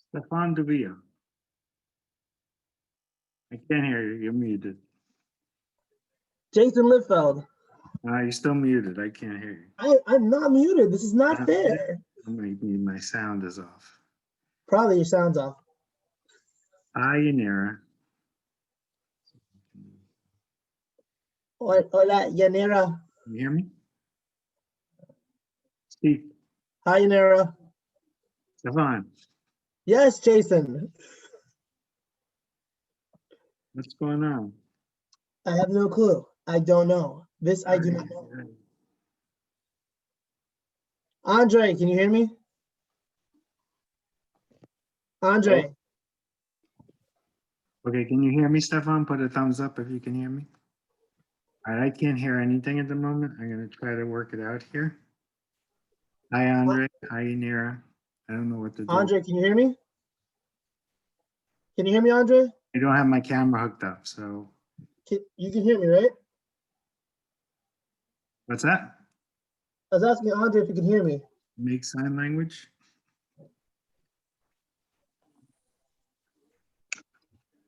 Stefan Devilla. I can't hear you. You're muted. Jason Littfeld. You're still muted. I can't hear you. I'm not muted. This is not fair. Maybe my sound is off. Probably your sound's off. Hi, Yanira. Hola, Yanira. Can you hear me? Steve. Hi, Yanira. Stefan. Yes, Jason. What's going on? I have no clue. I don't know. This I do not know. Andre, can you hear me? Andre. Okay, can you hear me, Stefan? Put a thumbs up if you can hear me. All right, I can't hear anything at the moment. I'm going to try to work it out here. Hi, Andre. Hi, Yanira. I don't know what to do. Andre, can you hear me? Can you hear me, Andre? I don't have my camera hooked up, so. You can hear me, right? What's that? I was asking Andre if you can hear me. Make sign language.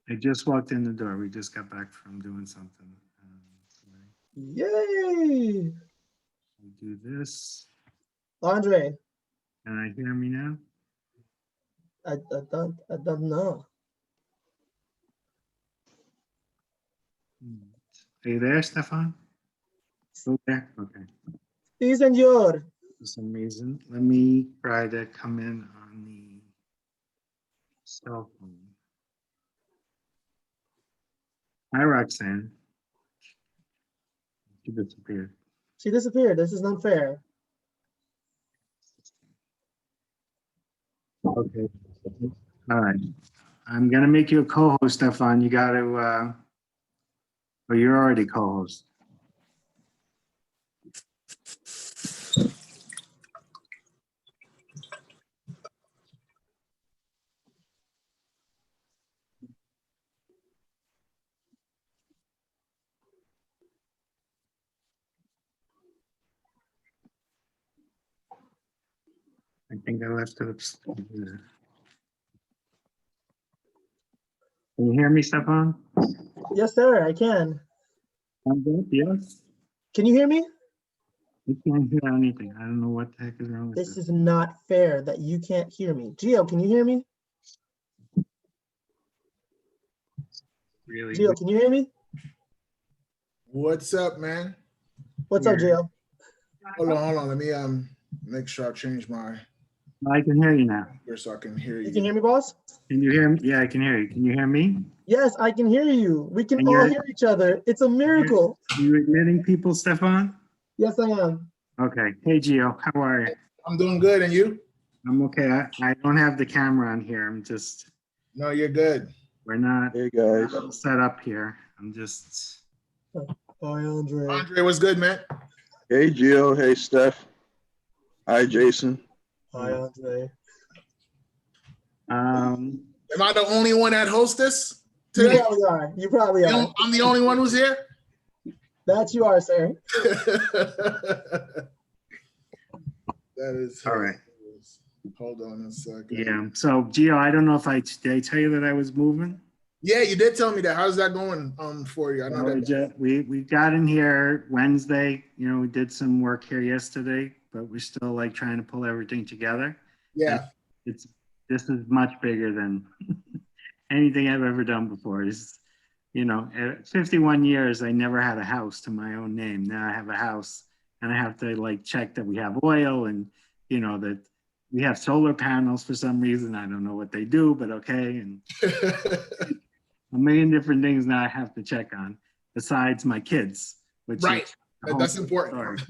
I just walked in the door. We just got back from doing something. Yay! We do this. Andre. Can I hear me now? I don't know. Are you there, Stefan? Still there? Okay. Sí, señor. For some reason, let me try to come in on the cell phone. Hi, Roxanne. She disappeared. She disappeared. This is unfair. Okay. All right. I'm gonna make you a co-host, Stefan. You got to. Well, you're already co-host. I think I left it upstairs. Can you hear me, Stefan? Yes, sir, I can. I'm good, yes. Can you hear me? I can't hear anything. I don't know what the heck is wrong with This is not fair that you can't hear me. Gio, can you hear me? Really? Gio, can you hear me? What's up, man? What's up, Gio? Hold on. Let me make sure I change my I can hear you now. so I can hear you. You can hear me, boss? Can you hear me? Yeah, I can hear you. Can you hear me? Yes, I can hear you. We can And all you're- hear each other. It's a miracle. Are you admitting people, Stefan? Yes, I am. Okay. Hey, Gio, how are you? I'm doing good, and you? I'm okay. I don't have the camera on here. I'm just, No, you're good. we're not Hey guys. set up here. I'm just. Hi, Andre. Andre, what's good, man? Hey Gio. Hey Steph. Hi Jason. Hi, Andre. Um, Am I the only one at Hostess You today? probably are. You probably are. I'm the only one who's here? That you are, sir. That is All right. Hold on a second. yeah. So, Gio, I don't know if did I tell you that I was moving? Yeah, you did tell me that. How's that going for you? I know that. We got in here Wednesday. You know, we did some work here yesterday, but we're still like trying to pull everything together. Yeah. This is much bigger than anything I've ever done before. It's, you know, at 51 years, I never had a house to my own name. Now I have a house, and I have to like check that we have oil, and you know that we have solar panels for some reason. I don't know what they do, but okay. And a million different things now I have to check on besides my kids, which Right. That's is important.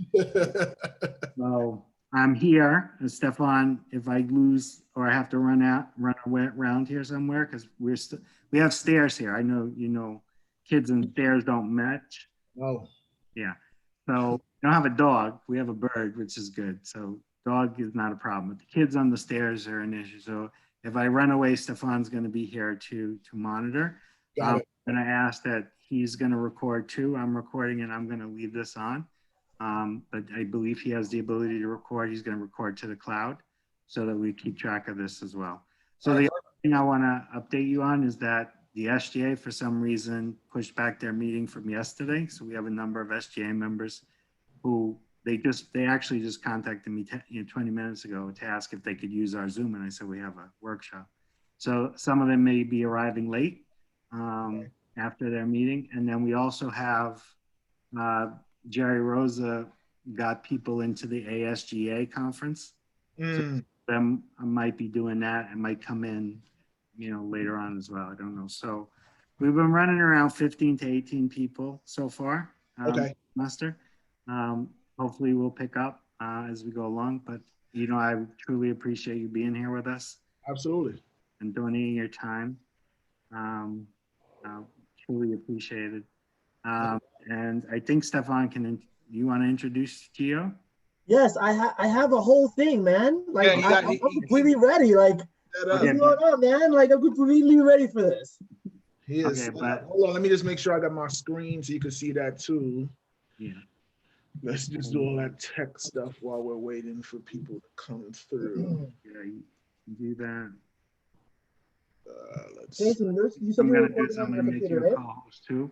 so I'm here, and Stefan, if I lose or I have to run around here somewhere, because we have stairs here. I know, you know, kids and stairs don't match. Oh. Yeah. So we don't have a dog. We have a bird, which is good. So dog is not a problem. But the kids on the stairs are an issue. So if I run away, Stefan's going to be here to monitor. Got it. And I asked that he's going to record too. I'm recording and I'm going to leave this on. But I believe he has the ability to record. He's going to record to the cloud so that we keep track of this as well. So the thing I want to update you on is that the SGA, for some reason, pushed back their meeting from yesterday. So we have a number of SGA members who they actually just contacted me 20 minutes ago to ask if they could use our Zoom. And I said, we have a workshop. So some of them may be arriving late after their meeting. And then we also have Jerry Rosa got people into the ASGA conference. So them might be doing that and might come in, later on as well. I don't know. So we've been running around 15 to 18 people so far. Okay. Master. Hopefully we'll pick up as we go along, but I truly appreciate you being here with us Absolutely. and donating your time. Truly appreciated. And I think Stefan, you want to introduce Geo? Yes, I have a whole thing, man. Like Yeah, I'm completely ready. Like what's going on, man? Like I'm completely ready for this. He is. Okay, but hold on, let me just make sure I got my screen so you can see that too. yeah. Let's just do all that tech stuff while we're waiting for people to come through. Yeah, you can do that. Let's Jason, you said I'm you were gonna recording on your make computer, you a right? co-host too.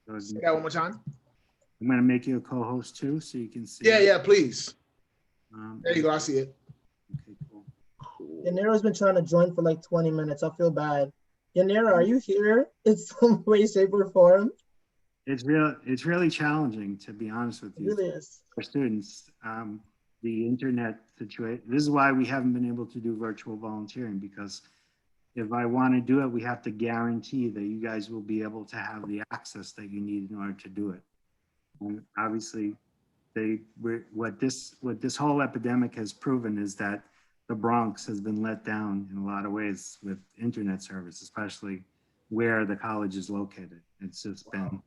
So say that one more time. I'm gonna make you a co-host too, so you can see. Yeah, please. There you go. I Okay, see it. cool. Cool. Yanira's been trying to join for like 20 minutes. I feel bad. Yanira, are you here in some way, shape, or form? It's really challenging, to be honest with It you, really is. for students. The internet situation. This is why we haven't been able to do virtual volunteering, because if I want to do it, we have to guarantee that you guys will be able to have the access that you need in order to do it. And obviously, what this whole epidemic has proven is that the Bronx has been let down in a lot of ways with internet service, especially where the college is located. It's just been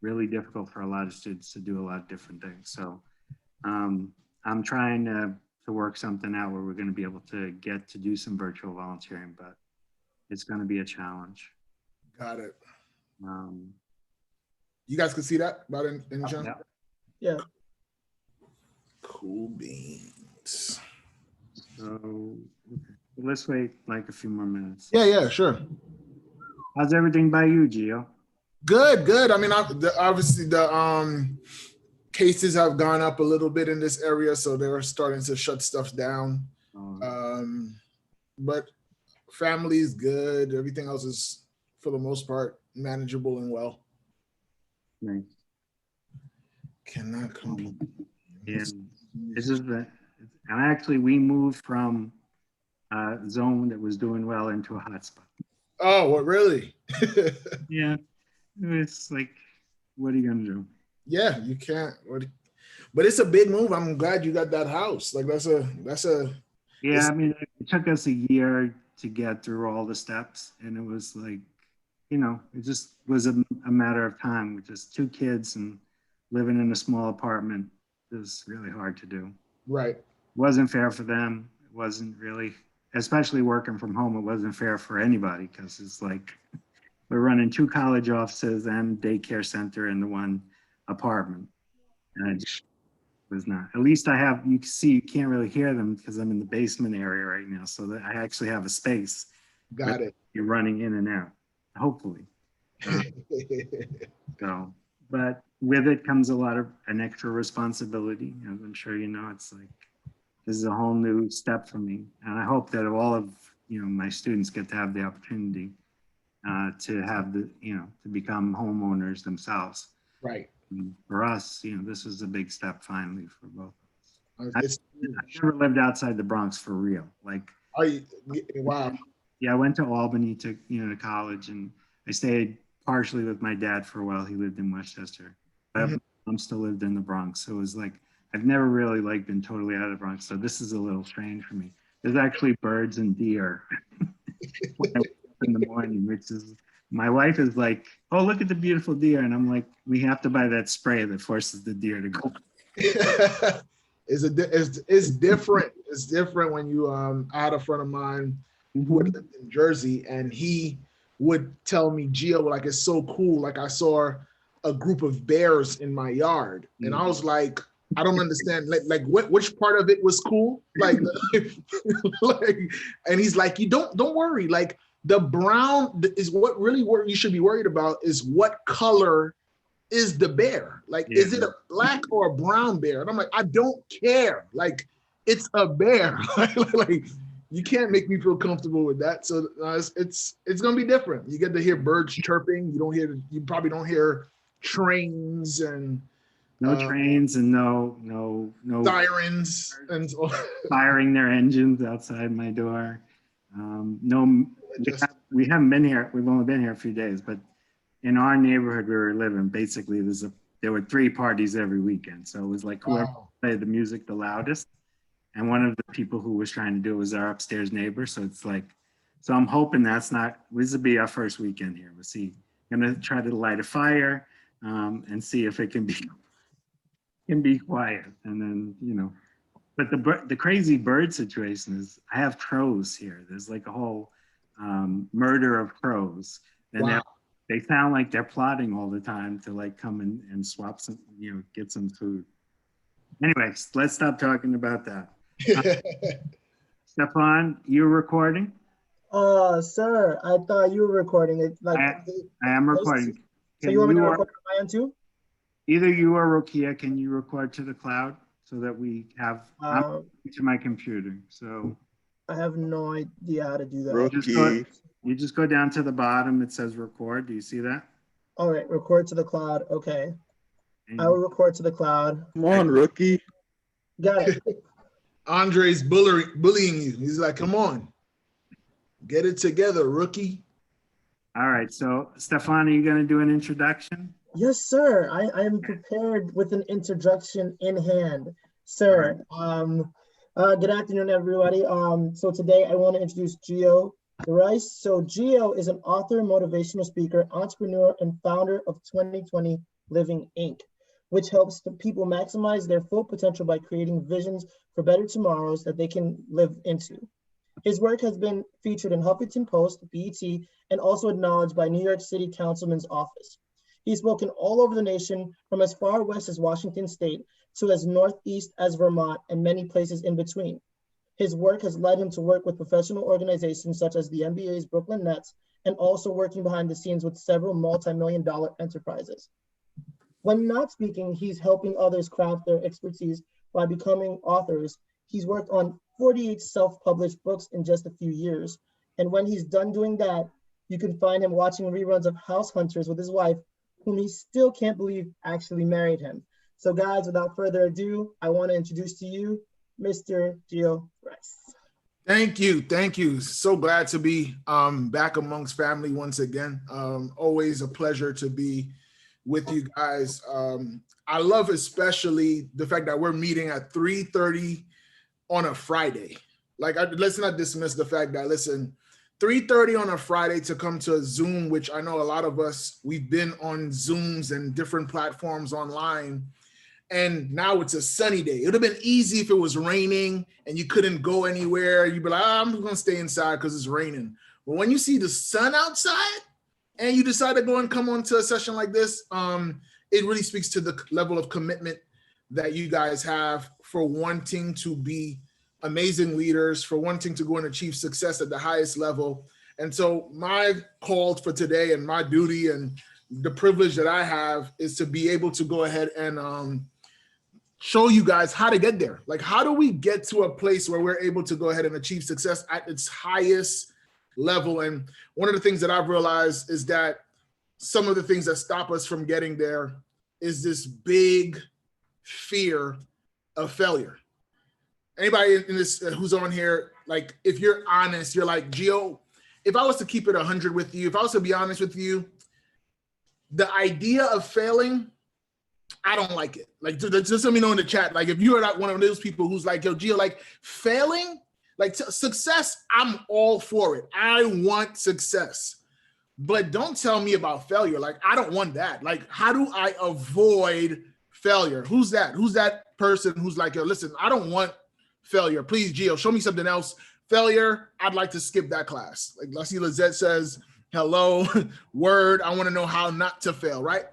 really difficult for a lot of students to do a lot of different things. So I'm trying to work something out where we're going to be able to get to do some virtual volunteering, but it's going to be a challenge. Got it. You guys can see that about in John? Yeah. Cool beans. So let's wait like a few more minutes. Yeah, sure. How's everything by you, Gio? Good. I mean, obviously the cases have gone up a little bit in this area, so they're starting to shut stuff down. But family's good. Everything else is, for the most part, manageable and well. Nice. Cannot complain. And this is we moved from a zone that was doing well into a hotspot. Oh, what, really? Yeah, it's like, what are you gonna do? Yeah, you can't. But it's a big move. I'm glad you got that house. Like that's a. Yeah, I mean, it took us a year to get through all the steps, and it was like, it just was a matter of time with just 2 kids and living in a small apartment. It was really hard to do. Right. It wasn't fair for them. It wasn't really, especially working from home, it wasn't fair for anybody, because it's like we're running 2 college offices and daycare center in the one apartment. And it just was not. At least you can see, you can't really hear them because I'm in the basement area right now. So that I actually have a space. Got it. You're running in and out, hopefully. So, but with it comes an extra responsibility. As I'm sure you know, it's like, this is a whole new step for me. And I hope that all of, my students get to have the opportunity to have to become homeowners themselves. Right. And for us, this is a big step finally for both of us. It's, I've never lived outside the Bronx for real. Like, wow. Yeah, I went to Albany to college, and I stayed partially with my dad for a while. He lived in Westchester. But I'm still lived in the Bronx. So it was like, I've never really been totally out of the Bronx. So this is a little strange for me. There's actually birds and deer when I wake up in the morning, which is, my wife is like, oh, look at the beautiful deer. And I'm like, we have to buy that spray that forces the deer to go. It's different. It's different when you, I had a friend of mine who had lived in Jersey, and he would tell me, Gio, like, it's so cool. Like, I saw a group of bears in my yard. And I was like, I don't understand. Like which part of it was cool? Like, like, and he's like, you don't worry. Like the brown is what really you should be worried about is what color is the bear? Like, is it a black or a brown bear? And I'm like, I don't care. Like, it's a bear. Like, you can't make me feel comfortable with that. So it's gonna be different. You get to hear birds chirping. You probably don't hear trains and no trains and no sirens and firing their engines outside my door. No, we haven't been here. We've only been here a few days, but in our neighborhood where we were living, basically there were 3 parties every weekend. So it was like whoever played the music the loudest. And one of the people who was trying to do it was our upstairs neighbor. So it's like, so I'm hoping this will be our first weekend here. We'll see. I'm gonna try to light a fire and see if it can be quiet. And then, you know, but the crazy bird situation is I have crows here. There's like a whole murder of crows. And they sound like they're plotting all the time to like come and swap some, you know, get some food. Anyways, let's stop talking about that. Stefan, you're recording? Sir, I thought you were recording it. Like I am recording. So you want me to record on my end too? Either you or Rokia, can you record to the cloud so that we have to my computer? So I have no idea how to do that. You just go down to the bottom. It says record. Do you see that? All right, record to the cloud. Okay. I will record to the cloud. Come on, rookie. Got it. Andre's bullying you. He's like, come on. Get it together, rookie. All right. So, Stefan, are you going to do an introduction? Yes, sir. I am prepared with an introduction in hand, sir. Good afternoon, everybody. So today I want to introduce Geo Derice. So Geo is an author, motivational speaker, entrepreneur, and founder of 2020 Living Inc., which helps people maximize their full potential by creating visions for better tomorrows that they can live into. His work has been featured in Huffington Post, BET, and also acknowledged by New York City Councilman's office. He's spoken all over the nation, from as far west as Washington State to as northeast as Vermont and many places in between. His work has led him to work with professional organizations such as the NBA's Brooklyn Nets, and also working behind the scenes with several multi-million-dollar enterprises. When not speaking, he's helping others craft their expertise by becoming authors. He's worked on 48 self-published books in just a few years. And when he's done doing that, you can find him watching reruns of House Hunters with his wife, whom he still can't believe actually married him. So guys, without further ado, I want to introduce to you, Mr. Geo Derice. Thank you. So glad to be back amongst family once again. Always a pleasure to be with you guys. I love especially the fact that we're meeting at 3:30 on a Friday. Like, let's not dismiss the fact that, listen, 3:30 on a Friday to come to a Zoom, which I know a lot of us, we've been on Zooms and different platforms online, and now it's a sunny day. It would have been easy if it was raining and you couldn't go anywhere. You'd be like, I'm going to stay inside because it's raining. But when you see the sun outside and you decide to go and come on to a session like this, it really speaks to the level of commitment that you guys have for wanting to be amazing leaders, for wanting to go and achieve success at the highest level. And so my call for today and my duty and the privilege that I have is to be able to go ahead and show you guys how to get there. Like, how do we get to a place where we're able to go ahead and achieve success at its highest level? And one of the things that I've realized is that some of the things that stop us from getting there is this big fear of failure. Anybody in this who's on here, like, if you're honest, you're like, Geo, if I was to keep it 100 with you, if I was to be honest with you, the idea of failing, I don't like it. Like, just let me know in the chat. Like, if you're not one of those people who's like, yo, Geo, like, failing, like, success, I'm all for it. I want success. But don't tell me about failure. Like, I don't want that. Like, how do I avoid failure? Who's that? Who's that person who's like, yo, listen, I don't want failure. Please, Geo, show me something else. Failure, I'd like to skip that class. Like, let's see, Lizette says, hello, word, I want to know how not to fail, right?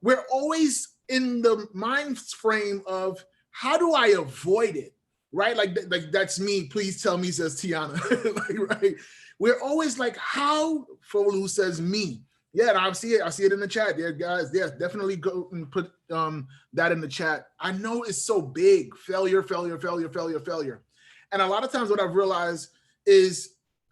We're always in the mind frame of how do I avoid it? Right? Like that's me. Please tell me, says Tiana. Like, right? We're always like, how? Folu says me. Yeah, I see it. I see it in the chat. Yeah, guys. Yeah, definitely go and put that in the chat. I know it's so big. Failure, failure, failure, failure, failure. And a lot of times what I've realized is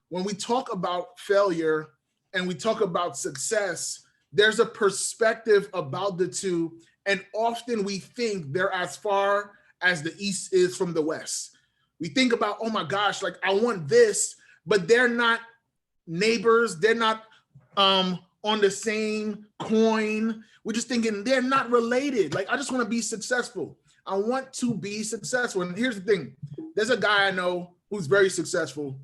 when we talk about failure and we talk about success, there's a perspective about the two. And often we think they're as far as the East is from the West. We think about, oh my gosh, like I want this, but they're not neighbors. They're not on the same coin. We're just thinking they're not related. Like, I just want to be successful. I want to be successful. And here's the thing. There's a guy I know who's very successful.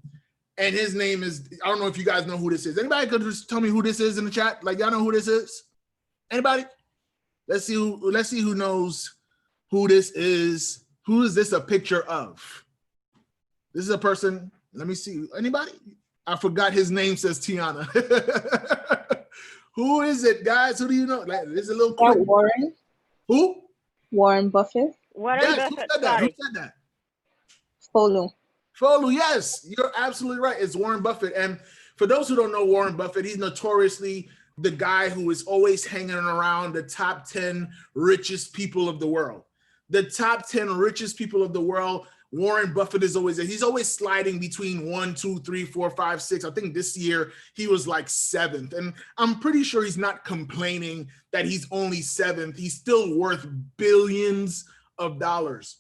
And his name is, I don't know if you guys know who this is. Anybody could just tell me who this is in the chat? Like, y'all know who this is? Anybody? Let's see who knows who this is. Who is this a picture of? This is a person. Let me see. Anybody? I forgot his name, says Tiana. Who is it, guys? Who do you know? Like, this is a little quick. Warren. Who? Warren Buffett. Yes, who said that? Who said that? Folu. Folu, yes, you're absolutely right. It's Warren Buffett. And for those who don't know Warren Buffett, he's notoriously the guy who is always hanging around the top 10 richest people of the world. The top 10 richest people of the world, Warren Buffett is always there. He's always sliding between 1, 2, 3, 4, 5, 6. I think this year he was like 7th. And I'm pretty sure he's not complaining that he's only 7th. He's still worth billions of dollars.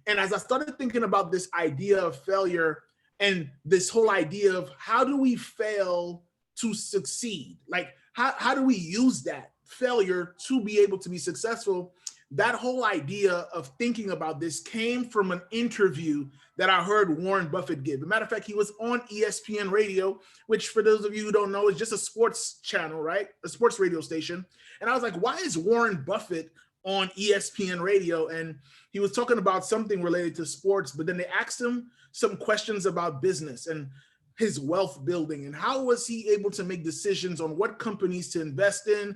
And as I started thinking about this idea of failure and this whole idea of how do we fail to succeed? Like, how do we use that failure to be able to be successful? That whole idea of thinking about this came from an interview that I heard Warren Buffett give. As a matter of fact, he was on ESPN radio, which for those of you who don't know is just a sports channel, right? A sports radio station. And I was like, why is Warren Buffett on ESPN radio? And he was talking about something related to sports, but then they asked him some questions about business and his wealth building and how was he able to make decisions on what companies to invest in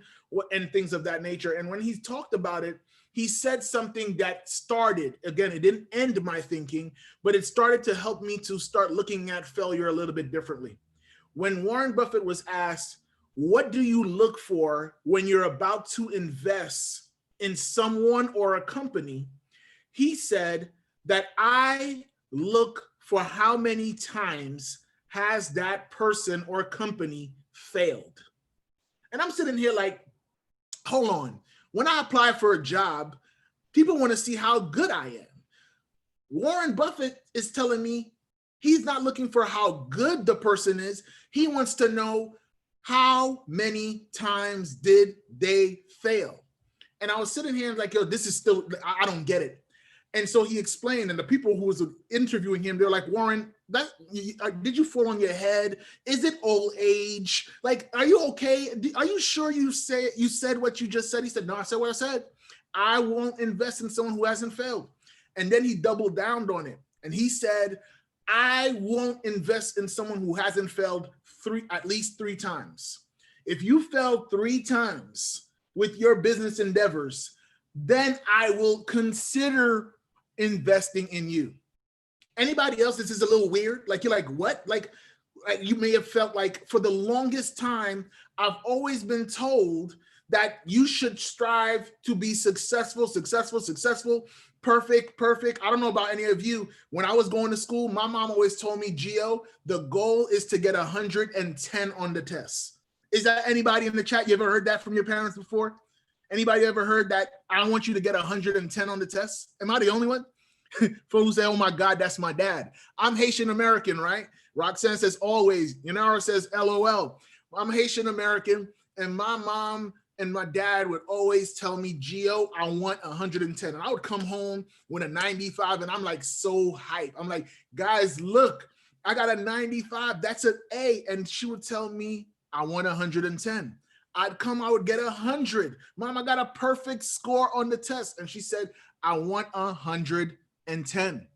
and things of that nature. And when he talked about it, he said something that started, again, it didn't end my thinking, but it started to help me to start looking at failure a little bit differently. When Warren Buffett was asked, what do you look for when you're about to invest in someone or a company? He said that I look for how many times has that person or company failed. And I'm sitting here like, hold on. When I apply for a job, people want to see how good I am. Warren Buffett is telling me he's not looking for how good the person is. He wants to know how many times did they fail. And I was sitting here like, yo, this is still, I don't get it. And so he explained, and the people who was interviewing him, they're like, Warren, did you fall on your head? Is it old age? Like, are you okay? Are you sure you said what you just said? He said, no, I said what I said. I won't invest in someone who hasn't failed. And then he doubled down on it. And he said, I won't invest in someone who hasn't failed at least 3 times. If you failed 3 times with your business endeavors, then I will consider investing in you. Anybody else, this is a little weird. Like, you're like, what? Like you may have felt like for the longest time, I've always been told that you should strive to be successful, perfect. I don't know about any of you. When I was going to school, my mom always told me, Geo, the goal is to get 110 on the test. Is that anybody in the chat? You ever heard that from your parents before? Anybody ever heard that? I want you to get 110 on the test. Am I the only one? Folks say, oh my God, that's my dad. I'm Haitian American, right? Roxanne says always. Yanara says LOL. I'm Haitian American, and my mom and my dad would always tell me, Geo, I want 110. And I would come home with a 95, and I'm like so hype. I'm like, guys, look, I got a 95. That's an A. And she would tell me, I want 110. I would get 100. Mom, I got a perfect score on the test. And she said, I want 110.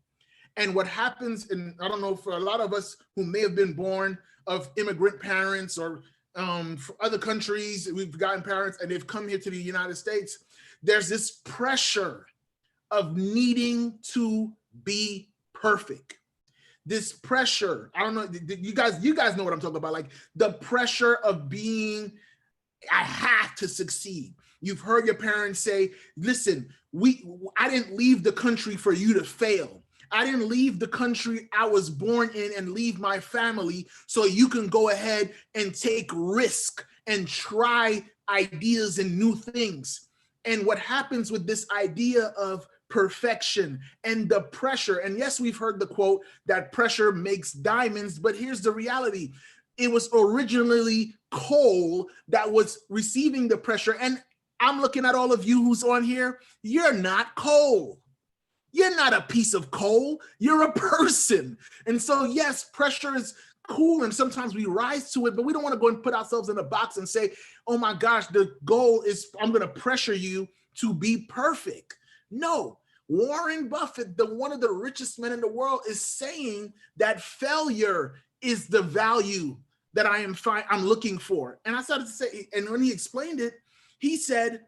And what happens, and I don't know, for a lot of us who may have been born of immigrant parents or for other countries, we've gotten parents and they've come here to the United States, there's this pressure of needing to be perfect. This pressure, I don't know, you guys know what I'm talking about, like the pressure of being, I have to succeed. You've heard your parents say, listen, I didn't leave the country for you to fail. I didn't leave the country I was born in and leave my family so you can go ahead and take risk and try ideas and new things. And what happens with this idea of perfection and the pressure, and yes, we've heard the quote that pressure makes diamonds, but here's the reality. It was originally coal that was receiving the pressure. And I'm looking at all of you who's on here, you're not coal. You're not a piece of coal, you're a person. And so yes, pressure is cool and sometimes we rise to it, but we don't want to go and put ourselves in a box and say, oh my gosh, the goal is I'm going to pressure you to be perfect. No, Warren Buffett, one of the richest men in the world, is saying that failure is the value that I'm looking for. And I started to say, and when he explained it, he said,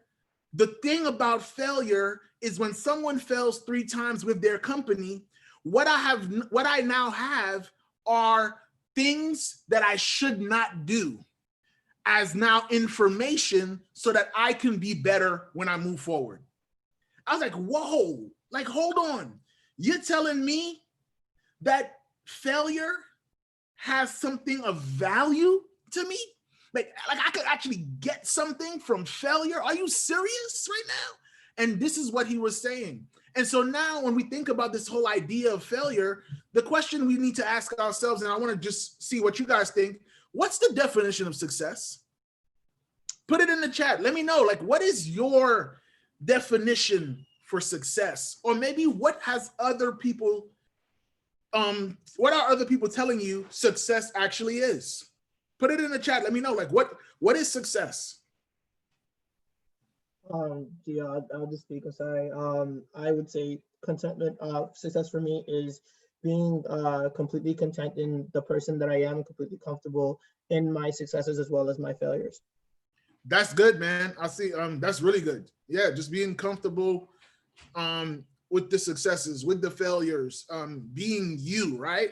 the thing about failure is when someone fails 3 times with their company, what I now have are things that I should not do as now information so that I can be better when I move forward. I was like, whoa, like, hold on. You're telling me that failure has something of value to me? Like I could actually get something from failure? Are you serious right now? And this is what he was saying. And so now when we think about this whole idea of failure, the question we need to ask ourselves, and I want to just see what you guys think, what's the definition of success? Put it in the chat. Let me know, like, what is your definition for success? Or maybe what has other people, what are other people telling you success actually is? Put it in the chat. Let me know, like, what is success? Yeah, I'll just speak. I'm sorry. I would say contentment. Success for me is being completely content in the person that I am, completely comfortable in my successes as well as my failures. That's good, man. I see. That's really good. Yeah, just being comfortable with the successes, with the failures, being you, right?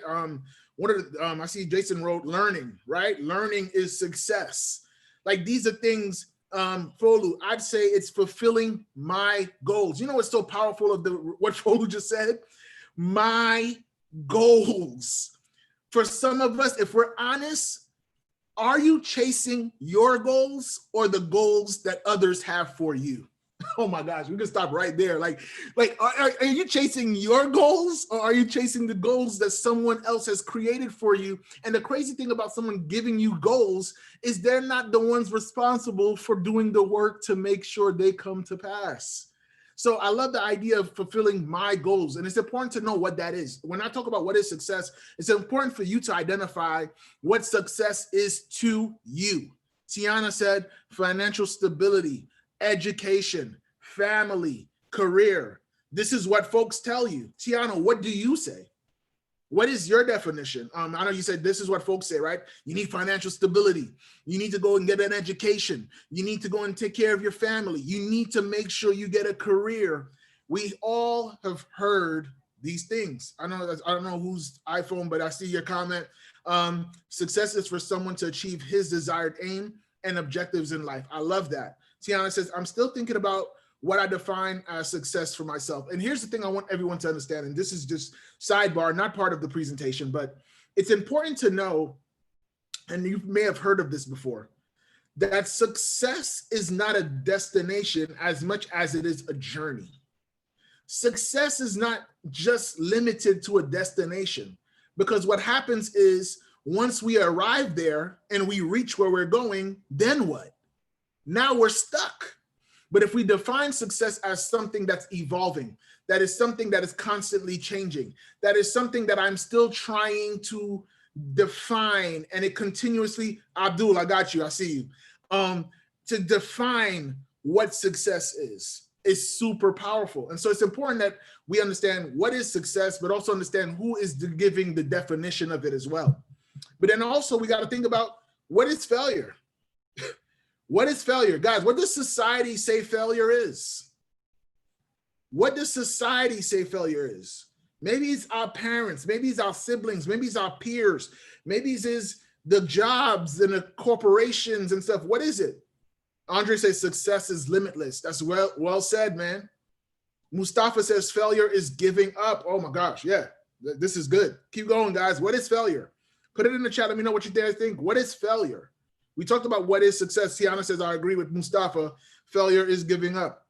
One of the, I see Jason wrote learning, right? Learning is success. Like these are things, Folu, I'd say it's fulfilling my goals. You know what's so powerful of what Folu just said? My goals. For some of us, if we're honest, are you chasing your goals or the goals that others have for you? Oh my gosh, we can stop right there. Like are you chasing your goals or are you chasing the goals that someone else has created for you? And the crazy thing about someone giving you goals is they're not the ones responsible for doing the work to make sure they come to pass. So I love the idea of fulfilling my goals. And it's important to know what that is. When I talk about what is success, it's important for you to identify what success is to you. Tiana said financial stability, education, family, career. This is what folks tell you. Tiana, what do you say? What is your definition? I know you said this is what folks say, right? You need financial stability. You need to go and get an education. You need to go and take care of your family. You need to make sure you get a career. We all have heard these things. I don't know whose iPhone, but I see your comment. Success is for someone to achieve his desired aim and objectives in life. I love that. Tiana says, I'm still thinking about what I define as success for myself. And here's the thing I want everyone to understand, and this is just sidebar, not part of the presentation, but it's important to know, and you may have heard of this before, that success is not a destination as much as it is a journey. Success is not just limited to a destination, because what happens is once we arrive there and we reach where we're going, then what? Now we're stuck. But if we define success as something that's evolving, that is something that is constantly changing, that is something that I'm still trying to define, and it continuously, Abdul, I got you, I see you. To define what success is super powerful. And so it's important that we understand what is success, but also understand who is giving the definition of it as well. But then also we got to think about what is failure? What is failure? Guys, what does society say failure is? What does society say failure is? Maybe it's our parents, maybe it's our siblings, maybe it's our peers, maybe it's the jobs and the corporations and stuff. What is it? Andre says success is limitless. That's well said, man. Mustafa says failure is giving up. Oh my gosh, yeah, this is good. Keep going, guys. What is failure? Put it in the chat. Let me know what you guys think. What is failure? We talked about what is success. Tiana says, I agree with Mustafa. Failure is giving up.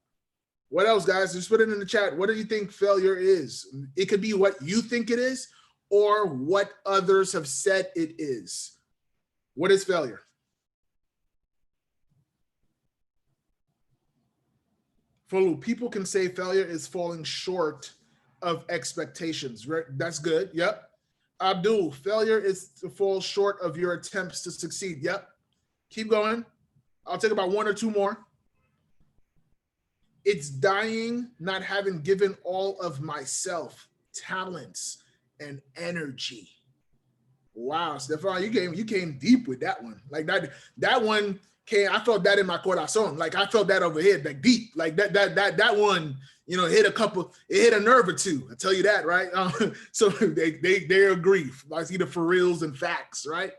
What else, guys? Just put it in the chat. What do you think failure is? It could be what you think it is or what others have said it is. What is failure? Fulu, people can say failure is falling short of expectations, right? That's good. Yep. Abdul, failure is to fall short of your attempts to succeed. Yep. Keep going. I'll take about one or two more. It's dying, not having given all of myself, talents, and energy. Wow, Stefan, you came deep with that one. Like that one came, I felt that in my corazón. Like I felt that over here, like deep. Like that one, you know, it hit a nerve or two. I tell you that, right? So they agree. I see the for reals and facts, right?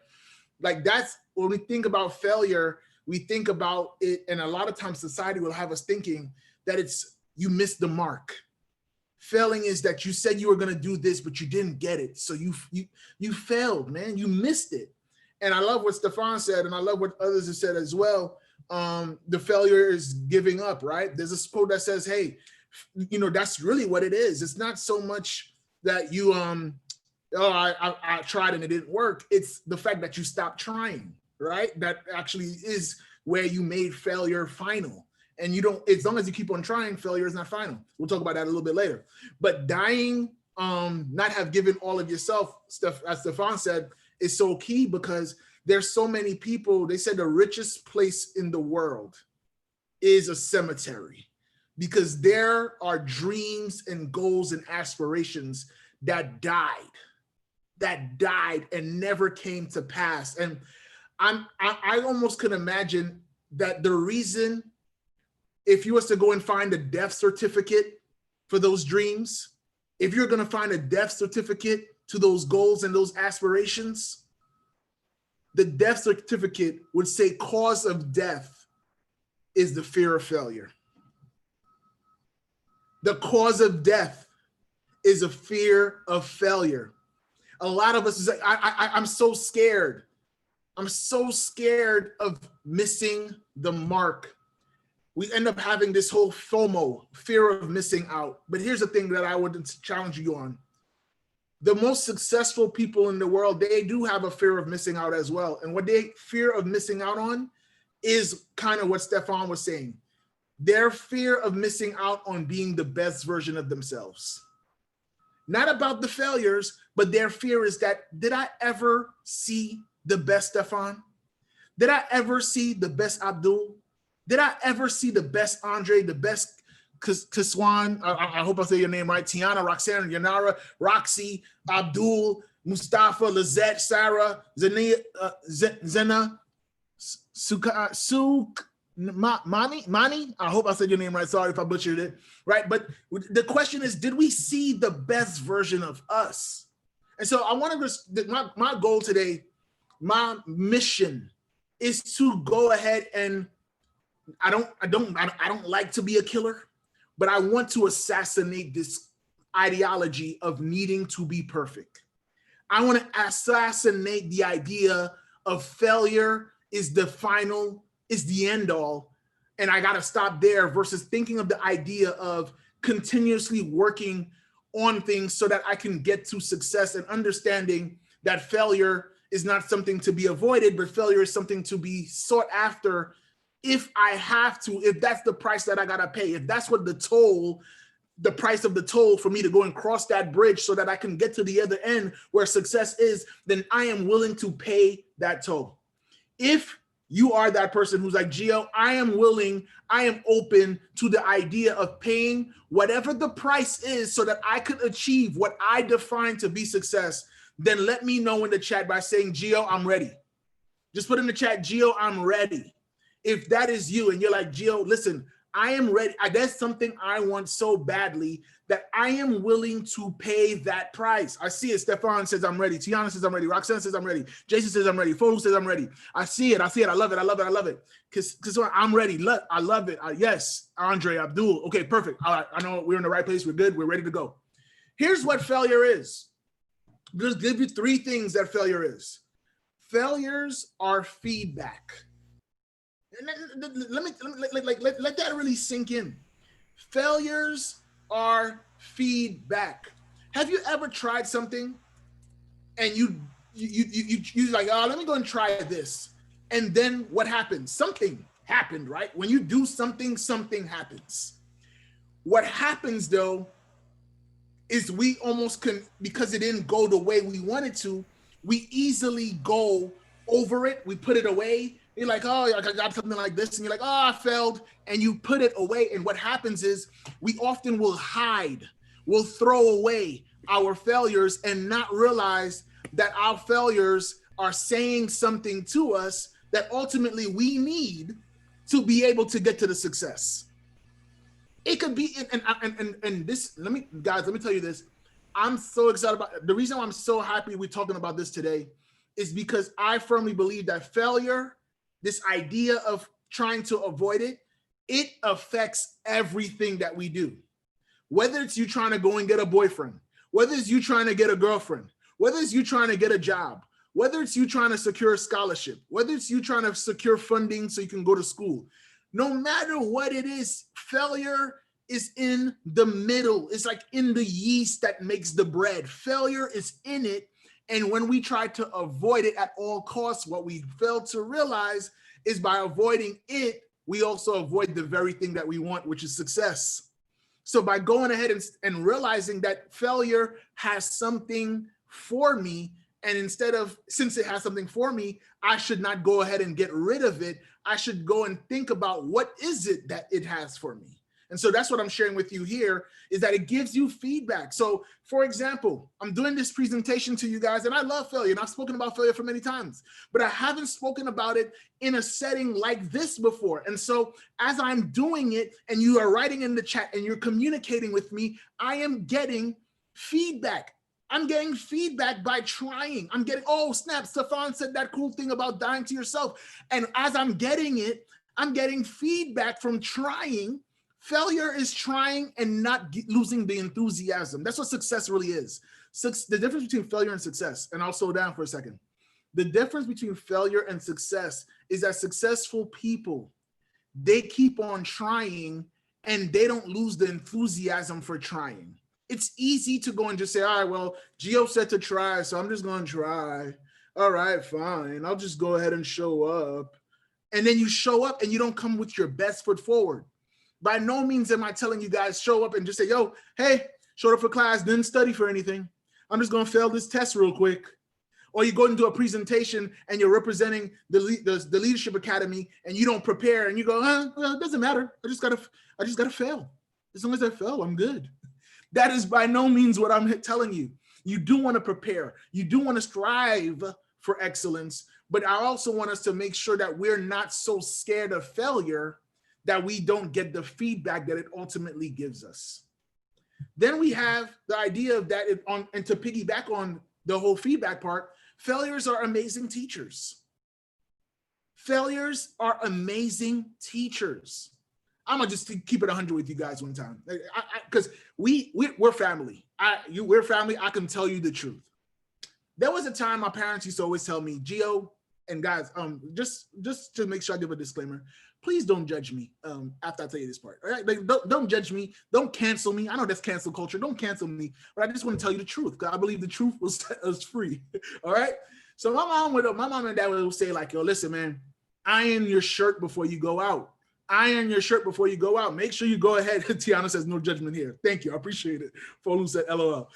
Like that's when we think about failure, we think about it, and a lot of times society will have us thinking that it's you missed the mark. Failing is that you said you were going to do this, but you didn't get it. So you failed, man. You missed it. And I love what Stefan said, and I love what others have said as well. The failure is giving up, right? There's a quote that says, hey, you know, that's really what it is. It's not so much that you, I tried and it didn't work. It's the fact that you stopped trying, right? That actually is where you made failure final. And you don't, as long as you keep on trying, failure is not final. We'll talk about that a little bit later. But dying, not have given all of yourself, as Stefan said, is so key because there's so many people. They said the richest place in the world is a cemetery because there are dreams and goals and aspirations that died and never came to pass. And I almost can imagine that the reason, if you was to go and find a death certificate for those dreams, if you're going to find a death certificate to those goals and those aspirations, the death certificate would say cause of death is the fear of failure. The cause of death is a fear of failure. A lot of us is like, I'm so scared. I'm so scared of missing the mark. We end up having this whole FOMO, fear of missing out. But here's the thing that I would challenge you on. The most successful people in the world, they do have a fear of missing out as well. And what they fear of missing out on is kind of what Stefan was saying. Their fear of missing out on being the best version of themselves. Not about the failures, but their fear is that, did I ever see the best Stefan? Did I ever see the best Abdul? Did I ever see the best Andre, the best Kaswan? I hope I say your name right. Tiana, Roxanne, Yanara, Roxy, Abdul, Mustafa, Lizette, Sarah, Zena, Mani. I hope I said your name right. Sorry if I butchered it. Right, but the question is, did we see the best version of us? And so I want to. My goal today, my mission, is to go ahead and. I don't like to be a killer, but I want to assassinate this ideology of needing to be perfect. I want to assassinate the idea of failure is the end all, and I got to stop there versus thinking of the idea of continuously working on things so that I can get to success and understanding that failure is not something to be avoided, but failure is something to be sought after. If I have to, if that's the price that I gotta pay, if that's what the price of the toll for me to go and cross that bridge so that I can get to the other end where success is, then I am willing to pay that toll. If you are that person who's like, Geo, I am open to the idea of paying whatever the price is so that I could achieve what I define to be success, then let me know in the chat by saying, Geo, I'm ready. Just put in the chat, Geo, I'm ready. If that is you and you're like, Geo, listen, I am ready. That's something I want so badly that I am willing to pay that price. I see it. Stefan says I'm ready. Tiana says I'm ready. Roxanne says I'm ready. Jason says I'm ready. Folu says I'm ready. I see it. I see it. I love it. I love it. I love it. Because I'm ready. I love it. Yes, Andre, Abdul. Okay, perfect. All right. I know we're in the right place. We're good. We're ready to go. Here's what failure is. Just give you 3 things that failure is. Failures are feedback. Let that really sink in. Failures are feedback. Have you ever tried something and you like, oh, let me go and try this, and then what happens? Something happened, right? When you do something, something happens. What happens though is we almost can, because it didn't go the way we wanted to, we easily go over it. We put it away. You're like, oh, I got something like this. And you're like, oh, I failed. And you put it away. And what happens is we often will hide, we'll throw away our failures and not realize that our failures are saying something to us that ultimately we need to be able to get to the success. It could be, and this, let me tell you this. I'm so excited about, the reason why I'm so happy we're talking about this today is because I firmly believe that failure, this idea of trying to avoid it, it affects everything that we do. Whether it's you trying to go and get a boyfriend, whether it's you trying to get a girlfriend, whether it's you trying to get a job, whether it's you trying to secure a scholarship, whether it's you trying to secure funding so you can go to school, no matter what it is, failure is in the middle. It's like in the yeast that makes the bread. Failure is in it. And when we try to avoid it at all costs, what we fail to realize is by avoiding it, we also avoid the very thing that we want, which is success. So by going ahead and realizing that failure has something for me, and instead of, since it has something for me, I should not go ahead and get rid of it. I should go and think about what is it that it has for me. And so that's what I'm sharing with you here, is that it gives you feedback. So for example, I'm doing this presentation to you guys, and I love failure, and I've spoken about failure for many times, but I haven't spoken about it in a setting like this before. And so as I'm doing it and you are writing in the chat and you're communicating with me, I am getting feedback. I'm getting feedback by trying. I'm getting, oh snap, Stefan said that cool thing about dying to yourself. And as I'm getting it, I'm getting feedback from trying. Failure is trying and not losing the enthusiasm. That's what success really is. The difference between failure and success, and I'll slow down for a second. The difference between failure and success is that successful people, they keep on trying and they don't lose the enthusiasm for trying. It's easy to go and just say, all right, well, Geo said to try, so I'm just going to try. All right, fine. I'll just go ahead and show up. And then you show up and you don't come with your best foot forward. By no means am I telling you guys show up and just say, yo, hey, showed up for class, didn't study for anything. I'm just going to fail this test real quick. Or you go and do a presentation and you're representing the Leadership Academy and you don't prepare and you go, well, it doesn't matter. I just gotta fail. As long as I fail, I'm good. That is by no means what I'm telling you. You do want to prepare. You do want to strive for excellence, but I also want us to make sure that we're not so scared of failure that we don't get the feedback that it ultimately gives us. Then we have the idea of that, and to piggyback on the whole feedback part, failures are amazing teachers. Failures are amazing teachers. I'm gonna just keep it 100 with you guys one time, because we're family. We're family. I can tell you the truth. There was a time my parents used to always tell me, Geo, and guys, just to make sure I give a disclaimer, please don't judge me after I tell you this part. All right, like, don't judge me. Don't cancel me. I know that's cancel culture. Don't cancel me. But I just want to tell you the truth, because I believe the truth will set us free. All right. So my mom and dad would say, like, yo, listen, man, iron your shirt before you go out. Iron your shirt before you go out. Make sure you go ahead. Tiana says no judgment here. Thank you. I appreciate it. Folu said LOL.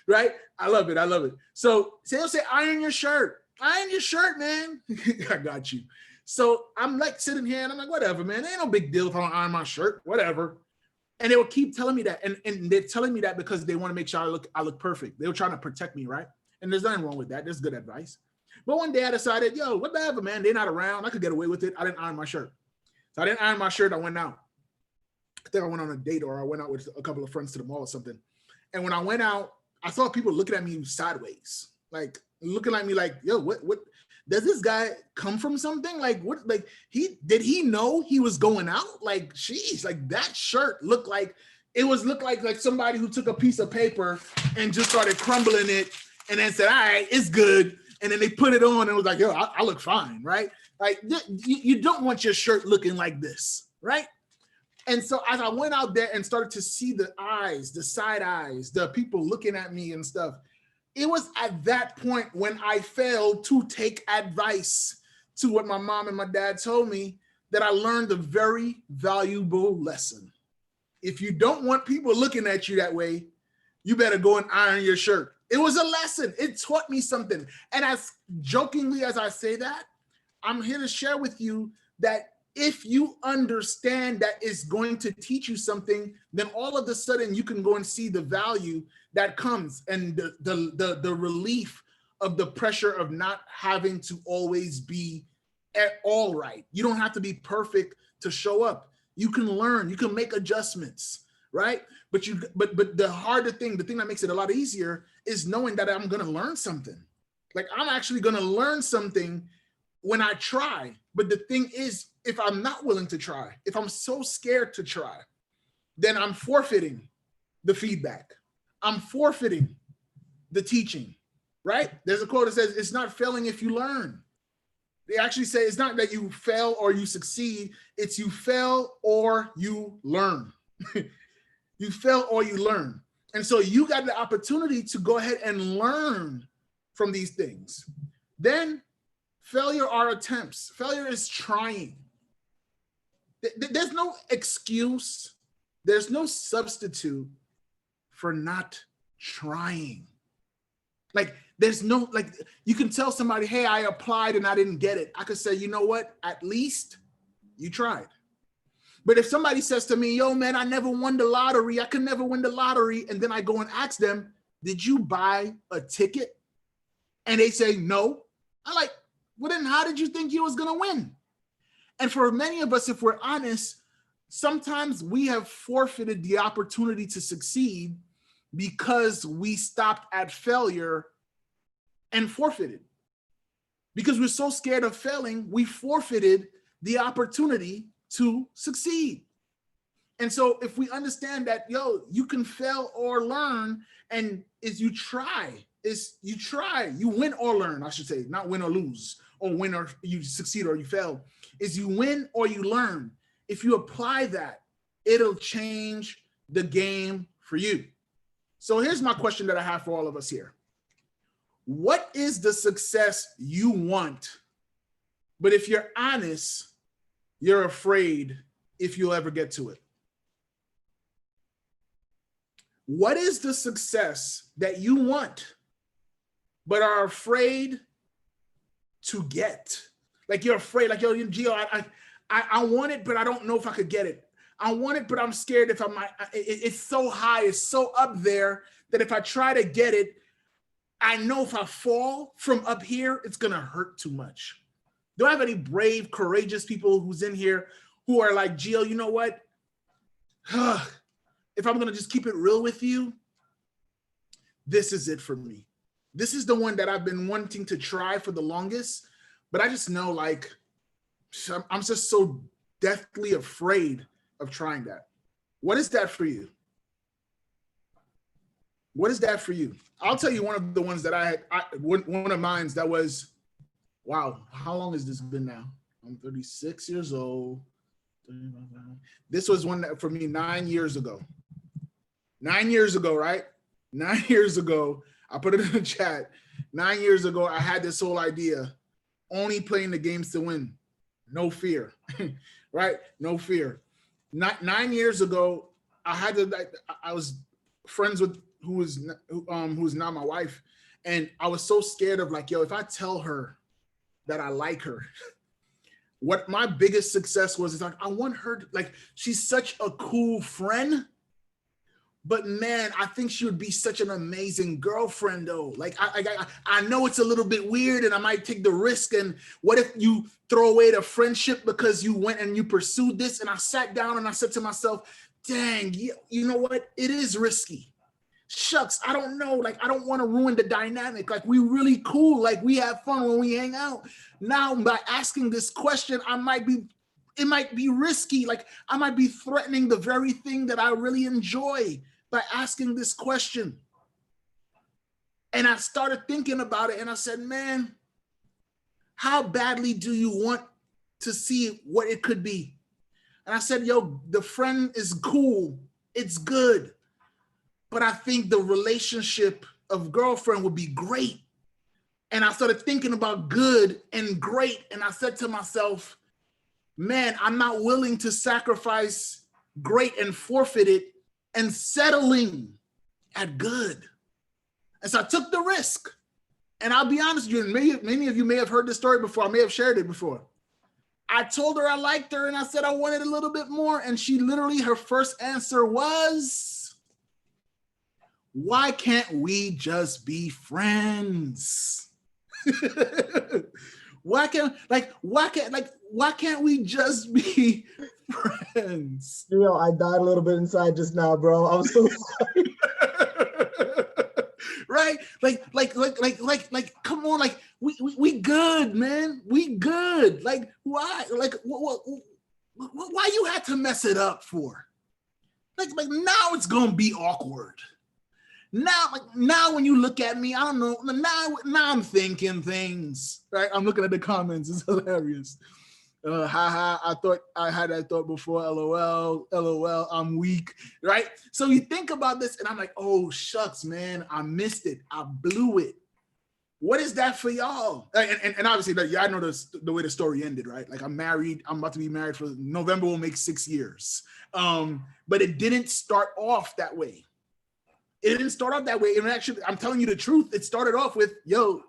Right? I love it. I love it. So they'll say iron your shirt. Iron your shirt, man. I got you. So I'm like sitting here and I'm like, whatever, man. Ain't no big deal if I don't iron my shirt, whatever. And they will keep telling me that. And they're telling me that because they want to make sure I look perfect. They were trying to protect me, right? And there's nothing wrong with that. There's good advice. But one day I decided, yo, whatever, man. They're not around. I could get away with it. I didn't iron my shirt. So I didn't iron my shirt. I went out. I think I went on a date or I went out with a couple of friends to the mall or something. And when I went out, I saw people looking at me sideways, like looking at me like, yo, what does this guy come from something? Like what, like did he know he was going out? Like, geez, like that shirt looked like somebody who took a piece of paper and just started crumbling it and then said, all right, it's good. And then they put it on and was like, yo, I look fine, right? Like you don't want your shirt looking like this, right? And so as I went out there and started to see the eyes, the side eyes, the people looking at me and stuff, it was at that point when I failed to take advice to what my mom and my dad told me that I learned a very valuable lesson. If you don't want people looking at you that way, you better go and iron your shirt. It was a lesson. It taught me something. And as jokingly as I say that, I'm here to share with you that if you understand that it's going to teach you something, then all of a sudden you can go and see the value that comes and the relief of the pressure of not having to always be at all right. You don't have to be perfect to show up. You can learn, you can make adjustments, right? But the harder thing, the thing that makes it a lot easier is knowing that I'm gonna learn something. Like I'm actually gonna learn something when I try. But the thing is, if I'm not willing to try, if I'm so scared to try, then I'm forfeiting the feedback. I'm forfeiting the teaching, right? There's a quote that says, it's not failing if you learn. They actually say it's not that you fail or you succeed, it's you fail or you learn. You fail or you learn. And so you got the opportunity to go ahead and learn from these things. Then failure are attempts. Failure is trying. There's no excuse. There's no substitute for not trying. Like there's no, like you can tell somebody, hey, I applied and I didn't get it. I could say, you know what? At least you tried. But if somebody says to me, yo, man, I never won the lottery. I could never win the lottery. And then I go and ask them, did you buy a ticket? And they say, no. I'm like, well, then how did you think you was going to win? And for many of us, if we're honest, sometimes we have forfeited the opportunity to succeed because we stopped at failure and forfeited. Because we're so scared of failing, we forfeited the opportunity to succeed. And so if we understand that, yo, you can fail or learn, and is you try, you win or learn, I should say, not win or lose, or win or you succeed or you fail, is you win or you learn. If you apply that, it'll change the game for you. So here's my question that I have for all of us here. What is the success you want? But if you're honest, you're afraid if you'll ever get to it. What is the success that you want, but are afraid to get? Like you're afraid, like, yo, Geo, I want it, but I don't know if I could get it. I want it, but I'm scared if I might. It's so high, it's so up there that if I try to get it, I know if I fall from up here, it's gonna hurt too much. Do I have any brave, courageous people who's in here who are like, Gio, you know what? If I'm gonna just keep it real with you, this is it for me. This is the one that I've been wanting to try for the longest, but I just know, like, I'm just so deathly afraid of trying that. What is that for you? What is that for you? I'll tell you one of the ones that I had, one of mine that was, wow, how long has this been now? I'm 36 years old. This was one that for me 9 years ago. 9 years ago, right? 9 years ago, I put it in the chat. 9 years ago, I had this whole idea, only playing the games to win. No fear, right? No fear. 9 years ago, I was friends with who's now my wife, and I was so scared of, like, yo, if I tell her that I like her, what my biggest success was is, like, I want her to, like, she's such a cool friend, but man, I think she would be such an amazing girlfriend though. Like, I know it's a little bit weird and I might take the risk, and what if you throw away the friendship because you went and you pursued this? And I sat down and I said to myself, dang, you know what? It is risky. Shucks, I don't know. Like, I don't want to ruin the dynamic. Like, we really cool. Like, we have fun when we hang out. Now, by asking this question, it might be risky. Like, I might be threatening the very thing that I really enjoy by asking this question. And I started thinking about it and I said, man, how badly do you want to see what it could be? And I said, yo, the friend is cool. It's good. But I think the relationship of girlfriend would be great. And I started thinking about good and great. And I said to myself, man, I'm not willing to sacrifice great and forfeit it and settling at good. And so I took the risk. And I'll be honest with you, and many of you may have heard this story before. I may have shared it before. I told her I liked her and I said I wanted a little bit more. And she literally, her first answer was, why can't we just be friends? Why can't we just be friends? Yo, I died a little bit inside just now, bro. I'm so sorry. Right? Like, come on, like we good, man. We good. Like, why? Like, why you had to mess it up for? Like now it's gonna be awkward. Now when you look at me, I don't know. Now I'm thinking things. Right? I'm looking at the comments. It's hilarious. I thought I had that thought before. LOL, I'm weak, right? So you think about this and I'm like, oh, shucks, man, I missed it. I blew it. What is that for y'all? And obviously, I know the way the story ended, right? Like, I'm married. I'm about to be married for November will make 6 years. But it didn't start off that way. It didn't start off that way. And actually, I'm telling you the truth. It started off with, yo,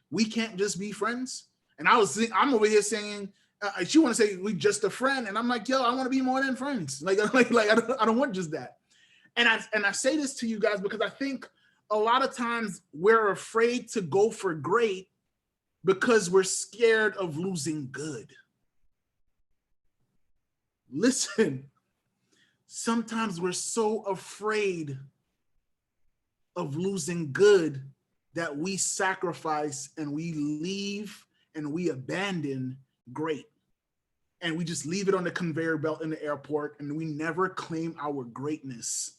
we can't just be friends. And I'm over here saying, she want to say we just a friend, and I'm like, yo, I want to be more than friends. Like I don't want just that. And I say this to you guys because I think a lot of times we're afraid to go for great because we're scared of losing good. Listen, sometimes we're so afraid of losing good that we sacrifice and we leave and we abandon great. And we just leave it on the conveyor belt in the airport and we never claim our greatness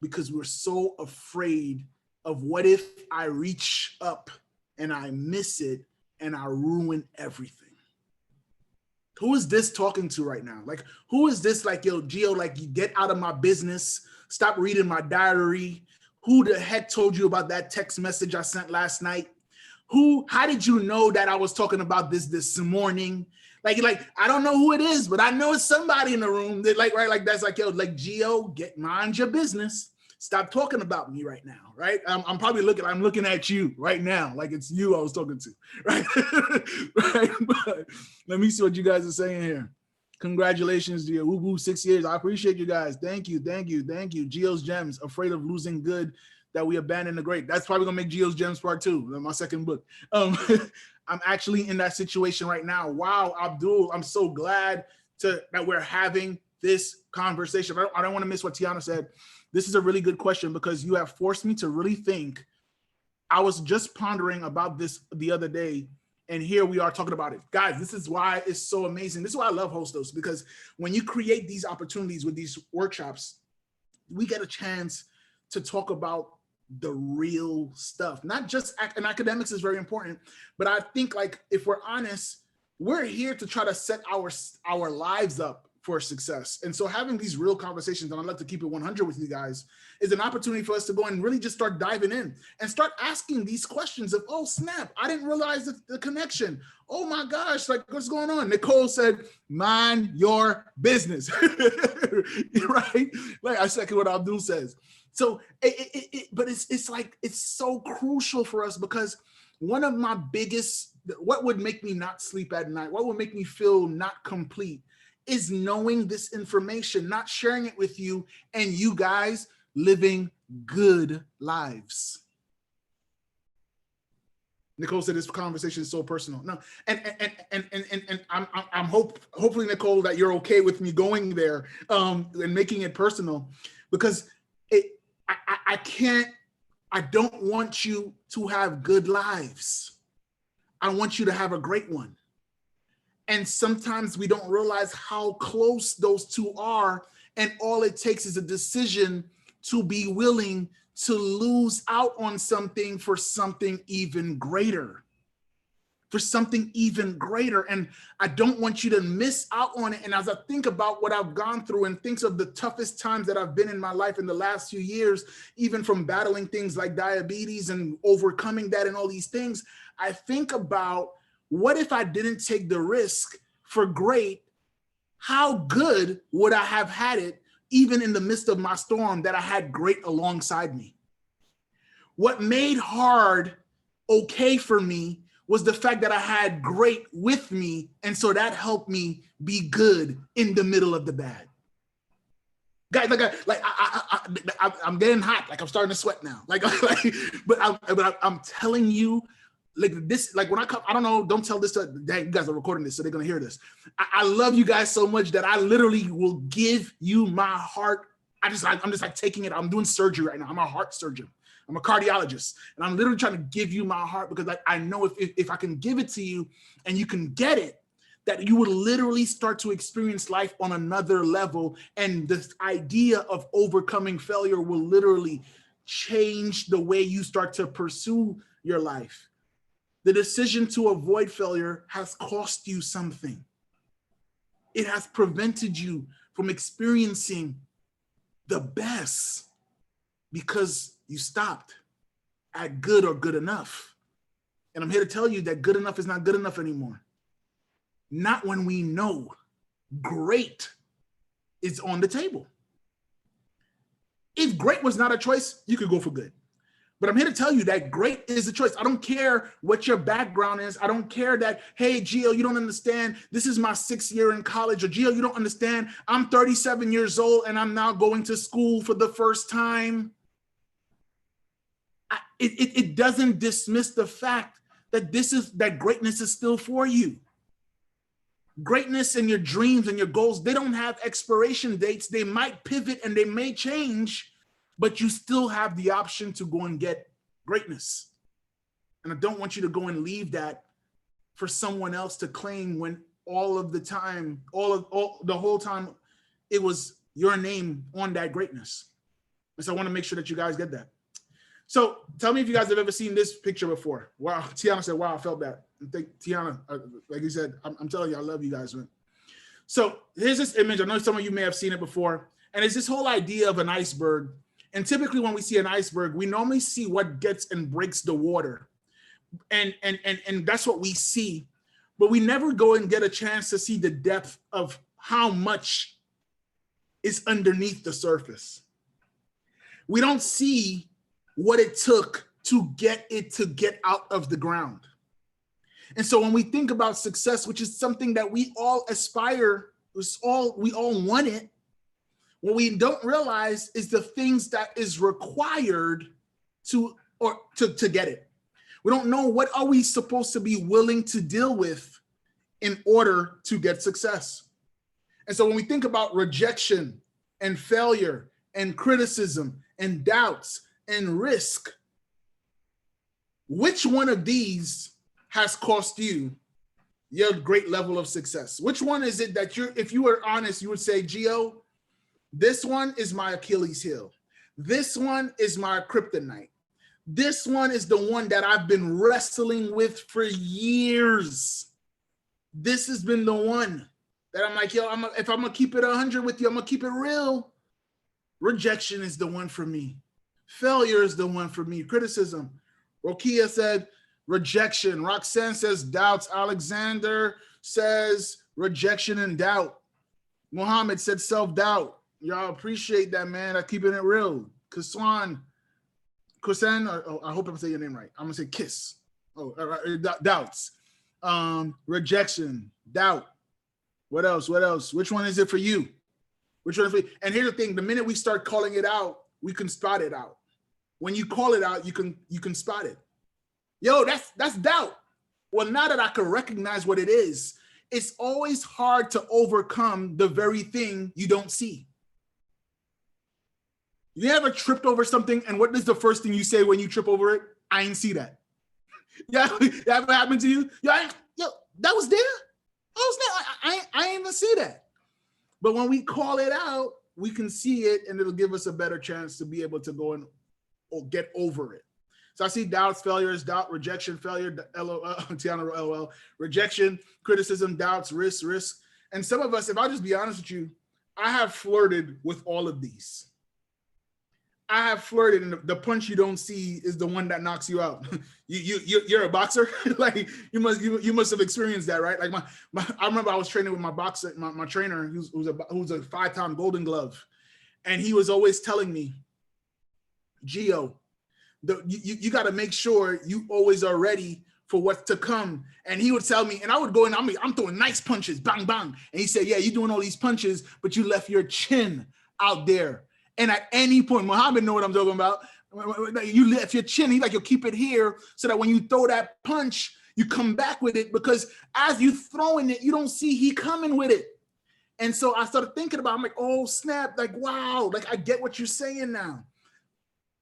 because we're so afraid of what if I reach up and I miss it and I ruin everything. Who is this talking to right now? Like, who is this like, yo, Geo, like, you get out of my business, stop reading my diary. Who the heck told you about that text message I sent last night? How did you know that I was talking about this morning? Like, I don't know who it is, but I know it's somebody in the room that that's like, yo, like, Geo, mind your business. Stop talking about me right now, right? I'm looking at you right now, like it's you I was talking to, right? Right? But let me see what you guys are saying here. Congratulations, Geo. Woo woo, 6 years. I appreciate you guys. Thank you. Geo's Gems, afraid of losing good that we abandon the great. That's probably gonna make Geo's Gems part 2, my second book. I'm actually in that situation right now. Wow, Abdul, I'm so glad that we're having this conversation. I don't want to miss what Tiana said. This is a really good question because you have forced me to really think. I was just pondering about this the other day, and here we are talking about it. Guys, this is why it's so amazing. This is why I love Hostos, because when you create these opportunities with these workshops, we get a chance to talk about the real stuff. Not just, and academics is very important, but I think, like, if we're honest, we're here to try to set our lives up for success. And so having these real conversations, and I'd like to keep it 100 with you guys, is an opportunity for us to go and really just start diving in and start asking these questions of, oh snap, I didn't realize the connection. Oh my gosh, like, what's going on? Nicole said, mind your business, right? Like, I second what Abdul says. So, but it's like, it's so crucial for us because one of my biggest, what would make me not sleep at night, what would make me feel not complete, is knowing this information, not sharing it with you, and you guys living good lives. Nicole said this conversation is so personal. No, and hopefully, Nicole, that you're okay with me going there and making it personal, because I don't want you to have good lives. I want you to have a great one. And sometimes we don't realize how close those two are. And all it takes is a decision to be willing to lose out on something for something even greater. For something even greater. And I don't want you to miss out on it. And as I think about what I've gone through and think of the toughest times that I've been in my life in the last few years, even from battling things like diabetes and overcoming that and all these things, I think about, what if I didn't take the risk for great? How good would I have had it, even in the midst of my storm, that I had great alongside me? What made hard okay for me was the fact that I had great with me. And so that helped me be good in the middle of the bad. Guys, I'm getting hot. Like, I'm starting to sweat now. But I'm telling you, like this, like when I come, I don't know, don't tell this to, dang, you guys are recording this, so they're gonna hear this. I love you guys so much that I literally will give you my heart. I'm just like taking it. I'm doing surgery right now. I'm a heart surgeon. I'm a cardiologist, and I'm literally trying to give you my heart, because I know if I can give it to you and you can get it, that you would literally start to experience life on another level. And this idea of overcoming failure will literally change the way you start to pursue your life. The decision to avoid failure has cost you something. It has prevented you from experiencing the best because you stopped at good or good enough. And I'm here to tell you that good enough is not good enough anymore. Not when we know great is on the table. If great was not a choice, you could go for good. But I'm here to tell you that great is a choice. I don't care what your background is. I don't care that, hey, Gio, you don't understand. This is my 6th year in college. Or Gio, you don't understand. I'm 37 years old and I'm now going to school for the first time. It doesn't dismiss the fact that that greatness is still for you. Greatness and your dreams and your goals, they don't have expiration dates. They might pivot and they may change, but you still have the option to go and get greatness. And I don't want you to go and leave that for someone else to claim, when all of the time, the whole time, it was your name on that greatness. And so I want to make sure that you guys get that. So tell me if you guys have ever seen this picture before. Wow, Tiana said, wow, I felt that. I think Tiana, like you said, I'm telling you, I love you guys, man. So here's this image. I know some of you may have seen it before. And it's this whole idea of an iceberg. And typically when we see an iceberg, we normally see what gets and breaks the water. And that's what we see. But we never go and get a chance to see the depth of how much is underneath the surface. We don't see what it took to get out of the ground. And so when we think about success, which is something that we all aspire, we all want it, what we don't realize is the things that is required to get it. We don't know what are we supposed to be willing to deal with in order to get success. And so when we think about rejection and failure and criticism and doubts and risk, which one of these has cost you your great level of success? Which one is it that if you were honest, you would say, Gio, this one is my Achilles heel. This one is my kryptonite. This one is the one that I've been wrestling with for years. This has been the one that I'm like, yo, if I'm gonna keep it 100 with you, I'm gonna keep it real. Rejection is the one for me. Failure is the one for me. Criticism. Rokia said rejection. Roxanne says doubts. Alexander says rejection and doubt. Mohammed said self-doubt. Y'all appreciate that, man. I'm keeping it real. Kusan, I hope I'm saying your name right. I'm gonna say Kiss. Doubts. Rejection, doubt. What else? Which one is it for you? Which one is it for you? And here's the thing, the minute we start calling it out, we can spot it out. When you call it out, you can spot it. Yo, that's doubt. Well, now that I can recognize what it is, it's always hard to overcome the very thing you don't see. You ever tripped over something, and what is the first thing you say when you trip over it? I ain't see that. Yeah, that ever happened to you? Yo, that was there? I ain't even see that. But when we call it out, we can see it, and it'll give us a better chance to be able to go and or get over it. So I see doubts, failures, doubt, rejection, failure, Tiana, LOL, rejection, criticism, doubts, risk. And some of us, if I just be honest with you, I have flirted with all of these. I have flirted, and the punch you don't see is the one that knocks you out. You're a boxer, like you must have experienced that, right? Like I remember I was training with my boxer, my trainer, who's a 5-time Golden Glove, and he was always telling me, Geo, you got to make sure you always are ready for what's to come. And he would tell me, and I would go in, I'm throwing nice punches, bang bang, and he said, yeah, you're doing all these punches, but you left your chin out there. And at any point, Muhammad know what I'm talking about. You left your chin. He's like, you'll keep it here so that when you throw that punch, you come back with it, because as you throwing it, you don't see he coming with it. And so I started thinking about, I'm like, oh snap, like, wow, like I get what you're saying now.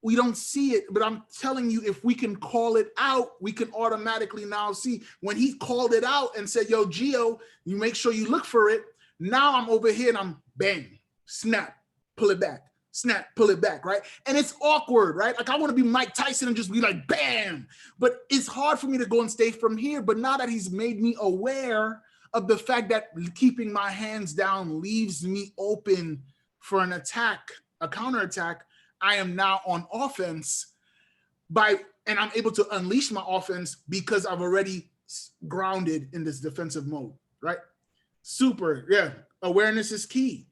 We don't see it, but I'm telling you, if we can call it out, we can automatically now see. When he called it out and said, yo, Geo, you make sure you look for it. Now I'm over here and I'm bang, snap, pull it back. Snap, pull it back, right? And it's awkward, right? Like I want to be Mike Tyson and just be like, bam. But it's hard for me to go and stay from here. But now that he's made me aware of the fact that keeping my hands down leaves me open for an attack, a counterattack, I am now on offense and I'm able to unleash my offense because I've already grounded in this defensive mode, right? Super, yeah. Awareness is key.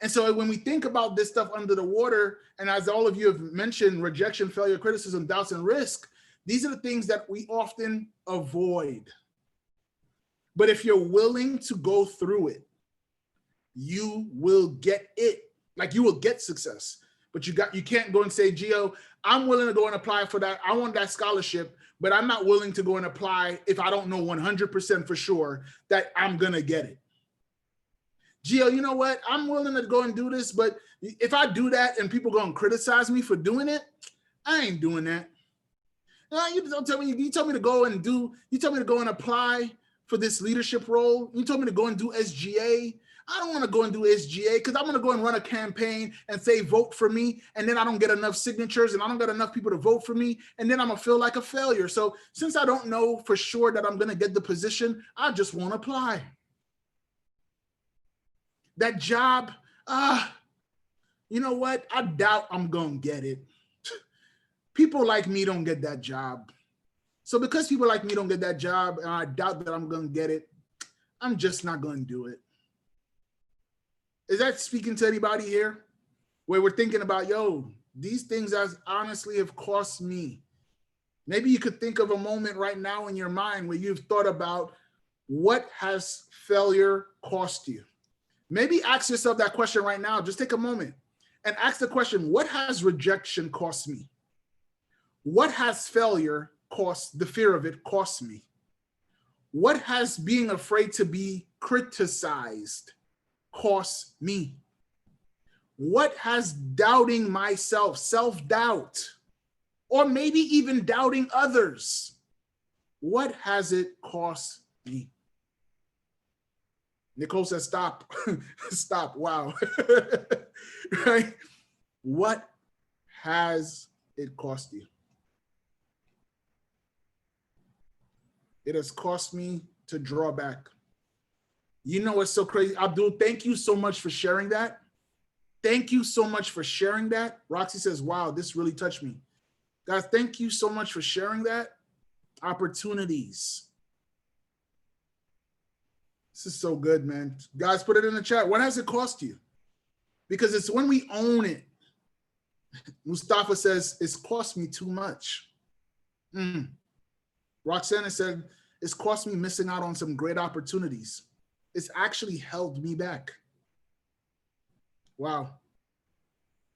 And so when we think about this stuff under the water, and as all of you have mentioned, rejection, failure, criticism, doubts, and risk, these are the things that we often avoid. But if you're willing to go through it, you will get it. Like you will get success. But you can't go and say, Geo, I'm willing to go and apply for that. I want that scholarship, but I'm not willing to go and apply if I don't know 100% for sure that I'm going to get it. Geo, you know what? I'm willing to go and do this, but if I do that and people go and criticize me for doing it, I ain't doing that. No, you don't tell me. You told me to go and do. You told me to go and apply for this leadership role. You told me to go and do SGA. I don't want to go and do SGA because I'm going to go and run a campaign and say vote for me, and then I don't get enough signatures and I don't get enough people to vote for me, and then I'm gonna feel like a failure. So since I don't know for sure that I'm going to get the position, I just won't apply. That job, you know what? I doubt I'm going to get it. People like me don't get that job. So because people like me don't get that job, and I doubt that I'm going to get it, I'm just not going to do it. Is that speaking to anybody here? Where we're thinking about, yo, these things honestly have cost me. Maybe you could think of a moment right now in your mind where you've thought about what has failure cost you? Maybe ask yourself that question right now. Just take a moment and ask the question, what has rejection cost me? What has failure cost, the fear of it, cost me? What has being afraid to be criticized cost me? What has doubting myself, self-doubt, or maybe even doubting others, what has it cost me? Nicole says, stop, stop, wow. Right? What has it cost you? It has cost me to draw back. You know what's so crazy? Abdul, thank you so much for sharing that. Thank you so much for sharing that. Roxy says, wow, this really touched me. Guys, thank you so much for sharing that. Opportunities. This is so good, man. Guys, put it in the chat. What has it cost you? Because it's when we own it. Mustafa says, it's cost me too much. Roxana said, it's cost me missing out on some great opportunities. It's actually held me back. Wow.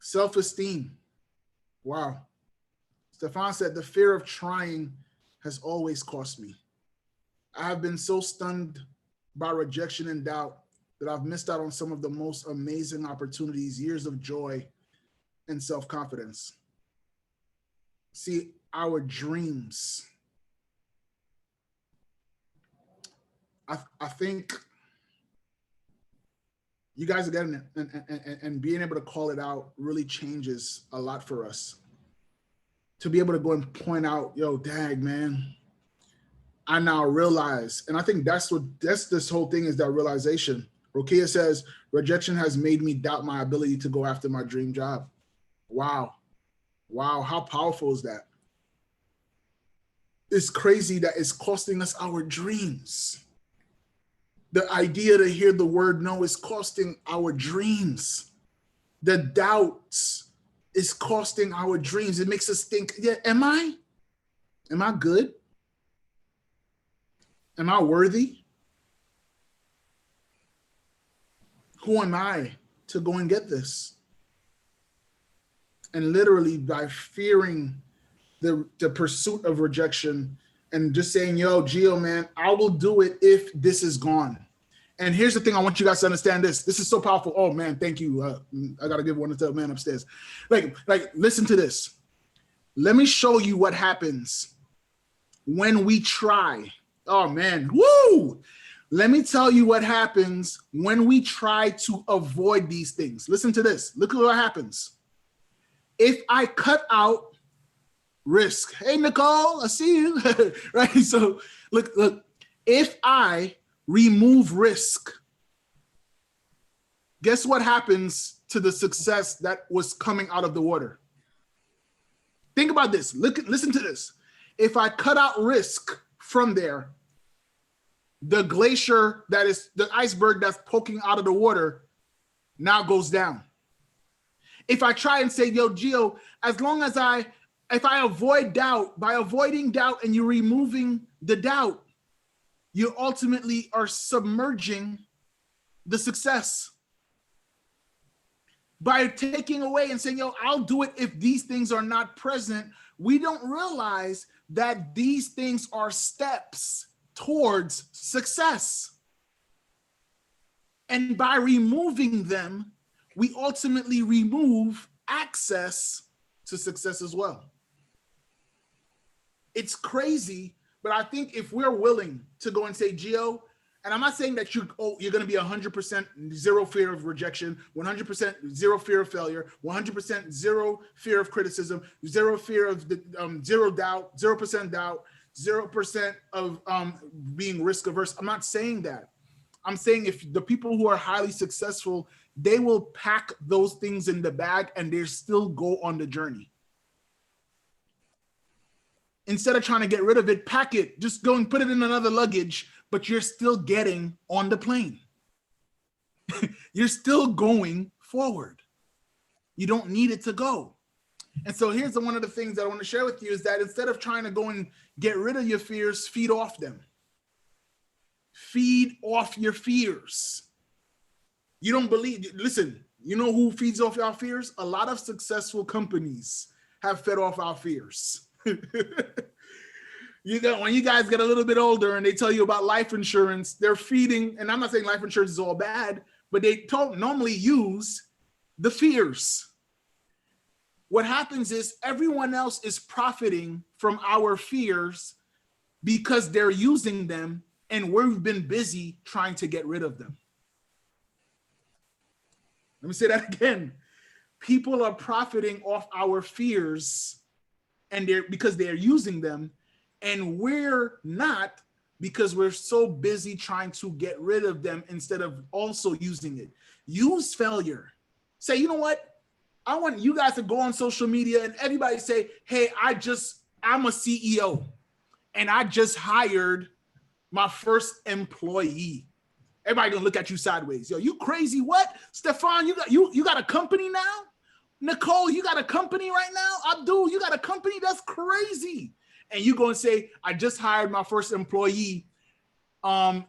Self-esteem. Wow. Stefan said, the fear of trying has always cost me. I have been so stunned by rejection and doubt that I've missed out on some of the most amazing opportunities, years of joy and self-confidence. See, our dreams. I think you guys are getting it, and being able to call it out really changes a lot for us. To be able to go and point out, yo, dag, man, I now realize, and I think that's this whole thing is that realization. Rokia says, rejection has made me doubt my ability to go after my dream job. Wow. Wow, how powerful is that? It's crazy that it's costing us our dreams. The idea to hear the word no is costing our dreams. The doubts is costing our dreams. It makes us think, yeah, am I good? Am I worthy? Who am I to go and get this? And literally by fearing the pursuit of rejection and just saying, yo, Geo, man, I will do it if this is gone. And here's the thing, I want you guys to understand this. This is so powerful. Oh man, thank you. I gotta give one to the man upstairs. Like, listen to this. Let me show you what happens when we try. Oh man, woo! Let me tell you what happens when we try to avoid these things. Listen to this. Look at what happens. If I cut out risk. Hey, Nicole, I see you. Right? So look, if I remove risk, guess what happens to the success that was coming out of the water? Think about this. Listen to this. If I cut out risk from there, the glacier that is the iceberg that's poking out of the water now goes down. If I try and say, yo, Geo, as long as if I avoid doubt, by avoiding doubt and you're removing the doubt, you ultimately are submerging the success. By taking away and saying, yo, I'll do it if these things are not present, we don't realize that these things are steps towards success. And by removing them, we ultimately remove access to success as well. It's crazy, but I think if we're willing to go and say, Geo, and I'm not saying that you're going to be 100% zero fear of rejection, 100% zero fear of failure, 100% zero fear of criticism, zero fear of zero doubt, 0% doubt, 0% of being risk averse. I'm not saying that. I'm saying if the people who are highly successful, they will pack those things in the bag and they still go on the journey. Instead of trying to get rid of it, pack it, just go and put it in another luggage, but you're still getting on the plane. You're still going forward. You don't need it to go. And so here's one of the things that I want to share with you is that instead of trying to go and get rid of your fears, feed off them. Feed off your fears. You don't believe, listen, you know who feeds off our fears? A lot of successful companies have fed off our fears. When you guys get a little bit older and they tell you about life insurance, they're feeding, and I'm not saying life insurance is all bad, but they normally use the fears. What happens is everyone else is profiting from our fears because they're using them and we've been busy trying to get rid of them. Let me say that again. People are profiting off our fears and because they're using them, and we're not because we're so busy trying to get rid of them instead of also using it. Use failure. Say, you know what? I want you guys to go on social media and everybody say, hey, I'm a CEO and I just hired my first employee. Everybody gonna look at you sideways. Yo, you crazy? What? Stefan, you got a company now? Nicole, you got a company right now? Abdul, you got a company? That's crazy. And you go and say, I just hired my first employee. My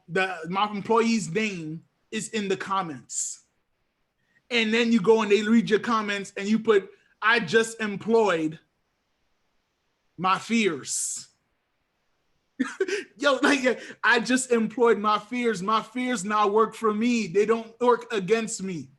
employee's name is in the comments. And then you go and they read your comments and you put, I just employed my fears. Yo, like I just employed my fears. My fears now work for me. They don't work against me.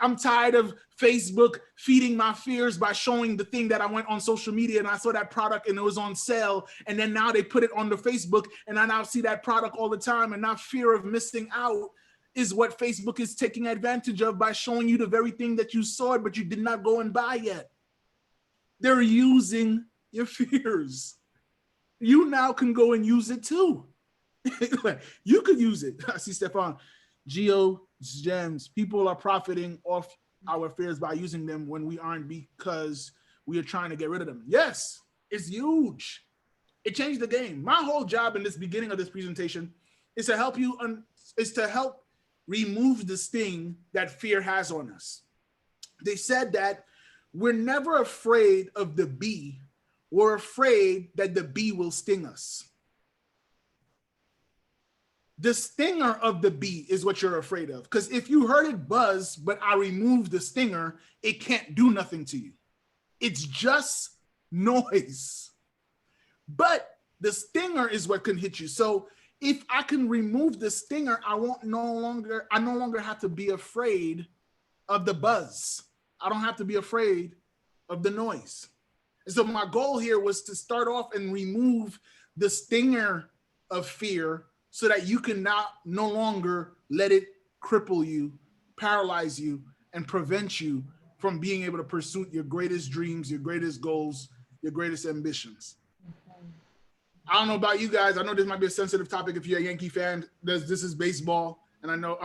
I'm tired of Facebook feeding my fears by showing the thing that I went on social media and I saw that product and it was on sale, and then now they put it on the Facebook and I now see that product all the time, and now fear of missing out is what Facebook is taking advantage of by showing you the very thing that you saw but you did not go and buy yet. They're using your fears. You now can go and use it too. You could use it. I see Stefan. Geo gems. People are profiting off our fears by using them when we aren't, because we are trying to get rid of them. Yes, it's huge. It changed the game. My whole job in this beginning of this presentation is to help you, help remove the sting that fear has on us. They said that we're never afraid of the bee. We're afraid that the bee will sting us. The stinger of the bee is what you're afraid of. Because if you heard it buzz, but I removed the stinger, it can't do nothing to you. It's just noise. But the stinger is what can hit you. So if I can remove the stinger, I no longer have to be afraid of the buzz. I don't have to be afraid of the noise. And so my goal here was to start off and remove the stinger of fear, so that you can no longer let it cripple you, paralyze you, and prevent you from being able to pursue your greatest dreams, your greatest goals, your greatest ambitions. I don't know about you guys. I know this might be a sensitive topic if you're a Yankee fan. This is baseball. And I know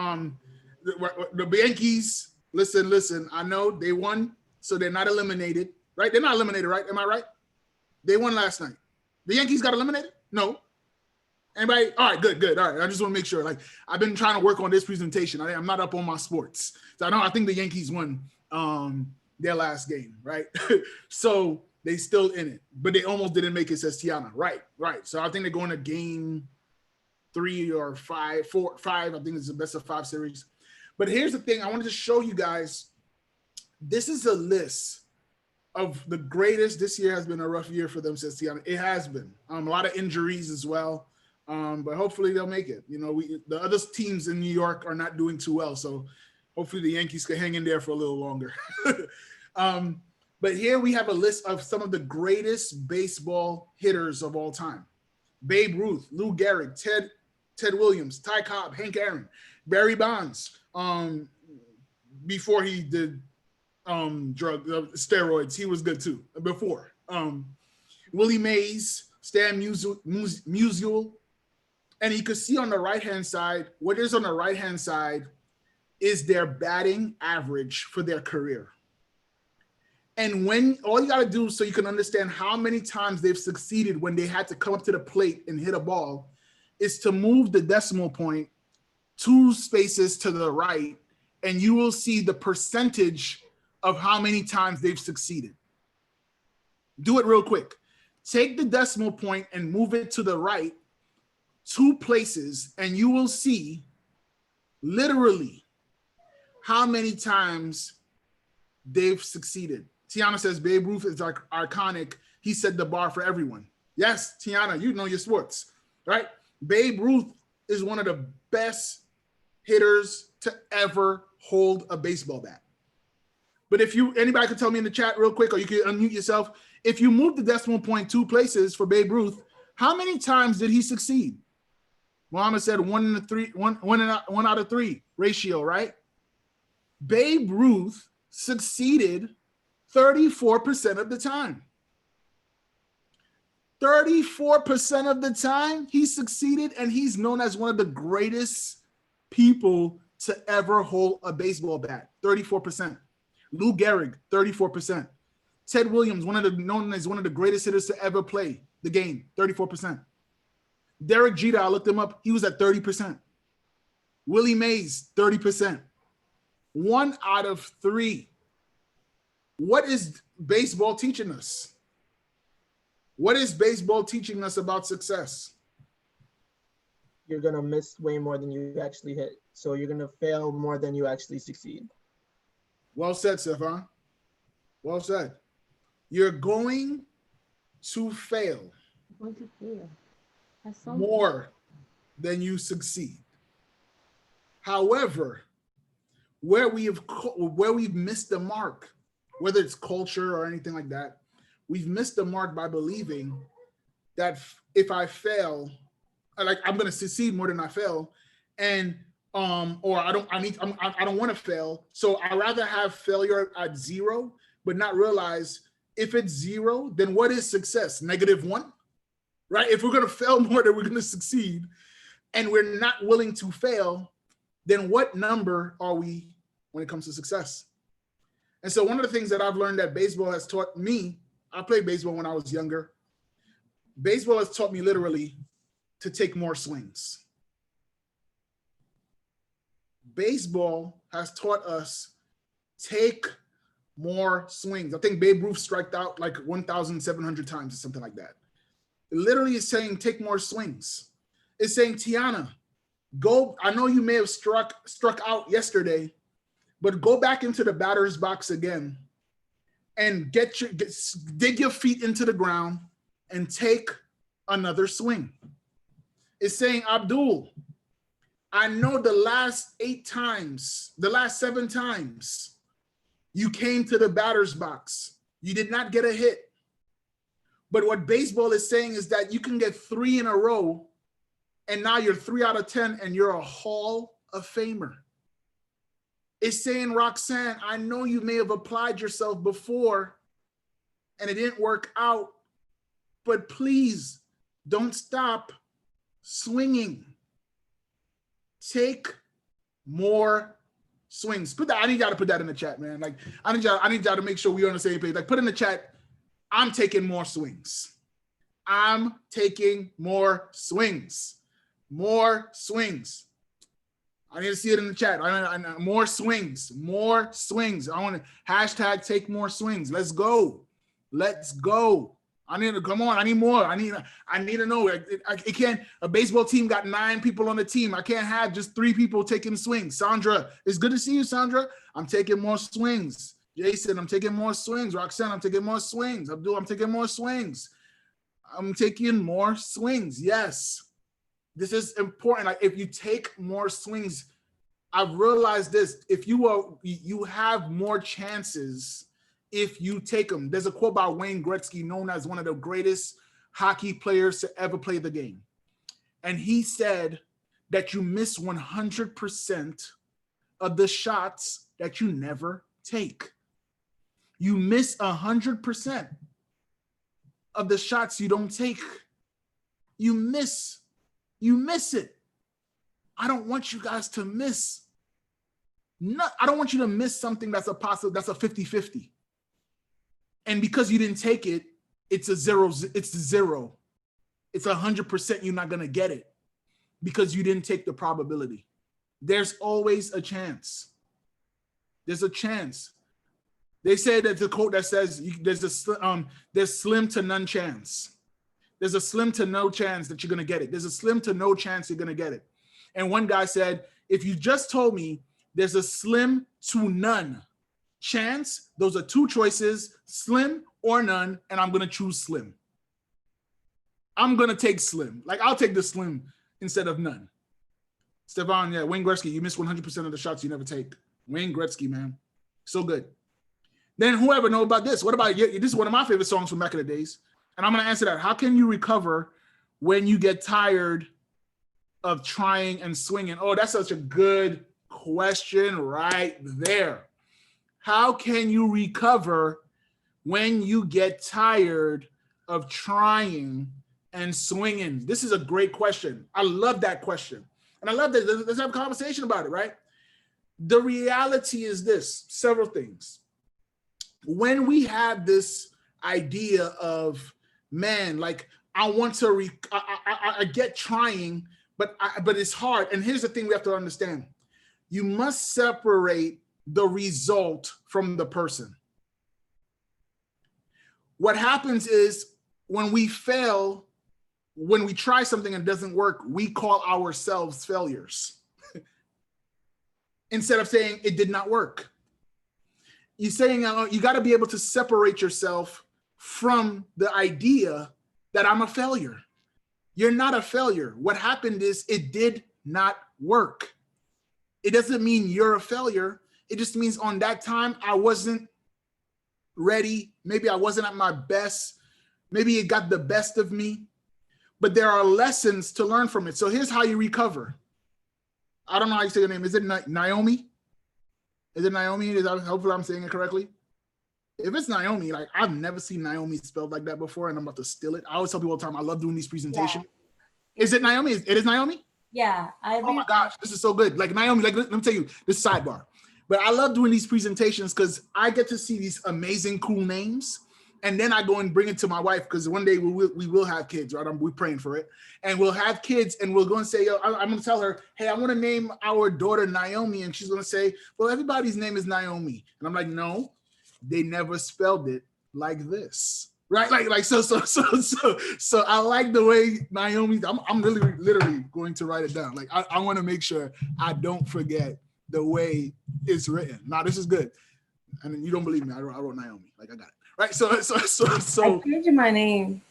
the Yankees, listen, I know they won, so they're not eliminated, right? They're not eliminated, right? Am I right? They won last night. The Yankees got eliminated? No. Anybody? All right, good. All right, I just want to make sure. Like, I've been trying to work on this presentation. I'm not up on my sports, so I think the Yankees won their last game, right? So they still in it, but they almost didn't make it. Says Tiana, right? So I think they're going to game 3 or 5. I think it's the best of 5 series. But here's the thing: I wanted to show you guys. This is a list of the greatest. This year has been a rough year for them, says Tiana. It has been a lot of injuries as well. But hopefully they'll make it. You know, the other teams in New York are not doing too well, so hopefully the Yankees can hang in there for a little longer. But here we have a list of some of the greatest baseball hitters of all time: Babe Ruth, Lou Gehrig, Ted Williams, Ty Cobb, Hank Aaron, Barry Bonds. Before he did steroids, he was good too. Before Willie Mays, Stan Musial. And you can see on the right-hand side, what is on the right-hand side is their batting average for their career. And when all you got to do, so you can understand how many times they've succeeded when they had to come up to the plate and hit a ball, is to move the decimal point 2 spaces to the right, and you will see the percentage of how many times they've succeeded. Do it real quick. Take the decimal point and move it to the right 2 places, and you will see literally how many times they've succeeded. Tiana says Babe Ruth is iconic. He set the bar for everyone. Yes, Tiana, you know your sports, right? Babe Ruth is one of the best hitters to ever hold a baseball bat. But if anybody could tell me in the chat real quick, or you can unmute yourself, if you move the decimal point 2 places for Babe Ruth, how many times did he succeed? Muhammad said 1 out of 3 ratio, right? Babe Ruth succeeded 34% of the time. 34% of the time he succeeded, and he's known as one of the greatest people to ever hold a baseball bat. 34%. Lou Gehrig, 34%. Ted Williams, known as one of the greatest hitters to ever play the game, 34%. Derek Jeter, I looked him up, he was at 30%. Willie Mays, 30%. 1 out of 3. What is baseball teaching us? What is baseball teaching us about success? You're going to miss way more than you actually hit. So you're going to fail more than you actually succeed. Well said, Stefan. Well said. You're going to fail Going to fail at some point. more than you succeed. However, where we've missed the mark, whether it's culture or anything like that, we've missed the mark by believing that if I fail, like I'm going to succeed more than I fail, and or I don't want to fail, so I rather have failure at 0, but not realize if it's 0, then what is success? -1, right? If we're going to fail more than we're going to succeed, and we're not willing to fail, then what number are we when it comes to success? And so one of the things that I've learned that baseball has taught me, I played baseball when I was younger. Baseball has taught me literally to take more swings. Baseball has taught us take more swings. I think Babe Ruth striked out like 1,700 times or something like that. It literally is saying take more swings. It's saying, Tiana, go. I know you may have struck out yesterday, but go back into the batter's box again and dig your feet into the ground and take another swing. It's saying, Abdul, I know the last 7 times you came to the batter's box, you did not get a hit. But what baseball is saying is that you can get 3 in a row, and now you're 3 out of 10 and you're a Hall of Famer. It's saying, Roxanne, I know you may have applied yourself before and it didn't work out, but please don't stop swinging. Take more swings. I need y'all to put that in the chat, man. Like, I need y'all to make sure we're on the same page. Like, put in the chat, I'm taking more swings. I'm taking more swings. More swings. I need to see it in the chat. More swings. More swings. I want to hashtag take more swings. Let's go. Let's go. I need to come on. I need more. I need to know. It can't. A baseball team got 9 people on the team. I can't have just 3 people taking swings. Sandra, it's good to see you, Sandra. I'm taking more swings. Jason, I'm taking more swings. Roxanne, I'm taking more swings. Abdul, I'm taking more swings. I'm taking more swings. Yes. This is important. Like, if you take more swings, I've realized this. If you have more chances if you take them. There's a quote by Wayne Gretzky, known as one of the greatest hockey players to ever play the game. And he said that you miss 100% of the shots that you never take. You miss 100% of the shots you don't take. You miss it. I don't want you guys to miss. I don't want you to miss something that's a 50-50. And because you didn't take it, it's a zero. It's 100% you're not going to get it because you didn't take the probability. There's always a chance. There's a chance. They say that the quote that says there's slim to none chance. There's a slim to no chance that you're going to get it. There's a slim to no chance you're going to get it. And one guy said, if you just told me there's a slim to none chance, those are 2 choices, slim or none, and I'm going to choose slim. I'm going to take slim. Like, I'll take the slim instead of none. Stefan, yeah, Wayne Gretzky, you miss 100% of the shots you never take. Wayne Gretzky, man. So good. Then whoever know about this? What about you? This is one of my favorite songs from back in the days. And I'm going to answer that. How can you recover when you get tired of trying and swinging? Oh, that's such a good question right there. How can you recover when you get tired of trying and swinging? This is a great question. I love that question. And I love that. Let's have a conversation about it, right? The reality is this, several things. When we have this idea of, man, like, I want to, I get trying, but it's hard. And here's the thing we have to understand. You must separate the result from the person. What happens is when we fail, when we try something and it doesn't work, we call ourselves failures instead of saying it did not work. You're saying you got to be able to separate yourself from the idea that I'm a failure. You're not a failure. What happened is it did not work. It doesn't mean you're a failure. It just means on that time, I wasn't ready. Maybe I wasn't at my best. Maybe it got the best of me. But there are lessons to learn from it. So here's how you recover. I don't know how you say your name. Is it Naomi? Is it Naomi? Hopefully I'm saying it correctly. If it's Naomi, like I've never seen Naomi spelled like that before, and I'm about to steal it. I always tell people all the time, I love doing these presentations. Yeah. Is it Naomi? It is Naomi? Yeah. Oh my gosh, this is so good. Like Naomi, like let me tell you this sidebar. But I love doing these presentations because I get to see these amazing, cool names. And then I go and bring it to my wife because one day we will have kids, right? We're praying for it. And we'll have kids and we'll go and say, yo, I'm going to tell her, hey, I want to name our daughter Naomi. And she's going to say, well, everybody's name is Naomi. And I'm like, no, they never spelled it like this. Right? So I like the way Naomi, I'm really literally going to write it down. Like I want to make sure I don't forget the way it's written. Now this is good. And you don't believe me. I wrote Naomi. Like I got it. Right. So I changed my name.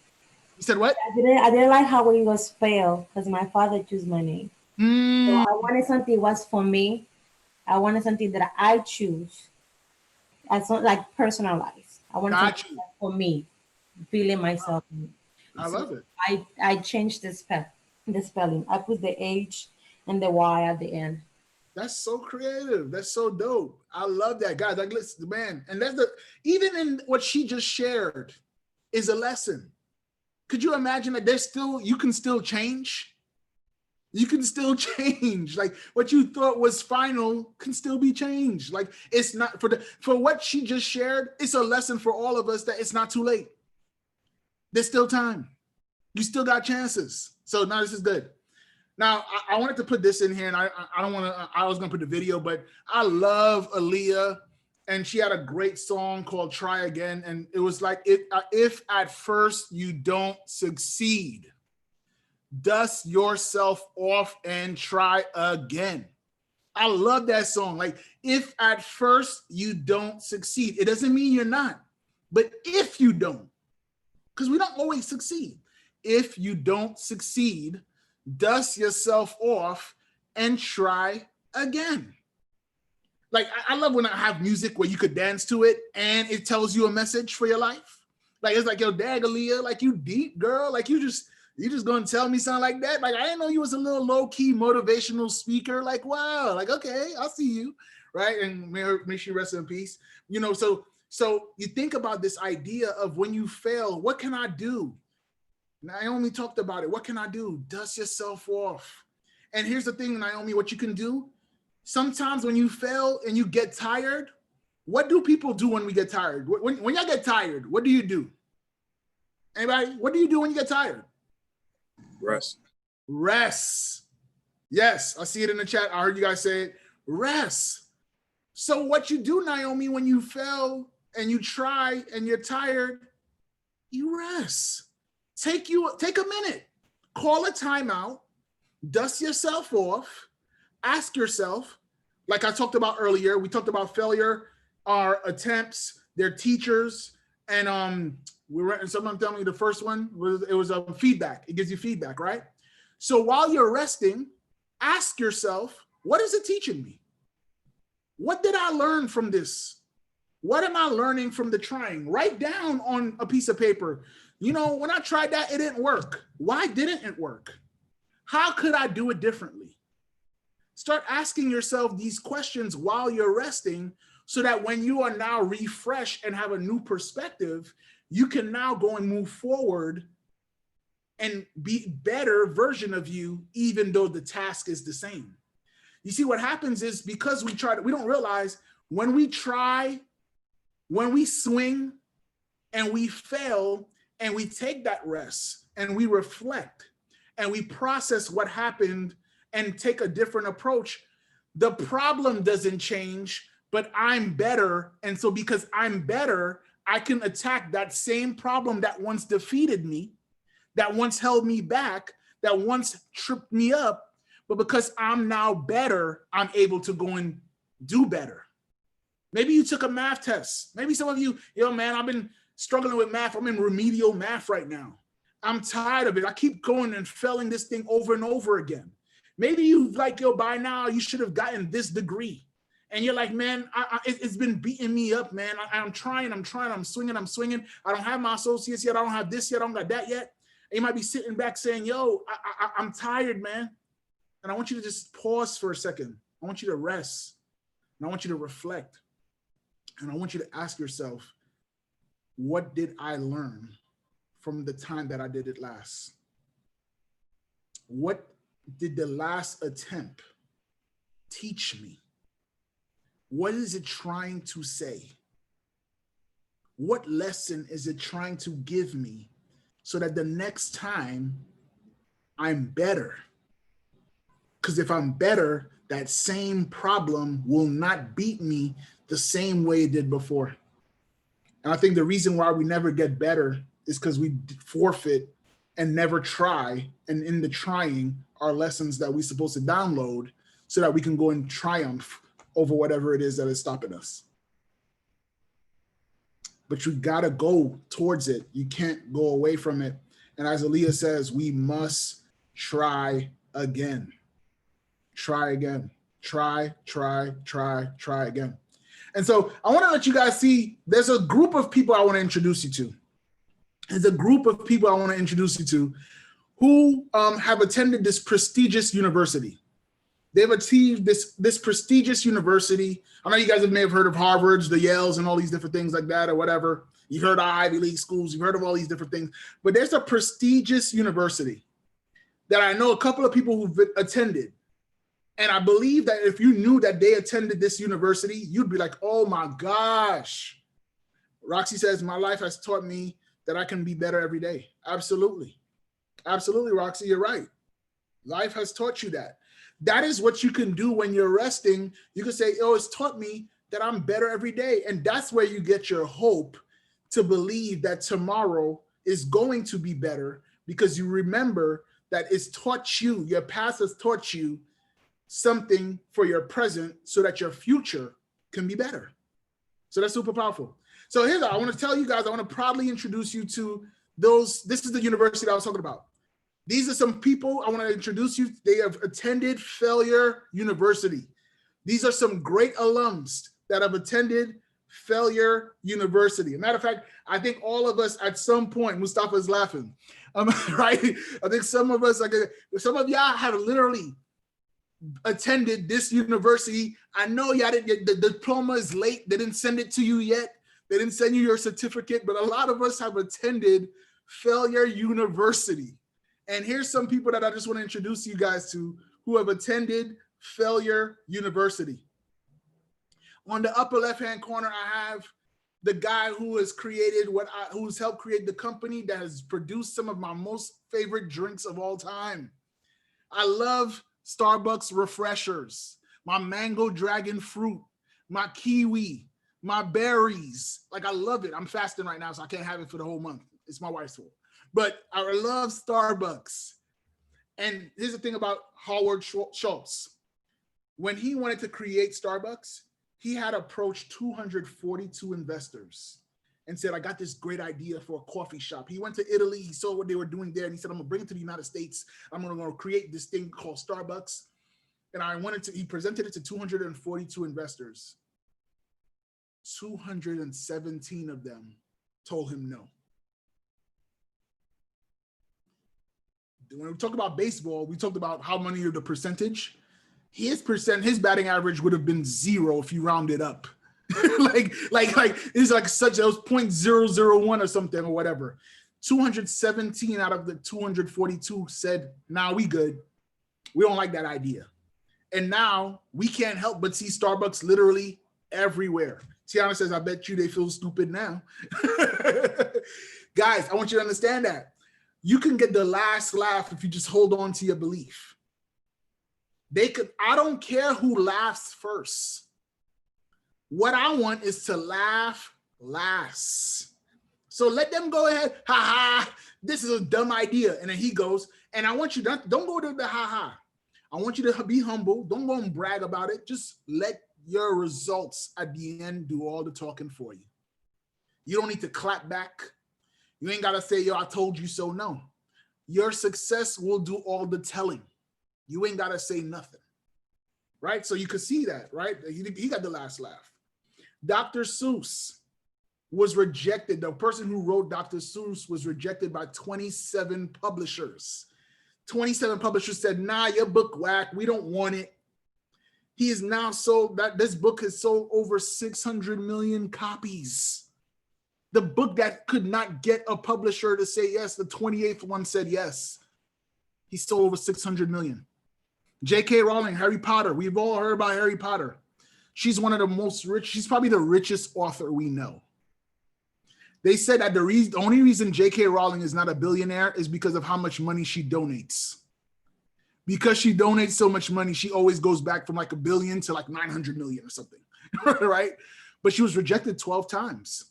You said what? I didn't like how it was spelled because my father chose my name. So I wanted something was for me. I wanted something that I choose. It's not like personalized. I wanted something that's for me, feeling myself. I love it. I changed the spelling. I put the H and the Y at the end. That's so creative. That's so dope. I love that, guys. Like, listen, man, and that's even in what she just shared is a lesson. Could you imagine that you can still change? You can still change. Like what you thought was final can still be changed. Like it's not for what she just shared. It's a lesson for all of us that it's not too late. There's still time. You still got chances. So now this is good. Now, I wanted to put this in here, and I don't want to, I was going to put the video, but I love Aaliyah, and she had a great song called Try Again, and it was like, if at first you don't succeed, dust yourself off and try again. I love that song. Like, if at first you don't succeed, it doesn't mean you're not, but if you don't, because we don't always succeed. If you don't succeed, dust yourself off and try again. Like I love when I have music where you could dance to it and it tells you a message for your life. Like it's like, yo, dag Aaliyah, like you deep girl, like you just gonna tell me something like that. Like I didn't know you was a little low-key motivational speaker. Like wow, like okay, I'll see you, right? And may she rest in peace. You know, so you think about this idea of when you fail, what can I do? Naomi talked about it. What can I do? Dust yourself off. And here's the thing, Naomi, what you can do. Sometimes when you fail and you get tired, what do people do when we get tired? When y'all get tired, what do you do? Anybody? What do you do when you get tired? Rest. Rest. Yes, I see it in the chat. I heard you guys say it. Rest. So what you do, Naomi, when you fail and you try and you're tired, you rest. Take a minute, call a timeout, dust yourself off, ask yourself, like I talked about earlier, we talked about failure, our attempts, their teachers, and someone tell me the first one was feedback. It gives you feedback, right? So while you're resting, ask yourself, what is it teaching me? What did I learn from this? What am I learning from the trying? Write down on a piece of paper. You know, when I tried that, it didn't work. Why didn't it work? How could I do it differently? Start asking yourself these questions while you're resting so that when you are now refreshed and have a new perspective, you can now go and move forward and be a better version of you, even though the task is the same. You see, what happens is because we don't realize when we try, when we swing and we fail, and we take that rest and we reflect and we process what happened and take a different approach, the problem doesn't change, but I'm better. And so because I'm better, I can attack that same problem that once defeated me, that once held me back, that once tripped me up. But because I'm now better, I'm able to go and do better. Maybe you took a math test. Maybe some of you, yo, man, I've been struggling with math. I'm in remedial math right now. I'm tired of it. I keep going and failing this thing over and over again. Maybe you like, yo, by now you should have gotten this degree. And you're like, man, it's been beating me up, man. I'm trying, I'm swinging. I don't have my associates yet. I don't have this yet. I don't got that yet. And you might be sitting back saying, yo, I'm tired, man. And I want you to just pause for a second. I want you to rest. And I want you to reflect. And I want you to ask yourself, what did I learn from the time that I did it last? What did the last attempt teach me? What is it trying to say? What lesson is it trying to give me so that the next time I'm better? Because if I'm better, that same problem will not beat me the same way it did before. And I think the reason why we never get better is because we forfeit and never try. And in the trying are lessons that we're supposed to download so that we can go and triumph over whatever it is that is stopping us. But you gotta go towards it. You can't go away from it. And as Aaliyah says, we must try again. Try again. Try again. And so I want to let you guys see, there's a group of people I want to introduce you to. There's a group of people I want to introduce you to who have attended this prestigious university. They've achieved this prestigious university. I know you guys may have heard of Harvards, the Yales, and all these different things like that or whatever. You've heard of Ivy League schools. You've heard of all these different things. But there's a prestigious university that I know a couple of people who've attended. And I believe that if you knew that they attended this university, you'd be like, oh my gosh. Roxy says, my life has taught me that I can be better every day. Absolutely. Absolutely, Roxy, you're right. Life has taught you that. That is what you can do when you're resting. You can say, oh, it's taught me that I'm better every day. And that's where you get your hope to believe that tomorrow is going to be better, because you remember that it's taught you, your past has taught you something for your present so that your future can be better. So that's super powerful. So here's, I want to tell you guys, I want to proudly introduce you to those. This is the university I was talking about. These are some people I want to introduce you. They have attended Failure University. These are some great alums that have attended Failure University. As a matter of fact, I think all of us at some point, Mustafa is laughing, right? I think some of us, like some of y'all have literally attended this university. I know y'all didn't get the diploma is late. They didn't send it to you yet. They didn't send you your certificate, but a lot of us have attended Failure University. And here's some people that I just want to introduce you guys to who have attended Failure University. On the upper left-hand corner, I have the guy who has created who's helped create the company that has produced some of my most favorite drinks of all time. I love Starbucks refreshers, my mango dragon fruit, my kiwi, my berries. Like, I love it. I'm fasting right now, so I can't have it for the whole month. It's my wife's fault. But I love Starbucks. And here's the thing about Howard Schultz. When he wanted to create Starbucks, he had approached 242 investors and said, I got this great idea for a coffee shop. He went to Italy, he saw what they were doing there, and he said, I'm gonna bring it to the United States. I'm gonna create this thing called Starbucks. And he presented it to 242 investors. 217 of them told him no. When we talk about baseball, we talked about how many of the percentage. His batting average would have been 0 if you round it up. like it's like such, it was 0.001 or something or whatever. 217 out of the 242 said, nah, we good. We don't like that idea. And now we can't help but see Starbucks literally everywhere. Tiana says, I bet you they feel stupid now. Guys, I want you to understand that. You can get the last laugh if you just hold on to your belief. I don't care who laughs first. What I want is to laugh last. So let them go ahead, ha ha, this is a dumb idea. And then he goes, and I want you to, don't go to the ha ha. I want you to be humble. Don't go and brag about it. Just let your results at the end do all the talking for you. You don't need to clap back. You ain't got to say, yo, I told you so. No, your success will do all the telling. You ain't got to say nothing, right? So you could see that, right? He got the last laugh. Dr. Seuss was rejected. The person who wrote Dr. Seuss was rejected by 27 publishers. 27 publishers said, nah, your book whack. We don't want it. He is now sold, that this book has sold over 600 million copies. The book that could not get a publisher to say yes, the 28th one said yes. He sold over 600 million. J.K. Rowling, Harry Potter. We've all heard about Harry Potter. She's one of the most rich, she's probably the richest author we know. They said that the only reason J.K. Rowling is not a billionaire is because of how much money she donates. Because she donates so much money, she always goes back from like $1 billion to like 900 million or something, right? But she was rejected 12 times.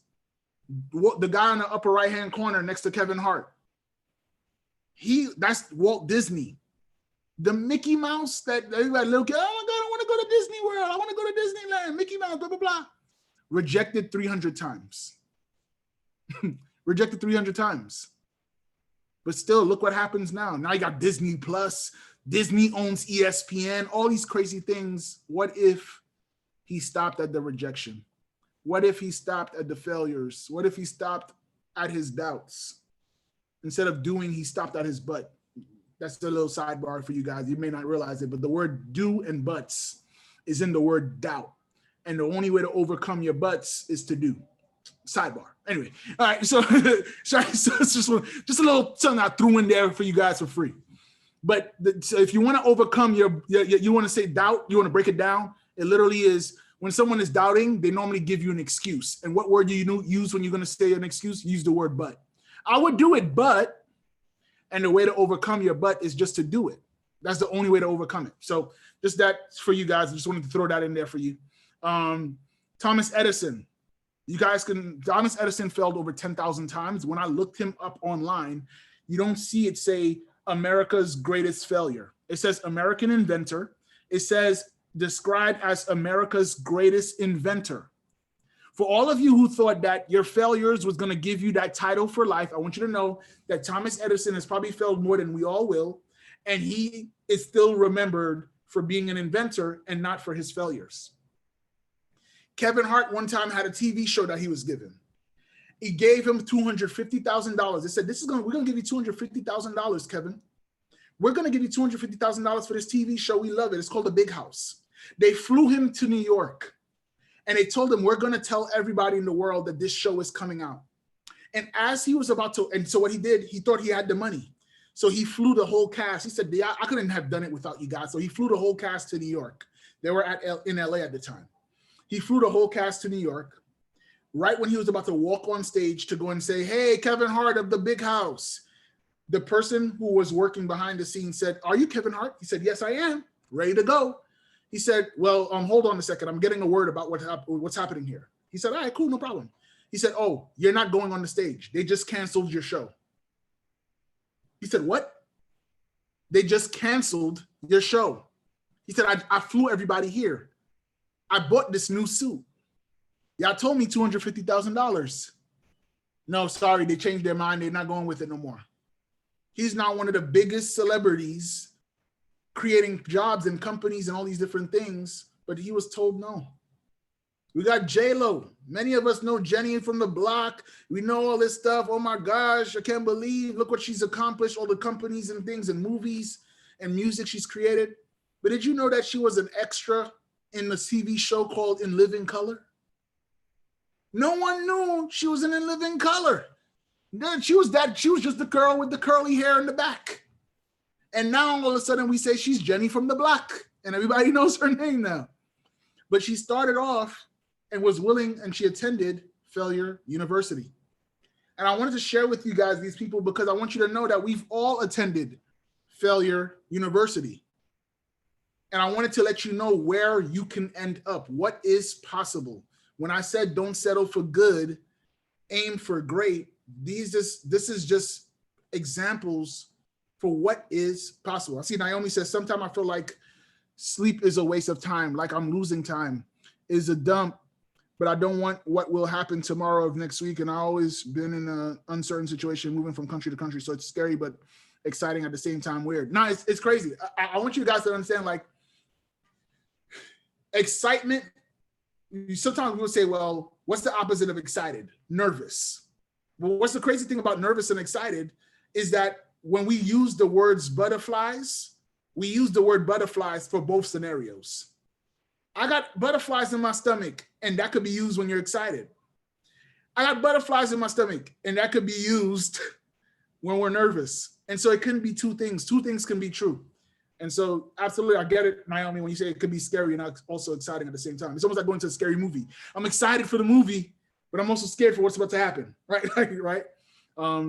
The guy in the upper right-hand corner next to Kevin Hart, that's Walt Disney. The Mickey Mouse that everybody look at, oh my God, I want to go to Disney World. I want to go to Disneyland, Mickey Mouse, blah, blah, blah. Rejected 300 times. Rejected 300 times. But still, look what happens now. Now you got Disney Plus. Disney owns ESPN, all these crazy things. What if he stopped at the rejection? What if he stopped at the failures? What if he stopped at his doubts? Instead of doing, he stopped at his butt. That's the little sidebar for you guys. You may not realize it, but the word do and buts is in the word doubt. And the only way to overcome your buts is to do. Sidebar. Anyway, all right. So, sorry, so it's just a little something I threw in there for you guys for free. But so if you want to overcome you want to say doubt, you want to break it down. It literally is when someone is doubting, they normally give you an excuse. And what word do you use when you're going to say an excuse? Use the word but. I would do it, but. And the way to overcome your but is just to do it. That's the only way to overcome it. So just that for you guys. I just wanted to throw that in there for you. Thomas Edison. Thomas Edison failed over 10,000 times. When I looked him up online, you don't see it say America's greatest failure. It says American inventor. It says described as America's greatest inventor. For all of you who thought that your failures was going to give you that title for life, I want you to know that Thomas Edison has probably failed more than we all will, and he is still remembered for being an inventor and not for his failures. Kevin Hart one time had a TV show that he was given. He gave him $250,000. They said, we're going to give you $250,000, Kevin. We're going to give you $250,000 for this TV show. We love it. It's called The Big House. They flew him to New York. And they told him, we're going to tell everybody in the world that this show is coming out. And as he was about to, and so what he did, he thought he had the money. So he flew the whole cast. He said, yeah, I couldn't have done it without you guys. So he flew the whole cast to New York. They were in LA at the time. He flew the whole cast to New York. Right when he was about to walk on stage to go and say, hey, Kevin Hart of The Big House. The person who was working behind the scenes said, are you Kevin Hart? He said, yes, I am. Ready to go. He said, well, hold on a second. I'm getting a word about what's happening here. He said, all right, cool, no problem. He said, oh, you're not going on the stage. They just canceled your show. He said, what? They just canceled your show. He said, I flew everybody here. I bought this new suit. Y'all told me $250,000. No, sorry, they changed their mind. They're not going with it no more. He's now one of the biggest celebrities creating jobs and companies and all these different things, but he was told no. We got J-Lo. Many of us know Jenny from the block. We know all this stuff. Oh my gosh, I can't believe, look what she's accomplished, all the companies and things and movies and music she's created. But did you know that she was an extra in the TV show called In Living Color? No one knew she was in Living Color. She was just the girl with the curly hair in the back. And now all of a sudden we say she's Jenny from the block and everybody knows her name now. But she started off and was willing, and she attended Failure University. And I wanted to share with you guys these people because I want you to know that we've all attended Failure University. And I wanted to let you know where you can end up, what is possible. When I said don't settle for good, aim for great, this is just examples for what is possible. I see Naomi says, sometimes I feel like sleep is a waste of time, like I'm losing time, is a dump, but I don't want what will happen tomorrow of next week. And I always been in an uncertain situation, moving from country to country. So it's scary, but exciting at the same time weird. No, it's crazy. I want you guys to understand, like, excitement, sometimes we'll say, well, what's the opposite of excited? Nervous. Well, what's the crazy thing about nervous and excited is that when we use the words butterflies, we use the word butterflies for both scenarios. I got butterflies in my stomach, and that could be used when you're excited. I got butterflies in my stomach, and that could be used when we're nervous. And so it couldn't be two things. Two things can be true. And so absolutely, I get it, Naomi, when you say it could be scary and also exciting at the same time. It's almost like going to a scary movie. I'm excited for the movie, but I'm also scared for what's about to happen, right? Right?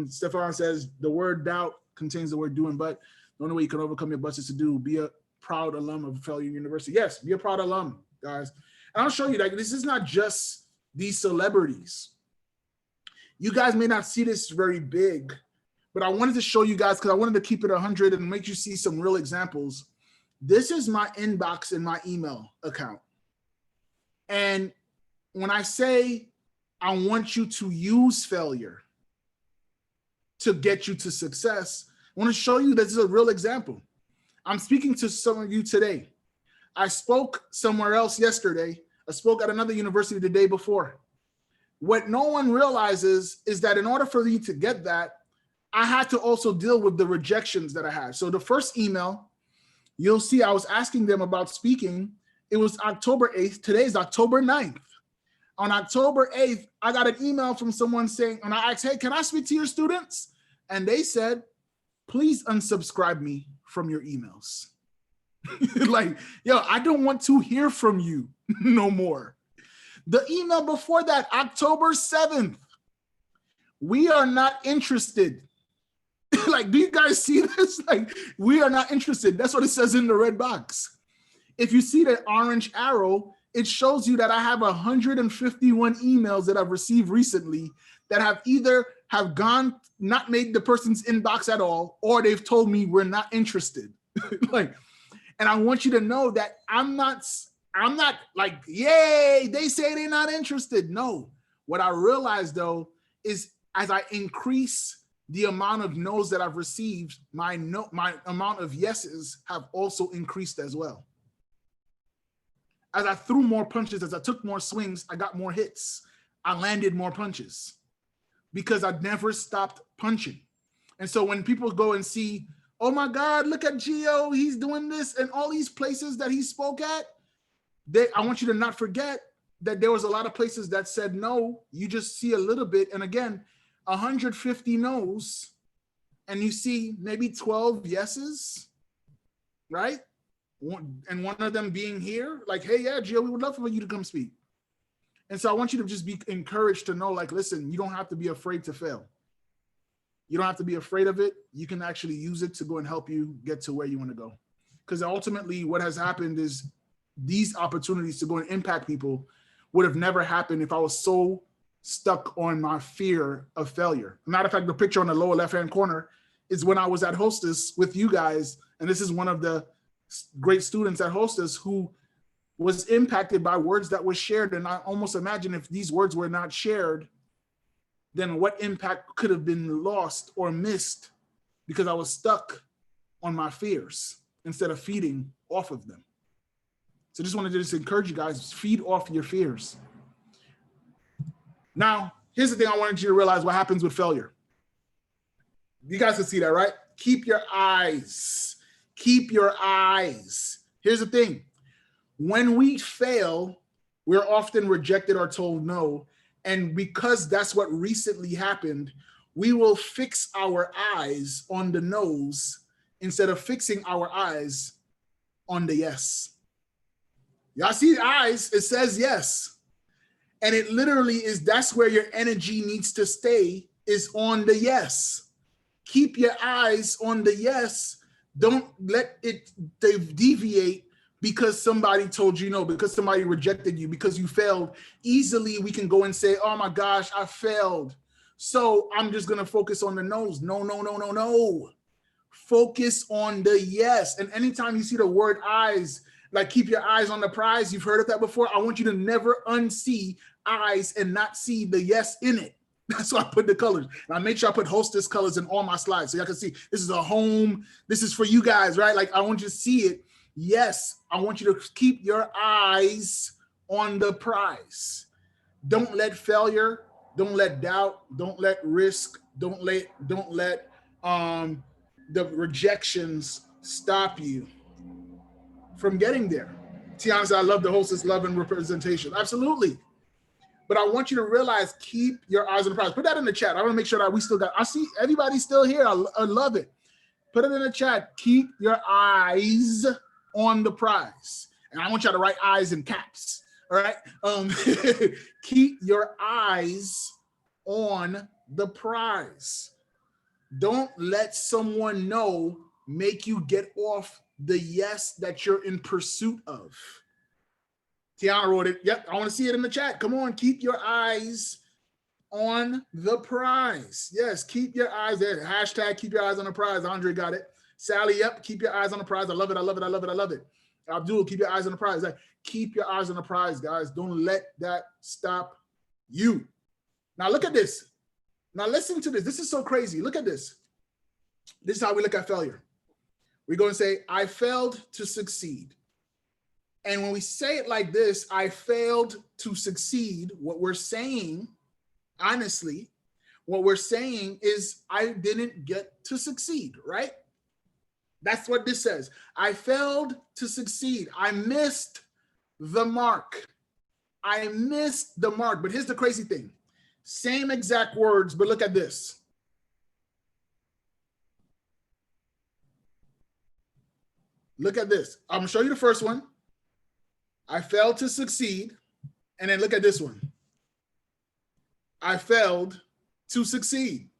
Stefan says, the word doubt contains the word do and but. The only way you can overcome your buts is to do. Be a proud alum of Failure University. Yes, be a proud alum, guys. And I'll show you, like, this is not just these celebrities. You guys may not see this very big, but I wanted to show you guys because I wanted to keep it 100 and make you see some real examples. This is my inbox in my email account. And when I say I want you to use failure to get you to success, I want to show you this is a real example. I'm speaking to some of you today. I spoke somewhere else yesterday. I spoke at another university the day before. What no one realizes is that in order for you to get that, I had to also deal with the rejections that I had. So the first email, you'll see I was asking them about speaking. It was October 8th. Today is October 9th. On October 8th, I got an email from someone saying, and I asked, hey, can I speak to your students? And they said, please unsubscribe me from your emails. Like, yo, I don't want to hear from you no more. The email before that, October 7th, we are not interested. Like, do you guys see this? Like, we are not interested. That's what it says in the red box. If you see the orange arrow, it shows you that I have 151 emails that I've received recently that have either have gone, not made the person's inbox at all, or they've told me we're not interested. Like, and I want you to know that I'm not like, yay, they say they're not interested. No, what I realized though, is as I increase the amount of no's that I've received, my amount of yeses have also increased as well. As I threw more punches, as I took more swings, I got more hits. I landed more punches because I never stopped punching. And so when people go and see, oh my God, look at Geo, he's doing this, and all these places that he spoke at, I want you to not forget that there was a lot of places that said no. You just see a little bit. And again, 150 no's, and you see maybe 12 yeses, right? And one of them being here, like, hey, yeah, Gio, we would love for you to come speak. And so I want you to just be encouraged to know, like, listen, you don't have to be afraid to fail. You don't have to be afraid of it. You can actually use it to go and help you get to where you want to go. Because ultimately what has happened is these opportunities to go and impact people would have never happened if I was so stuck on my fear of failure. Matter of fact, the picture on the lower left-hand corner is when I was at Hostos with you guys. And this is one of the great students at Hostos who was impacted by words that were shared. And I almost imagine if these words were not shared, then what impact could have been lost or missed because I was stuck on my fears instead of feeding off of them. So just wanted to just encourage you guys, feed off your fears. Now, here's the thing I wanted you to realize what happens with failure. You guys can see that, right? Keep your eyes. Keep your eyes. Here's the thing. When we fail, we're often rejected or told no. And because that's what recently happened, we will fix our eyes on the no's instead of fixing our eyes on the yes. Y'all see the eyes? It says yes. And it literally is, that's where your energy needs to stay, is on the yes. Keep your eyes on the yes. Don't let it deviate because somebody told you no, because somebody rejected you, because you failed. Easily we can go and say, oh my gosh, I failed, so I'm just gonna focus on the no's. No, no, no, no, no. Focus on the yes. And anytime you see the word eyes, like keep your eyes on the prize, you've heard of that before. I want you to never unsee eyes and not see the yes in it. That's why I put the colors. And I make sure I put Hostess colors in all my slides so y'all can see this is a home. This is for you guys, right? Like I want you to see it. Yes, I want you to keep your eyes on the prize. Don't let failure, don't let doubt, don't let risk, don't let the rejections stop you from getting there. Tiana, I love the Hostess love and representation. Absolutely. But I want you to realize, keep your eyes on the prize. Put that in the chat. I want to make sure that we still got, I see everybody's still here. I love it. Put it in the chat. Keep your eyes on the prize. And I want y'all to write eyes in caps. All right. Keep your eyes on the prize. Don't let someone make you get off the yes that you're in pursuit of. Tiana wrote it. Yep, I want to see it in the chat. Come on, keep your eyes on the prize. Yes, keep your eyes there. Hashtag keep your eyes on the prize. Andre got it. Sally, yep, keep your eyes on the prize. I love it. I love it. I love it. I love it. Abdul, keep your eyes on the prize. Like, keep your eyes on the prize, guys. Don't let that stop you. Now look at this. Now listen to this. This is so crazy. Look at this. This is how we look at failure. We're going to say, I failed to succeed. And when we say it like this, I failed to succeed, what we're saying, honestly, what we're saying is I didn't get to succeed, right? That's what this says. I failed to succeed. I missed the mark. I missed the mark. But here's the crazy thing. Same exact words, but look at this. Look at this. I'm going to show you the first one. I failed to succeed. And then look at this one. I failed to succeed.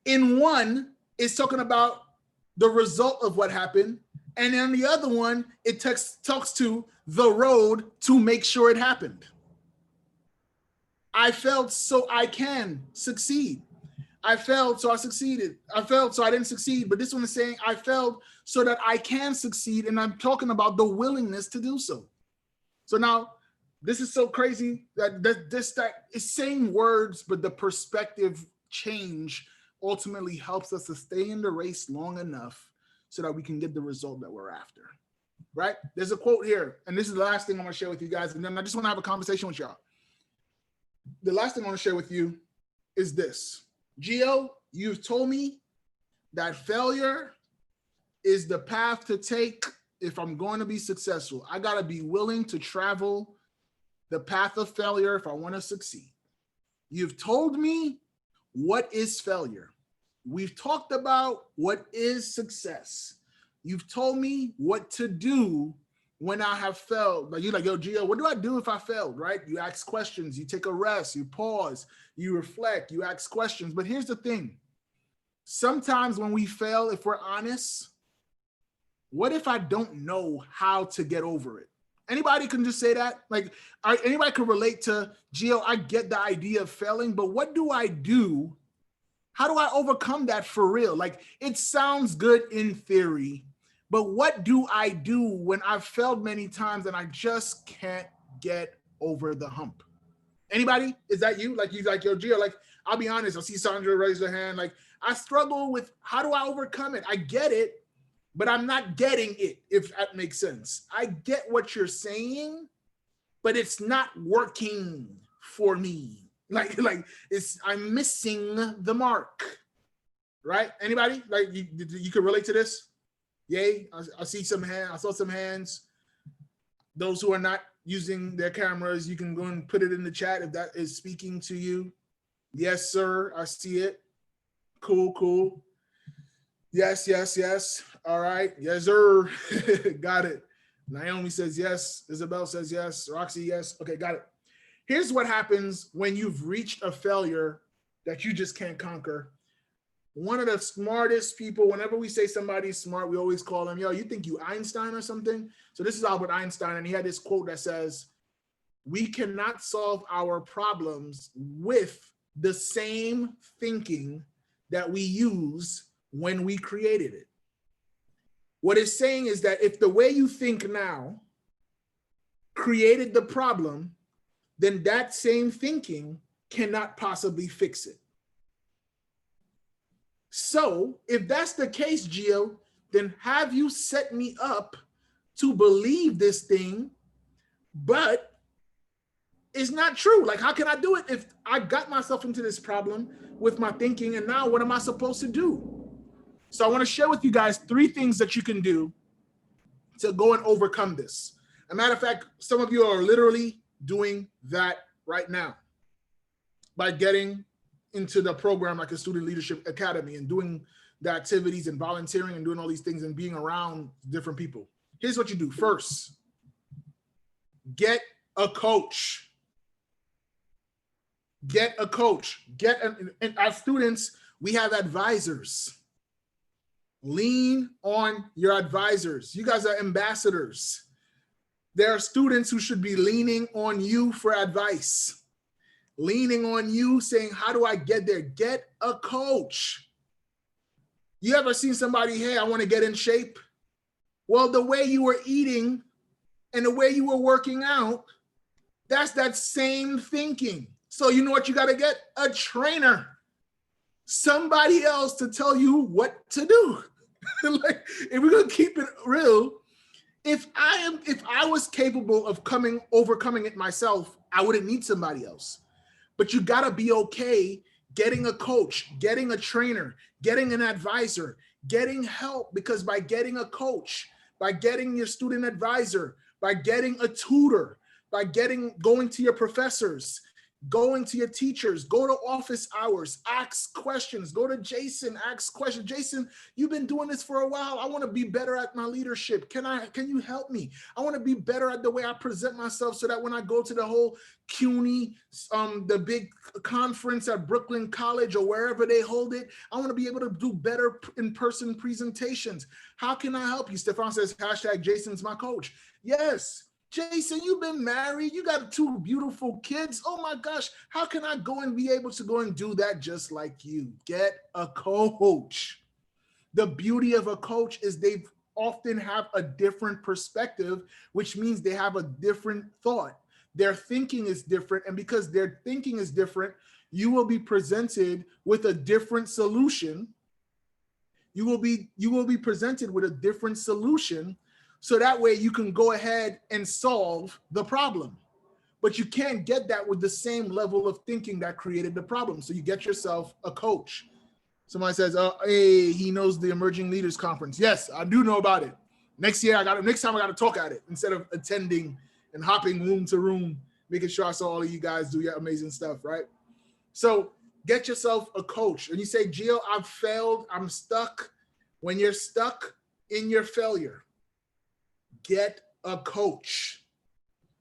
In one, it's talking about the result of what happened. And then the other one, it talks to the road to make sure it happened. I failed so I can succeed. I failed, so I succeeded. I failed, so I didn't succeed. But this one is saying I failed so that I can succeed. And I'm talking about the willingness to do so. So now this is so crazy that it's same words, but the perspective change ultimately helps us to stay in the race long enough so that we can get the result that we're after, right? There's a quote here, and this is the last thing I'm gonna share with you guys. And then I just wanna have a conversation with y'all. The last thing I wanna share with you is this. Geo, you've told me that failure is the path to take if I'm going to be successful. I gotta be willing to travel the path of failure if I wanna succeed. You've told me what is failure. We've talked about what is success. You've told me what to do when I have failed. Like you're like, yo, Gio, what do I do if I failed, right? You ask questions, you take a rest, you pause, you reflect, you ask questions. But here's the thing. Sometimes when we fail, if we're honest, what if I don't know how to get over it? Anybody can just say that? Like, anybody can relate to, Gio, I get the idea of failing, but what do I do? How do I overcome that for real? Like, it sounds good in theory, but what do I do when I've failed many times and I just can't get over the hump? Anybody? Is that you? Like, you like, yo, Gio, like, I'll be honest. I see Sandra raise her hand. Like, I struggle with how do I overcome it? I get it, but I'm not getting it, if that makes sense. I get what you're saying, but it's not working for me. Like I'm missing the mark, right? Anybody? Like you can relate to this? Yay, I see some hands. I saw some hands. Those who are not using their cameras, you can go and put it in the chat if that is speaking to you. Yes, sir, I see it. Cool, cool. Yes, yes, yes. All right, yes, sir. Got it. Naomi says yes. Isabel says yes. Roxy, yes. Okay, got it. Here's what happens when you've reached a failure that you just can't conquer. One of the smartest people, whenever we say somebody's smart, we always call them, yo, you think you Einstein or something? So this is Albert Einstein, and he had this quote that says, we cannot solve our problems with the same thinking that we use when we created it. What it's saying is that if the way you think now created the problem, then that same thinking cannot possibly fix it. So if that's the case, Geo, then have you set me up to believe this thing, but it's not true? Like, how can I do it if I got myself into this problem with my thinking, and now what am I supposed to do? So I want to share with you guys 3 things that you can do to go and overcome this. As a matter of fact, some of you are literally doing that right now by getting into the program like a Student Leadership Academy and doing the activities and volunteering and doing all these things and being around different people. Here's what you do. First, get a coach. Get a coach. And as students, we have advisors. Lean on your advisors. You guys are ambassadors. There are students who should be leaning on you for advice, leaning on you saying, how do I get there? Get a coach. You ever seen somebody, hey, I want to get in shape? Well, the way you were eating and the way you were working out, that's that same thinking. So you know what you got to get? A trainer. Somebody else to tell you what to do. Like, if we're gonna keep it real, if I was capable of overcoming it myself, I wouldn't need somebody else. But you gotta be okay getting a coach, getting a trainer, getting an advisor, getting help, because by getting a coach, by getting your student advisor, by getting a tutor, by going to your professors, going to your teachers, go to office hours, ask questions, go to Jason, ask questions. Jason, you've been doing this for a while. I want to be better at my leadership. Can you help me? I want to be better at the way I present myself so that when I go to the whole CUNY, the big conference at Brooklyn College or wherever they hold it, I want to be able to do better in-person presentations. How can I help you? Stefan says, hashtag Jason's my coach. Yes. Jason, you've been married. You got 2 beautiful kids. Oh my gosh, how can I go and be able to go and do that just like you? Get a coach. The beauty of a coach is they often have a different perspective, which means they have a different thought. Their thinking is different. And because their thinking is different, you will be presented with a different solution. You will be presented with a different solution. So that way you can go ahead and solve the problem. But you can't get that with the same level of thinking that created the problem. So you get yourself a coach. Somebody says, hey, he knows the Emerging Leaders Conference. Yes, I do know about it. Next time I got to talk at it instead of attending and hopping room to room, making sure I saw all of you guys do your amazing stuff, right? So get yourself a coach. And you say, Gio, I've failed, I'm stuck. When you're stuck in your failure, get a coach.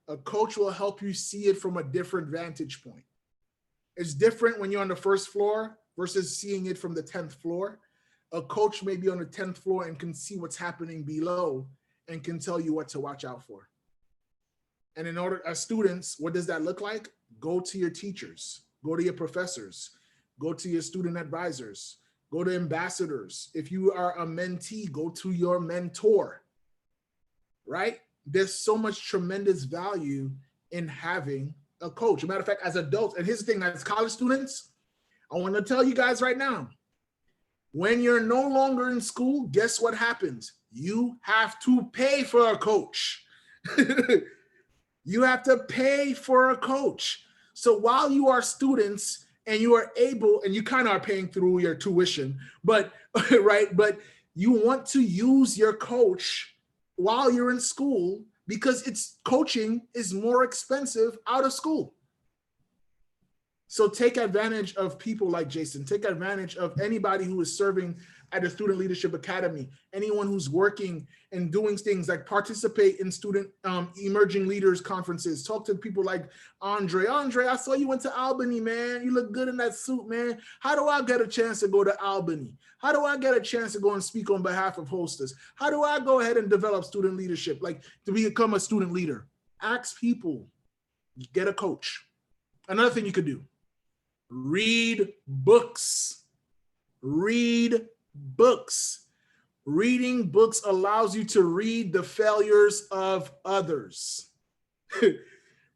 A coach will help you see it from a different vantage point. It's different when you're on the first floor versus seeing it from the 10th floor. A coach may be on the 10th floor and can see what's happening below and can tell you what to watch out for. And in order, as students, what does that look like? Go to your teachers, go to your professors, go to your student advisors, go to ambassadors. If you are a mentee, go to your mentor. Right? There's so much tremendous value in having a coach. As a matter of fact, as adults, and here's the thing, as college students, I want to tell you guys right now, when you're no longer in school, guess what happens? You have to pay for a coach. You have to pay for a coach. So while you are students and you are able, and you kind of are paying through your tuition, but right, but you want to use your coach while you're in school, because coaching is more expensive out of school. So take advantage of people like Jason. Take advantage of anybody who is serving at the Student Leadership Academy, anyone who's working and doing things like participate in student emerging leaders conferences. Talk to people like Andre. Andre, I saw you went to Albany, man. You look good in that suit, man. How do I get a chance to go to Albany? How do I get a chance to go and speak on behalf of Hostos? How do I go ahead and develop student leadership, like to become a student leader? Ask people, get a coach. Another thing you could do, read books. Read books. Reading books allows you to read the failures of others.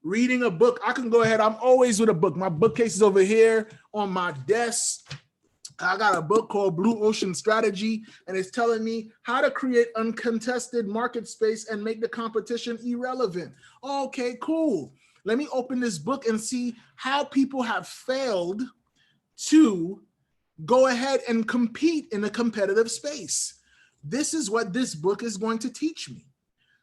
reading a book. I can go ahead. I'm always with a book. My bookcase is over here on my desk. I got a book called Blue Ocean Strategy, and it's telling me how to create uncontested market space and make the competition irrelevant. Okay, cool. Let me open this book and see how people have failed to go ahead and compete in a competitive space. This is what this book is going to teach me.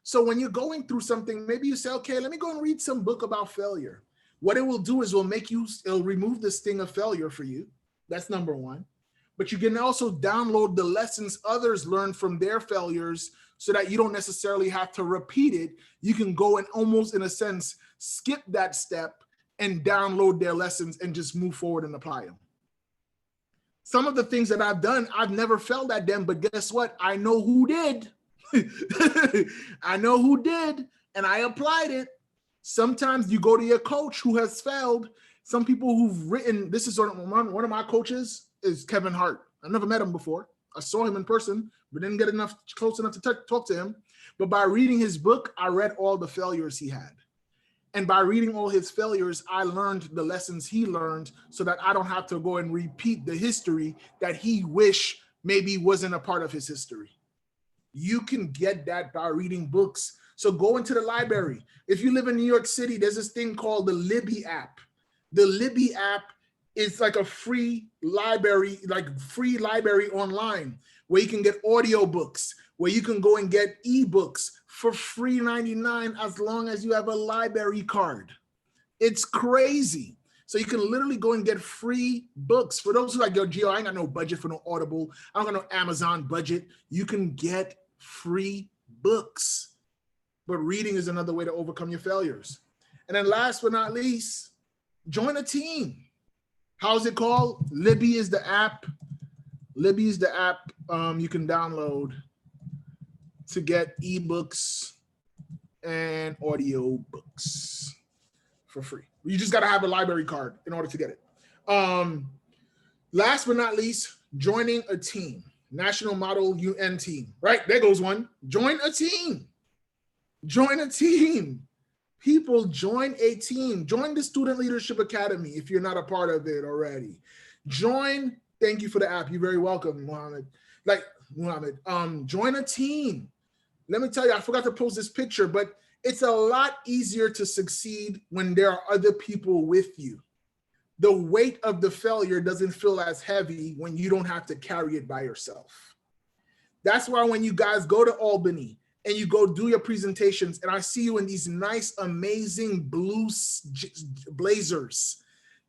So when you're going through something, maybe you say, okay, let me go and read some book about failure. What it will do is it'll remove the sting of failure for you. That's number one. But you can also download the lessons others learned from their failures so that you don't necessarily have to repeat it. You can go and almost, in a sense, skip that step and download their lessons and just move forward and apply them. Some of the things that I've done, I've never failed at them, but guess what? I know who did. I know who did, and I applied it. Sometimes you go to your coach who has failed. Some people who've written, this is one of my coaches is Kevin Hart. I never met him before. I saw him in person, but didn't get close enough to talk to him. But by reading his book, I read all the failures he had. And by reading all his failures, I learned the lessons he learned so that I don't have to go and repeat the history that he wish maybe wasn't a part of his history. You can get that by reading books. So go into the library. If you live in New York City, there's this thing called the Libby app. The Libby app is like a free library online where you can get audiobooks, where you can go and get ebooks for free 99 as long as you have a library card. It's crazy. So you can literally go and get free books. For those who are like, yo, Geo, I ain't got no budget for no Audible. I don't got no Amazon budget. You can get free books. But reading is another way to overcome your failures. And then last but not least, join a team. How's it called? Libby is the app. Libby is the app you can download to get ebooks and audio books for free. You just got to have a library card in order to get it. Last but not least, joining a team. National Model UN team. Right, there goes one. Join a team. Join a team. People, join a team. Join the Student Leadership Academy if you're not a part of it already. Join, thank you for the app. You're very welcome, Muhammad. Join a team. Let me tell you, I forgot to post this picture, but it's a lot easier to succeed when there are other people with you. The weight of the failure doesn't feel as heavy when you don't have to carry it by yourself. That's why when you guys go to Albany and you go do your presentations and I see you in these nice, amazing blue blazers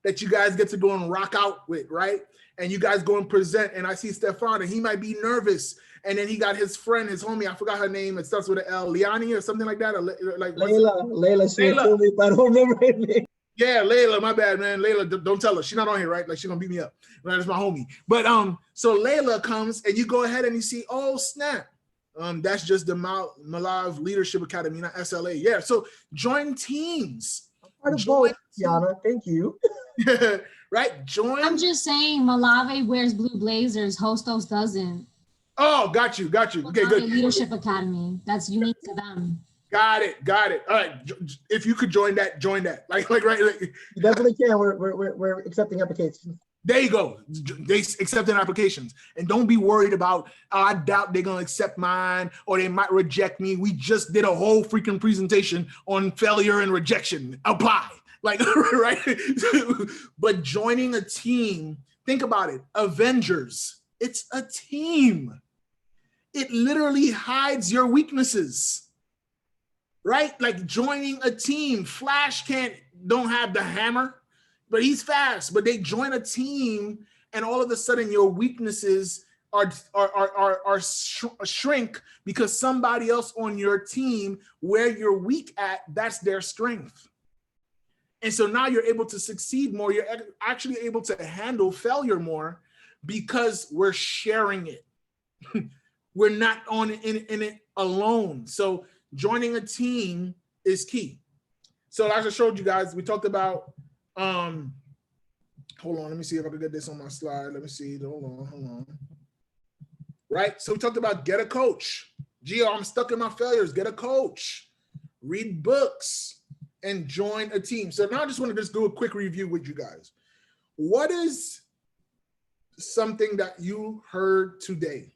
that you guys get to go and rock out with, right? And you guys go and present and I see Stefan and he might be nervous. And then he got his friend, his homie, I forgot her name. It starts with an L, Liani or something like that. Or like Layla, she told me, but I don't remember her name. Yeah, Layla, my bad, man. Layla, don't tell her. She's not on here, right? Like, she's gonna beat me up. Right, that's my homie. But so Layla comes and you go ahead and you see, oh, snap. That's just the Malav Leadership Academy, not SLA. Yeah, so join teams. Part of both, Tiana, thank you. Right, join. I'm just saying Malave wears blue blazers, Hostos doesn't. Oh, got you. Okay, good. Leadership Academy, that's unique to them. Got it. All right, if you could join that. Like right. You definitely can. We're accepting applications. There you go. They accepting applications, and don't be worried about. Oh, I doubt they're gonna accept mine, or they might reject me. We just did a whole freaking presentation on failure and rejection. Apply, like right. But joining a team, think about it. Avengers. It's a team. It literally hides your weaknesses. Right? Like joining a team. Flash don't have the hammer, but he's fast. But they join a team, and all of a sudden your weaknesses are shrink because somebody else on your team, where you're weak at, that's their strength. And so now you're able to succeed more. You're actually able to handle failure more because we're sharing it. We're not in it alone. So joining a team is key. So as I showed you guys, we talked about, hold on, let me see if I can get this on my slide. Let me see, hold on. Right, so we talked about get a coach. Geo, I'm stuck in my failures, get a coach. Read books. and join a team. So now I just want to just do a quick review with you guys. What is something that you heard today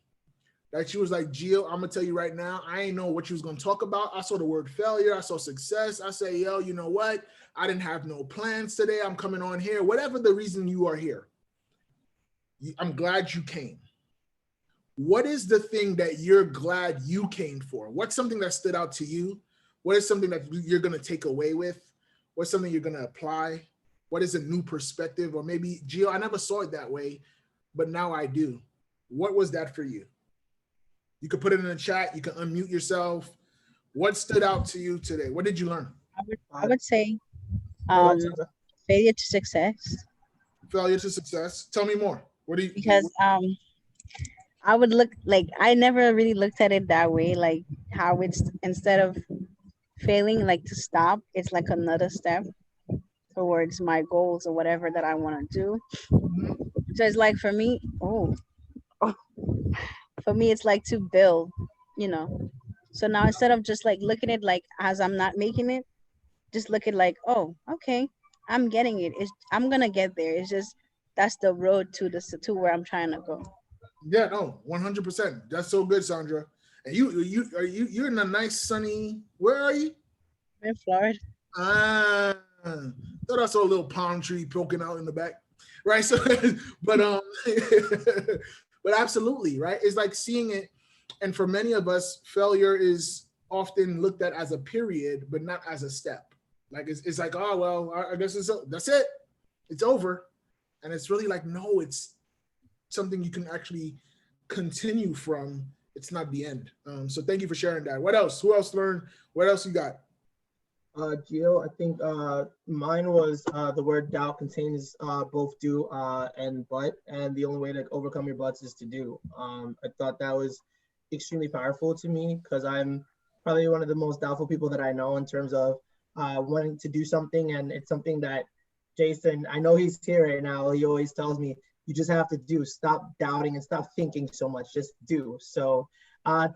that you was like, Gio, I'm gonna tell you right now, I ain't know what you was gonna talk about. I saw the word failure, I saw success. I say, yo, you know what? I didn't have no plans today. I'm coming on here. Whatever the reason you are here, I'm glad you came. What is the thing that you're glad you came for? What's something that stood out to you? What is something that you're gonna take away with? What's something you're gonna apply? What is a new perspective? Or maybe, Gio, I never saw it that way, but now I do. What was that for you? You could put it in the chat. You can unmute yourself. What stood out to you today? What did you learn? I would say Go ahead, Sandra. failure to success, Failure to success. Tell me more. What do you? because I would look like, I never really looked at it that way, like how it's, instead of failing, like to stop, it's like another step towards my goals or whatever that I want to do. So it's like for me, for me it's like to build, you know. So now instead of just like looking at it like as I'm not making it, just look at like, oh, okay, I'm getting it. I'm gonna get there. It's just that's the road to where I'm trying to go. Yeah, no, 100%. That's so good, Sandra. And you're in a nice sunny. Where are you? In Florida. Thought I saw a little palm tree poking out in the back, right? So, but but absolutely, right? It's like seeing it, and for many of us, failure is often looked at as a period, but not as a step. Like it's like, oh well, I guess that's it, it's over, and it's really like, no, it's something you can actually continue from. It's not the end. So thank you for sharing that. What else? Who else learned? What else you got? Gio, I think mine was the word doubt contains both do and but, and the only way to overcome your buts is to do. I thought that was extremely powerful to me because I'm probably one of the most doubtful people that I know in terms of wanting to do something, and it's something that Jason, I know he's here right now, he always tells me, you just have to do, stop doubting and stop thinking so much, just do. So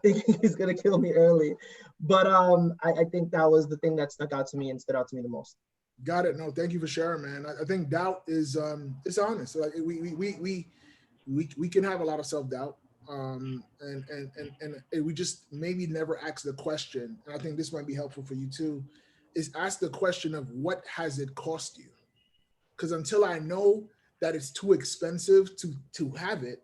thinking is gonna kill me early. But I think that was the thing that stuck out to me and stood out to me the most. Got it. No, thank you for sharing, man. I think doubt is it's honest. Like we can have a lot of self-doubt. And we just maybe never ask the question. And I think this might be helpful for you too, is ask the question of what has it cost you? Because until I know that it's too expensive to have it,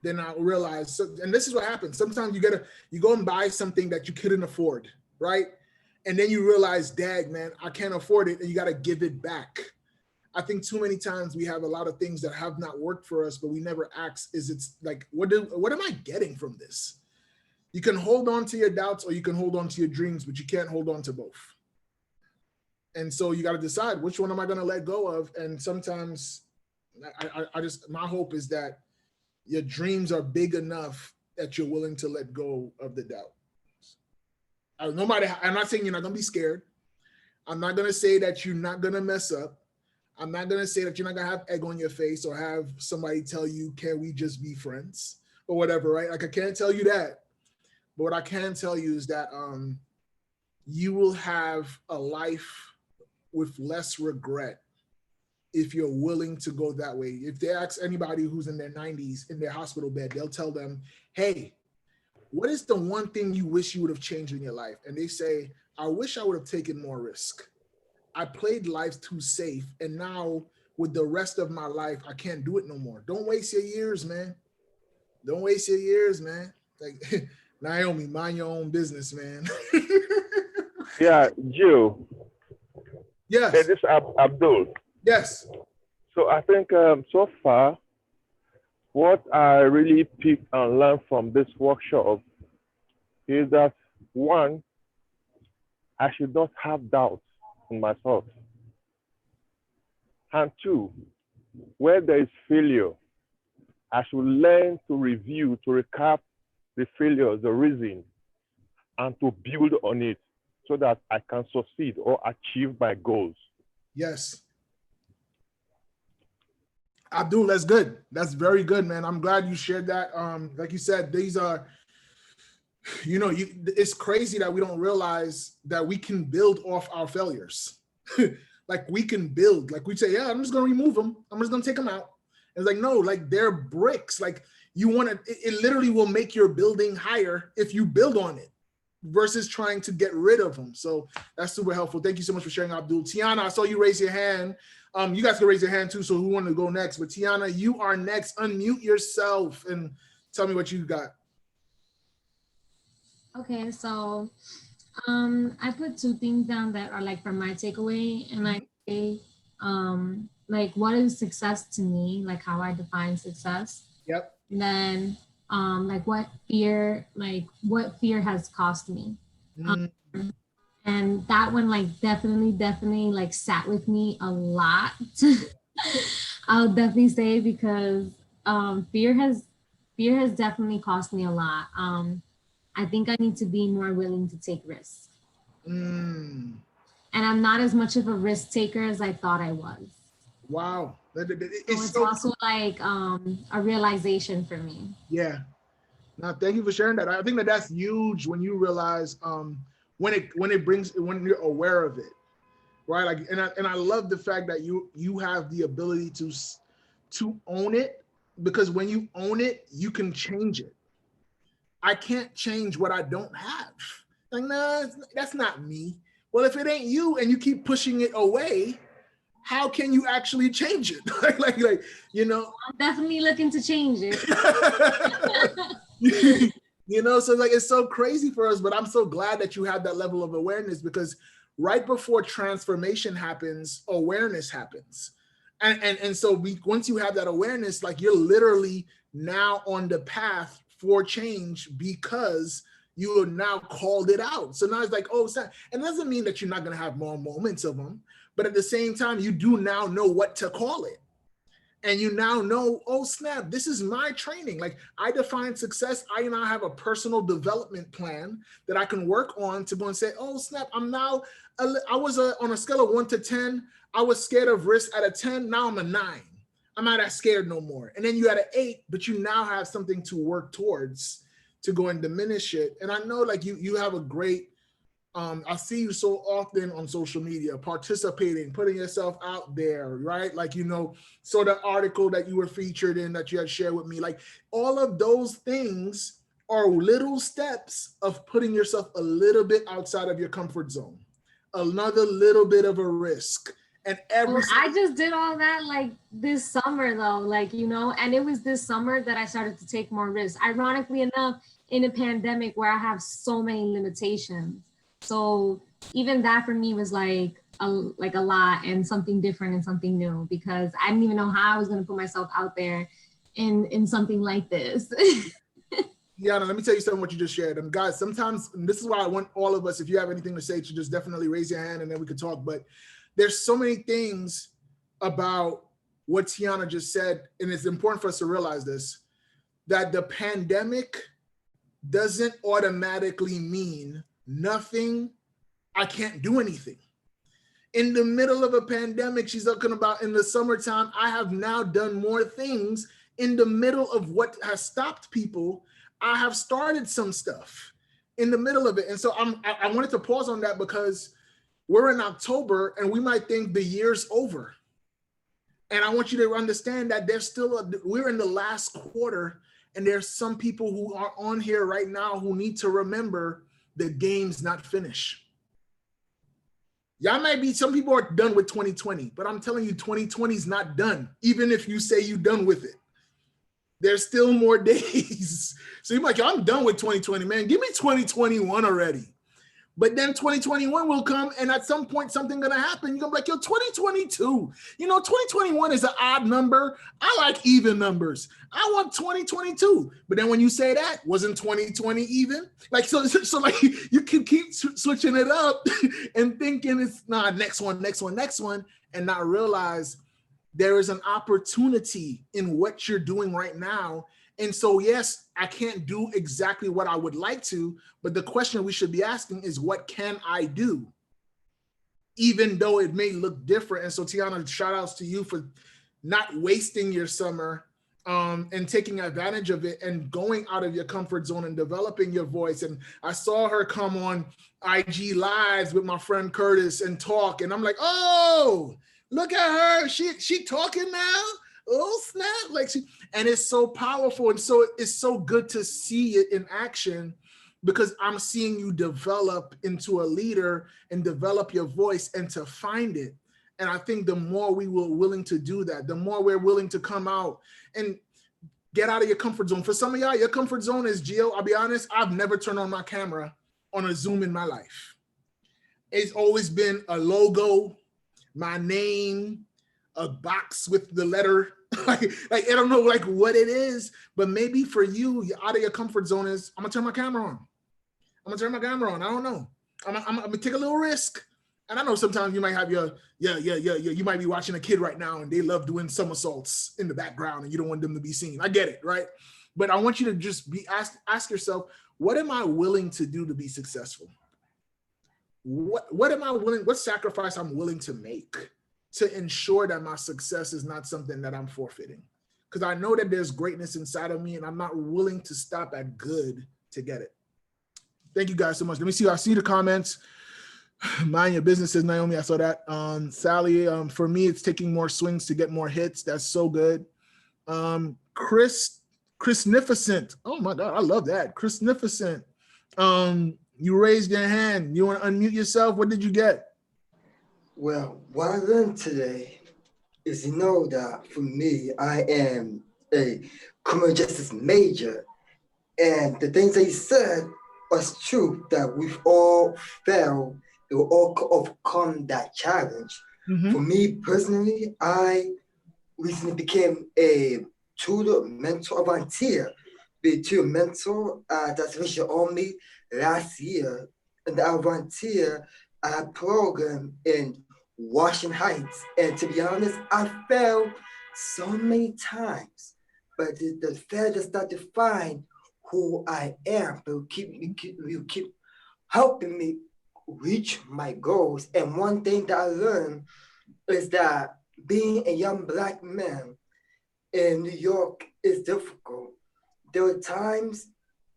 then I'll realize, and this is what happens. Sometimes you go and buy something that you couldn't afford, right? And then you realize, dag, man, I can't afford it, and you got to give it back. I think too many times we have a lot of things that have not worked for us, but we never ask, it's like, what am I getting from this? You can hold on to your doubts or you can hold on to your dreams, but you can't hold on to both. And so you got to decide, which one am I going to let go of? And sometimes I just, my hope is that your dreams are big enough that you're willing to let go of the doubt. I'm not saying you're not going to be scared. I'm not going to say that you're not going to mess up. I'm not going to say that you're not going to have egg on your face or have somebody tell you, can we just be friends or whatever, right? Like I can't tell you that. But what I can tell you is that you will have a life with less regret if you're willing to go that way. If they ask anybody who's in their 90s in their hospital bed, they'll tell them, hey, what is the one thing you wish you would have changed in your life? And they say, I wish I would have taken more risk. I played life too safe. And now with the rest of my life, I can't do it no more. Don't waste your years, man. Don't waste your years, man. Like Naomi, mind your own business, man. Yeah, Joe. Yes. Hey, this is Abdul. Yes. So I think so far, what I really picked and learned from this workshop is that one, I should not have doubts in myself. And two, where there is failure, I should learn to review, to recap the failure, the reason, and to build on it so that I can succeed or achieve my goals. Yes. Abdul, that's good. That's very good, man. I'm glad you shared that. Like you said, these are you know, it's crazy that we don't realize that we can build off our failures. Like we can build, like we say, yeah, I'm just gonna remove them. I'm just gonna take them out. It's like, no, like they're bricks. Like you want to, it literally will make your building higher if you build on it versus trying to get rid of them. So that's super helpful. Thank you so much for sharing, Abdul. Tiana, I saw you raise your hand. You guys can raise your hand too. So who wanted to go next? But Tiana, you are next. Unmute yourself and tell me what you got. Okay, so I put two things down that are like from my takeaway, and I say like what is success to me, like how I define success. Yep. And then like what fear has cost me. And that one like definitely like sat with me a lot. I'll definitely say, because fear has definitely cost me a lot. I think I need to be more willing to take risks. And I'm not as much of a risk taker as I thought I was. Wow. It's also like a realization for me. Yeah. Now, thank you for sharing that. I think that that's huge when you realize when you're aware of it, right? Like, and I love the fact that you have the ability to own it, because when you own it, you can change it. I can't change what I don't have. Like, no, that's not me. Well, if it ain't you and you keep pushing it away, how can you actually change it? like, you know. I'm definitely looking to change it. You know, so like it's so crazy for us, but I'm so glad that you have that level of awareness, because right before transformation happens, awareness happens. And so once you have that awareness, like you're literally now on the path for change because you have now called it out. So now it's like, oh, it's not, and it doesn't mean that you're not going to have more moments of them, but at the same time, you do now know what to call it. And you now know, oh snap, this is my training. Like I define success. I now have a personal development plan that I can work on to go and say, oh snap, I'm now, I was on a scale of 1 to 10. I was scared of risk at a 10. Now I'm a 9. I'm not that scared no more. And then you had an 8, but you now have something to work towards to go and diminish it. And I know like you have a great, I see you so often on social media, participating, putting yourself out there, right? Like, you know, so the article that you were featured in that you had shared with me, like all of those things are little steps of putting yourself a little bit outside of your comfort zone, another little bit of a risk. And I just did all that like this summer though, like, you know, and it was this summer that I started to take more risks. Ironically enough, in a pandemic where I have so many limitations. So even that for me was like a lot and something different and something new, because I didn't even know how I was going to put myself out there in something like this. Yeah, let me tell you something what you just shared. And guys, sometimes, and this is why I want all of us, if you have anything to say, to just definitely raise your hand and then we could talk. But there's so many things about what Tiana just said, and it's important for us to realize this, that the pandemic doesn't automatically mean nothing, I can't do anything. In the middle of a pandemic, she's talking about in the summertime, I have now done more things in the middle of what has stopped people. I have started some stuff in the middle of it. And so I wanted to pause on that because we're in October and we might think the year's over. And I want you to understand that there's still, we're in the last quarter, and there's some people who are on here right now who need to remember the game's not finished. Y'all might be, some people are done with 2020, but I'm telling you, 2020 is not done, even if you say you're done with it. There's still more days. So you're like, I'm done with 2020, man. Give me 2021 already. But then 2021 will come, and at some point, something gonna happen. You're gonna be like, yo, 2022. You know, 2021 is an odd number. I like even numbers. I want 2022. But then when you say that, wasn't 2020 even? Like, so like you can keep switching it up and thinking it's next one, and not realize there is an opportunity in what you're doing right now. And so, yes, I can't do exactly what I would like to, but the question we should be asking is, what can I do? Even though it may look different. And so, Tiana, shout outs to you for not wasting your summer and taking advantage of it and going out of your comfort zone and developing your voice. And I saw her come on IG Lives with my friend Curtis and talk, and I'm like, oh, look at her, she talking now. Oh snap! Like and it's so powerful, and so it's so good to see it in action, because I'm seeing you develop into a leader and develop your voice and to find it. And I think the more we were willing to do that, the more we're willing to come out and get out of your comfort zone. For some of y'all, your comfort zone is, Geo, I'll be honest, I've never turned on my camera on a Zoom in my life. It's always been a logo, my name, a box with the letter. like I don't know like what it is, but maybe for you, you're out of your comfort zone is, I'm gonna turn my camera on. I'm gonna turn my camera on. I don't know. I'm gonna take a little risk. And I know sometimes you might have you might be watching a kid right now and they love doing somersaults in the background and you don't want them to be seen. I get it, right? But I want you to just ask yourself, what am I willing to do to be successful? What am I willing, what sacrifice I'm willing to make to ensure that my success is not something that I'm forfeiting? Because I know that there's greatness inside of me and I'm not willing to stop at good to get it. Thank you guys so much. Let me see, I see the comments. Mind your business, says Naomi. I saw that. Sally, for me, it's taking more swings to get more hits. That's so good. Chrisnificent. Oh my God, I love that. Chrisnificent. You raised your hand. You want to unmute yourself? What did you get? Well, what I learned today is that for me, I am a criminal justice major. And the things that he said was true, that we've all failed. It will all overcome that challenge. Mm-hmm. For me personally, I recently became a tutor, mentor, volunteer. Be a tutor mentor that's Salvation Army last year. And I volunteer at a program in Washington Heights. And to be honest, I failed so many times. But the failure does not define who I am. But will keep helping me reach my goals. And one thing that I learned is that being a young Black man in New York is difficult. There are times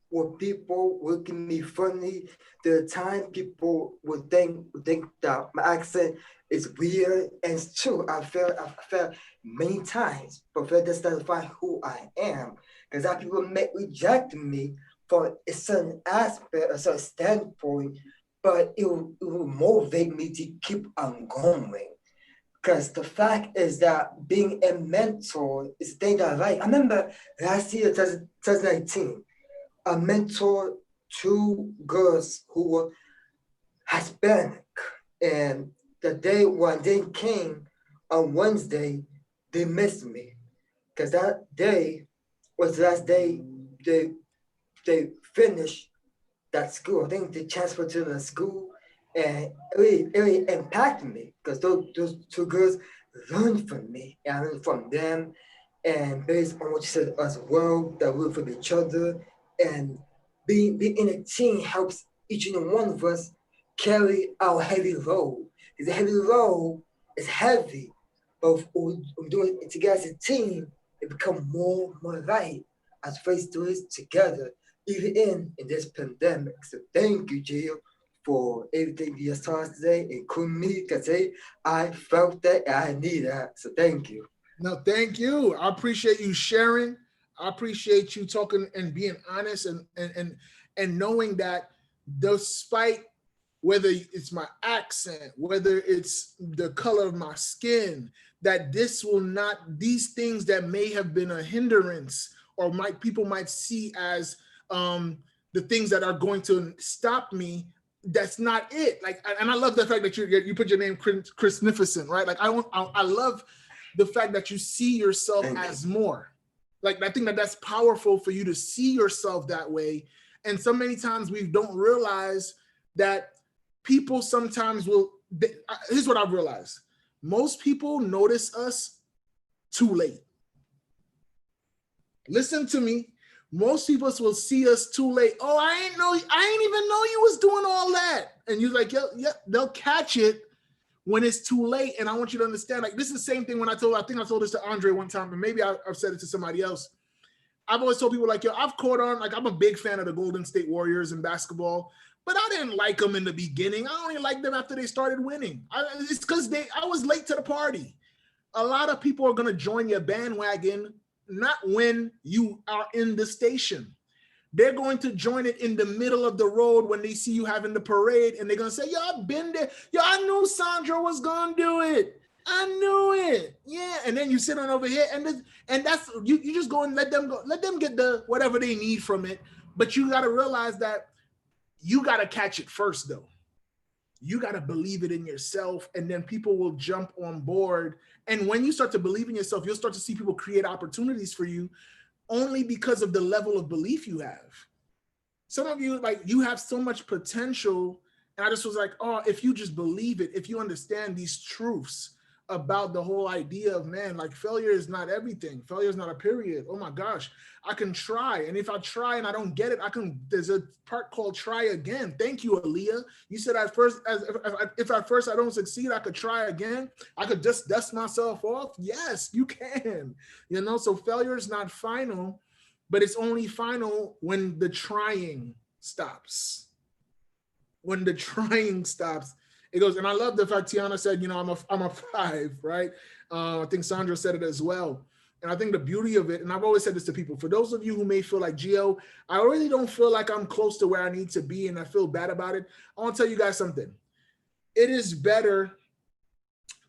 where people will look at me funny. There are times people will think that my accent is weird, and it's true. I felt many times, but that does not define who I am. Because that people may reject me for a certain aspect, a certain standpoint, but it will motivate me to keep on going. Because the fact is that being a mentor is a thing that I like. I remember last year, 2019, I mentored two girls who were Hispanic. And the day when they came on Wednesday, they missed me. Because that day was the last day they finished that school. I think they transferred to the school, and it really impacted me because those two girls learned from me, and I learned from them. And based on what you said as well, that we work for each other, and being in a team helps each and one of us carry our heavy load. Because the heavy load is heavy, but if we're doing it together as a team, it becomes more light as we do this together, even in this pandemic. So thank you, Gio, for everything you just taught us today, including me, because I felt that and I need that. So thank you. No, thank you. I appreciate you sharing. I appreciate you talking and being honest and knowing that despite whether it's my accent, whether it's the color of my skin, that these things that may have been a hindrance or people might see as the things that are going to stop me, that's not it. Like, and I love the fact that you put your name Chrisnificent, right? Like I love the fact that you see yourself as more. Like, I think that's powerful for you to see yourself that way. And so many times we don't realize that people sometimes here's what I've realized. Most people notice us too late. Listen to me. Most people will see us too late. Oh, I ain't even know you was doing all that. And you're like, yeah, they'll catch it when it's too late. And I want you to understand, like, this is the same thing when I think I told this to Andre one time, and maybe I've said it to somebody else. I've always told people, like, yo, I've caught on, like, I'm a big fan of the Golden State Warriors in basketball, but I didn't like them in the beginning. I only liked them after they started winning. It's because I was late to the party. A lot of people are going to join your bandwagon, not when you are in the station. They're going to join it in the middle of the road when they see you having the parade, and they're going to say, yo, I've been there. Yo, I knew Sandra was going to do it. I knew it. Yeah. And then you sit on over here, and that's, you just go and let them go. Let them get the whatever they need from it. But you got to realize that you got to catch it first, though. You got to believe it in yourself, and then people will jump on board. And when you start to believe in yourself, you'll start to see people create opportunities for you only because of the level of belief you have. Some of you, like, you have so much potential. And I just was like, oh, if you just believe it, if you understand these truths about the whole idea of, man, like, failure is not everything. Failure is not a period. Oh my gosh, I can try. And if I try and I don't get it, there's a part called try again. Thank you, Aaliyah. You said if at first I don't succeed, I could try again. I could just dust myself off. Yes, you can. You know, so failure is not final, but it's only final when the trying stops. When the trying stops. It goes, and I love the fact Tiana said, you know, I'm a 5, right? I think Sandra said it as well. And I think the beauty of it, and I've always said this to people, for those of you who may feel like, Geo, I really don't feel like I'm close to where I need to be and I feel bad about it. I want to tell you guys something. It is better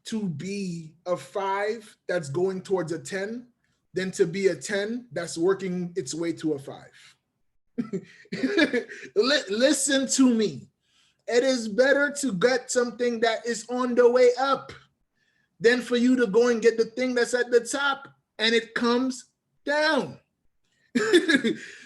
to be a 5 that's going towards a 10 than to be a 10 that's working its way to a 5. Listen to me. It is better to get something that is on the way up than for you to go and get the thing that's at the top and it comes down.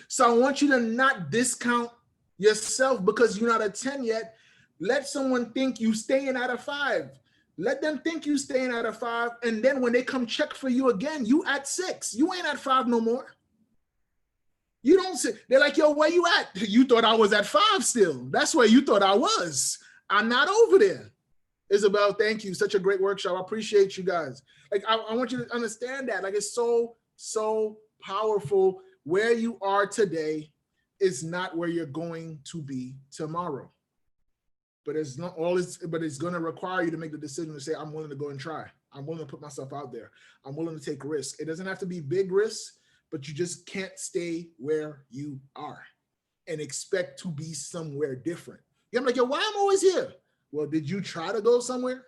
So I want you to not discount yourself because you're not a 10 yet. Let someone think you staying at a 5. Let them think you staying at a 5. And then when they come check for you again, you at 6. You ain't at 5 no more. You don't say, they're like, yo, where you at? You thought I was at 5 still. That's where you thought I was. I'm not over there. Isabel, thank you. Such a great workshop. I appreciate you guys. Like, I want you to understand that. Like, it's so, so powerful. Where you are today is not where you're going to be tomorrow. But it's not all it's, but it's going to require you to make the decision to say, I'm willing to go and try. I'm willing to put myself out there. I'm willing to take risks. It doesn't have to be big risks, but you just can't stay where you are and expect to be somewhere different. I'm like, yo, why I'm always here? Well, did you try to go somewhere?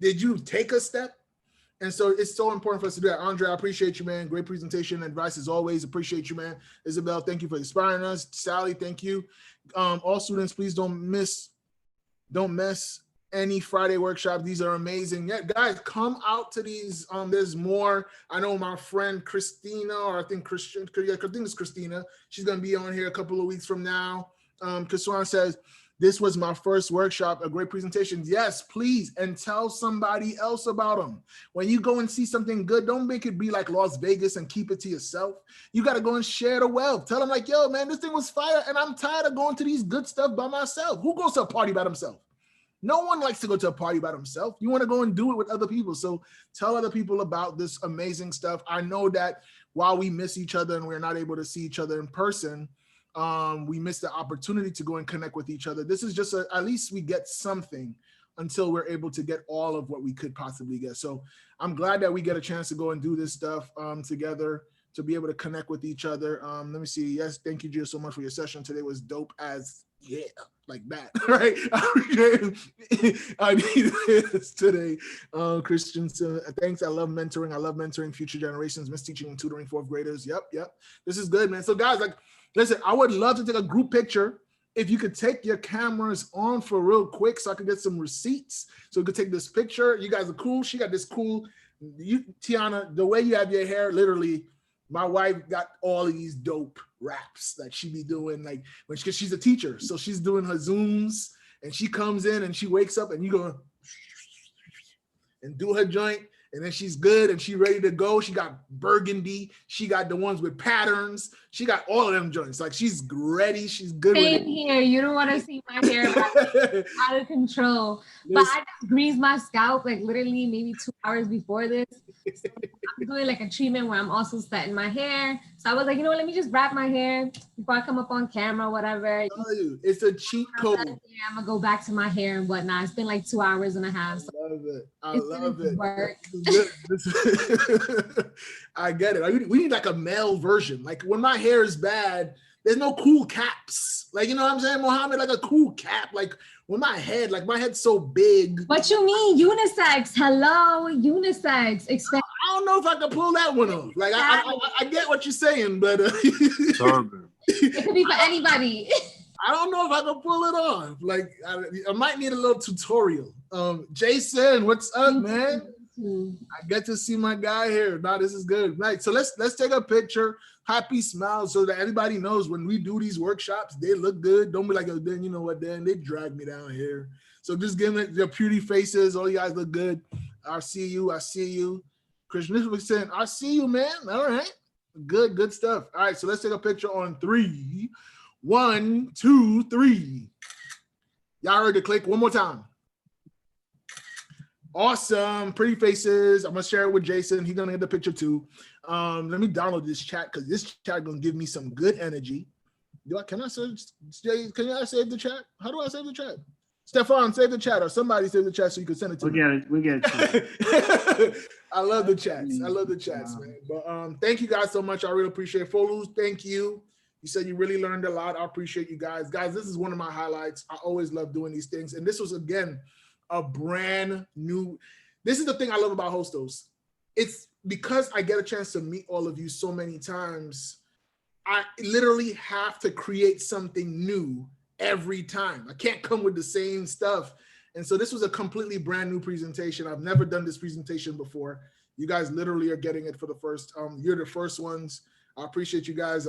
Did you take a step? And so it's so important for us to do that. Andre, I appreciate you, man. Great presentation and advice as always. Appreciate you, man. Isabel, thank you for inspiring us. Sally, thank you. All students, please don't miss any Friday workshop. These are amazing. Yeah, guys, come out to these. There's more. I know my friend Christina, or I think it's Christina. She's gonna be on here a couple of weeks from now. Kaswan says, this was my first workshop, a great presentation. Yes, please, and tell somebody else about them. When you go and see something good, don't make it be like Las Vegas and keep it to yourself. You got to go and share the wealth. Tell them like, yo, man, this thing was fire, and I'm tired of going to these good stuff by myself. Who goes to a party by themselves? No one likes to go to a party by themselves. You want to go and do it with other people. So tell other people about this amazing stuff. I know that while we miss each other and we're not able to see each other in person, we miss the opportunity to go and connect with each other. This is just at least we get something until we're able to get all of what we could possibly get. So I'm glad that we get a chance to go and do this stuff together, to be able to connect with each other. Let me see. Yes, thank you, Gio, so much for your session today. Was dope as, yeah, like that, right? I need this today. Christian, thanks. I love mentoring. I love mentoring future generations, miss teaching and tutoring 4th graders. Yep. This is good, man. So guys, like, listen, I would love to take a group picture. If you could take your cameras on for real quick so I could get some receipts. So we could take this picture. You guys are cool. She got this cool, Tiana, the way you have your hair, literally, my wife got all of these dope raps that she be doing, like, because she's a teacher. So she's doing her Zooms and she comes in and she wakes up and you go and do her joint. and then she's good and she's ready to go. She got burgundy. She got the ones with patterns. She got all of them joints. Like she's ready. She's good with Same it. here. You don't want to see my hair out of control. But I just grease my scalp like literally maybe 2 hours before this. So I'm doing like a treatment where I'm also setting my hair. So I was like, you know what, let me just wrap my hair before I come up on camera, whatever. It's a cheat code. Yeah, I'm gonna go back to my hair and whatnot. It's been like 2 hours and a half. So I love it. I it's love it. work. I get it. We need like a male version. Like when my hair is bad, there's no cool caps. Like, you know what I'm saying, Mohammed? Like a cool cap. Like when my head's so big. What you mean? Unisex. Hello, unisex. I don't know if I can pull that one off. Like I get what you're saying, but it could be for anybody. I don't know if I can pull it off. Like I might need a little tutorial. Jason, what's up, man? I get to see my guy here. Now this is good. Right. So let's take a picture. Happy smile so that everybody knows when we do these workshops, they look good. Don't be like, oh, then you know what, then they drag me down here. So just give me their pretty faces. All you guys look good. I see you. I see you. Krishna was saying, I see you, man. All right. Good stuff. All right. So let's take a picture on 3. 1, 2, 3. Y'all heard the click one more time. Awesome. Pretty faces. I'm going to share it with Jason. He's going to get the picture too. Let me download this chat because this chat going to give me some good energy. Can I save the chat? How do I save the chat? Stefan, save the chat, or somebody save the chat so you can send it to me. We get it. I love the chats. I love the chats, man. But thank you guys so much. I really appreciate it. Folus, thank you. You said you really learned a lot. I appreciate you guys. Guys, this is one of my highlights. I always love doing these things. And this was, again, a brand new. This is the thing I love about Hostos. It's because I get a chance to meet all of you so many times. I literally have to create something new every time. I can't come with the same stuff. And so this was a completely brand new presentation. I've never done this presentation before. You guys literally are getting it for the first, you're the first ones. I appreciate you guys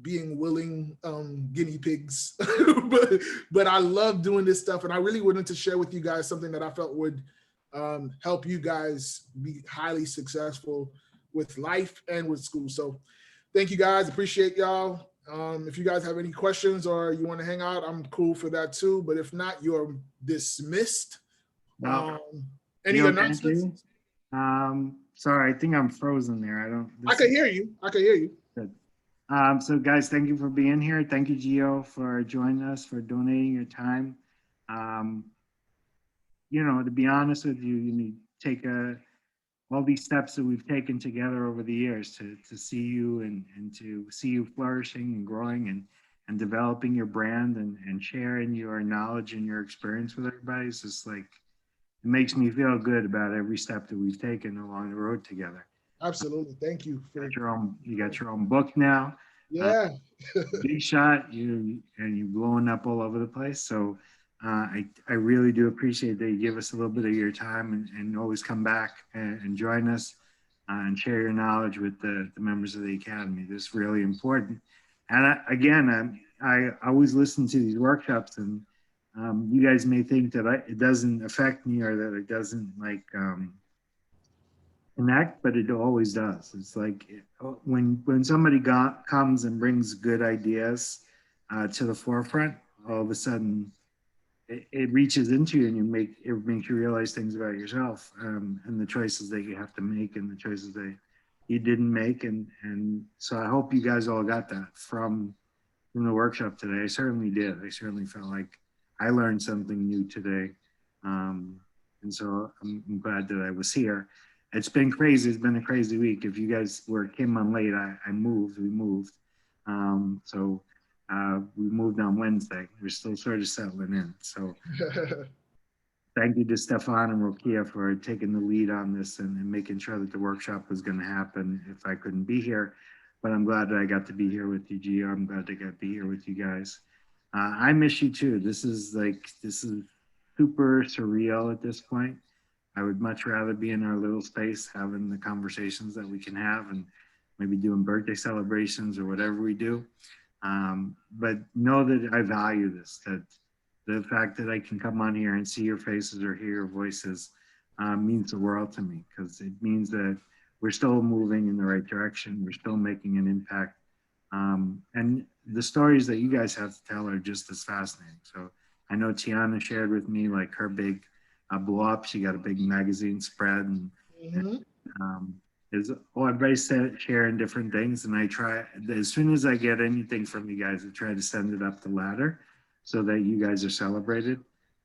being willing guinea pigs. but I love doing this stuff. And I really wanted to share with you guys something that I felt would help you guys be highly successful with life and with school. So thank you guys. Appreciate y'all. If you guys have any questions or you want to hang out, I'm cool for that too. But if not, you're dismissed. Any announcements? Sorry, I think I'm frozen there. I can hear you. Good. So guys, thank you for being here. Thank you, Geo, for joining us, for donating your time. You know, to be honest with you, you need to take all these steps that we've taken together over the years to see you and to see you flourishing and growing and developing your brand and sharing your knowledge and your experience with everybody. It's just like, it makes me feel good about every step that we've taken along the road together. Absolutely. Thank you. You got your own book now. Yeah. Big shot. You're blowing up all over the place. So I really do appreciate that you give us a little bit of your time and always come back and join us and share your knowledge with the members of the Academy. This is really important. And I always listen to these workshops, and you guys may think that it doesn't affect me or that it doesn't connect, but it always does. It's like when somebody comes and brings good ideas to the forefront, all of a sudden it reaches into you and it makes you realize things about yourself and the choices that you have to make and the choices that you didn't make. And so I hope you guys all got that from the workshop today. I certainly did. I certainly felt like I learned something new today. And so I'm glad that I was here. It's been crazy. It's been a crazy week. If you guys came on late, we moved. We moved on Wednesday. We're still sort of settling in. So thank you to Stefan and Rokia for taking the lead on this and making sure that the workshop was going to happen if I couldn't be here. But I'm glad that I got to be here with you, Gio. I'm glad I got to be here with you guys. I miss you too. This is super surreal at this point. I would much rather be in our little space having the conversations that we can have and maybe doing birthday celebrations or whatever we do. But know that I value this, that the fact that I can come on here and see your faces or hear your voices means the world to me, because it means that we're still moving in the right direction. We're still making an impact. And the stories that you guys have to tell are just as fascinating. So I know Tiana shared with me like her big blow up. She got a big magazine spread, and is everybody's sharing different things. And I try, as soon as I get anything from you guys, I try to send it up the ladder so that you guys are celebrated.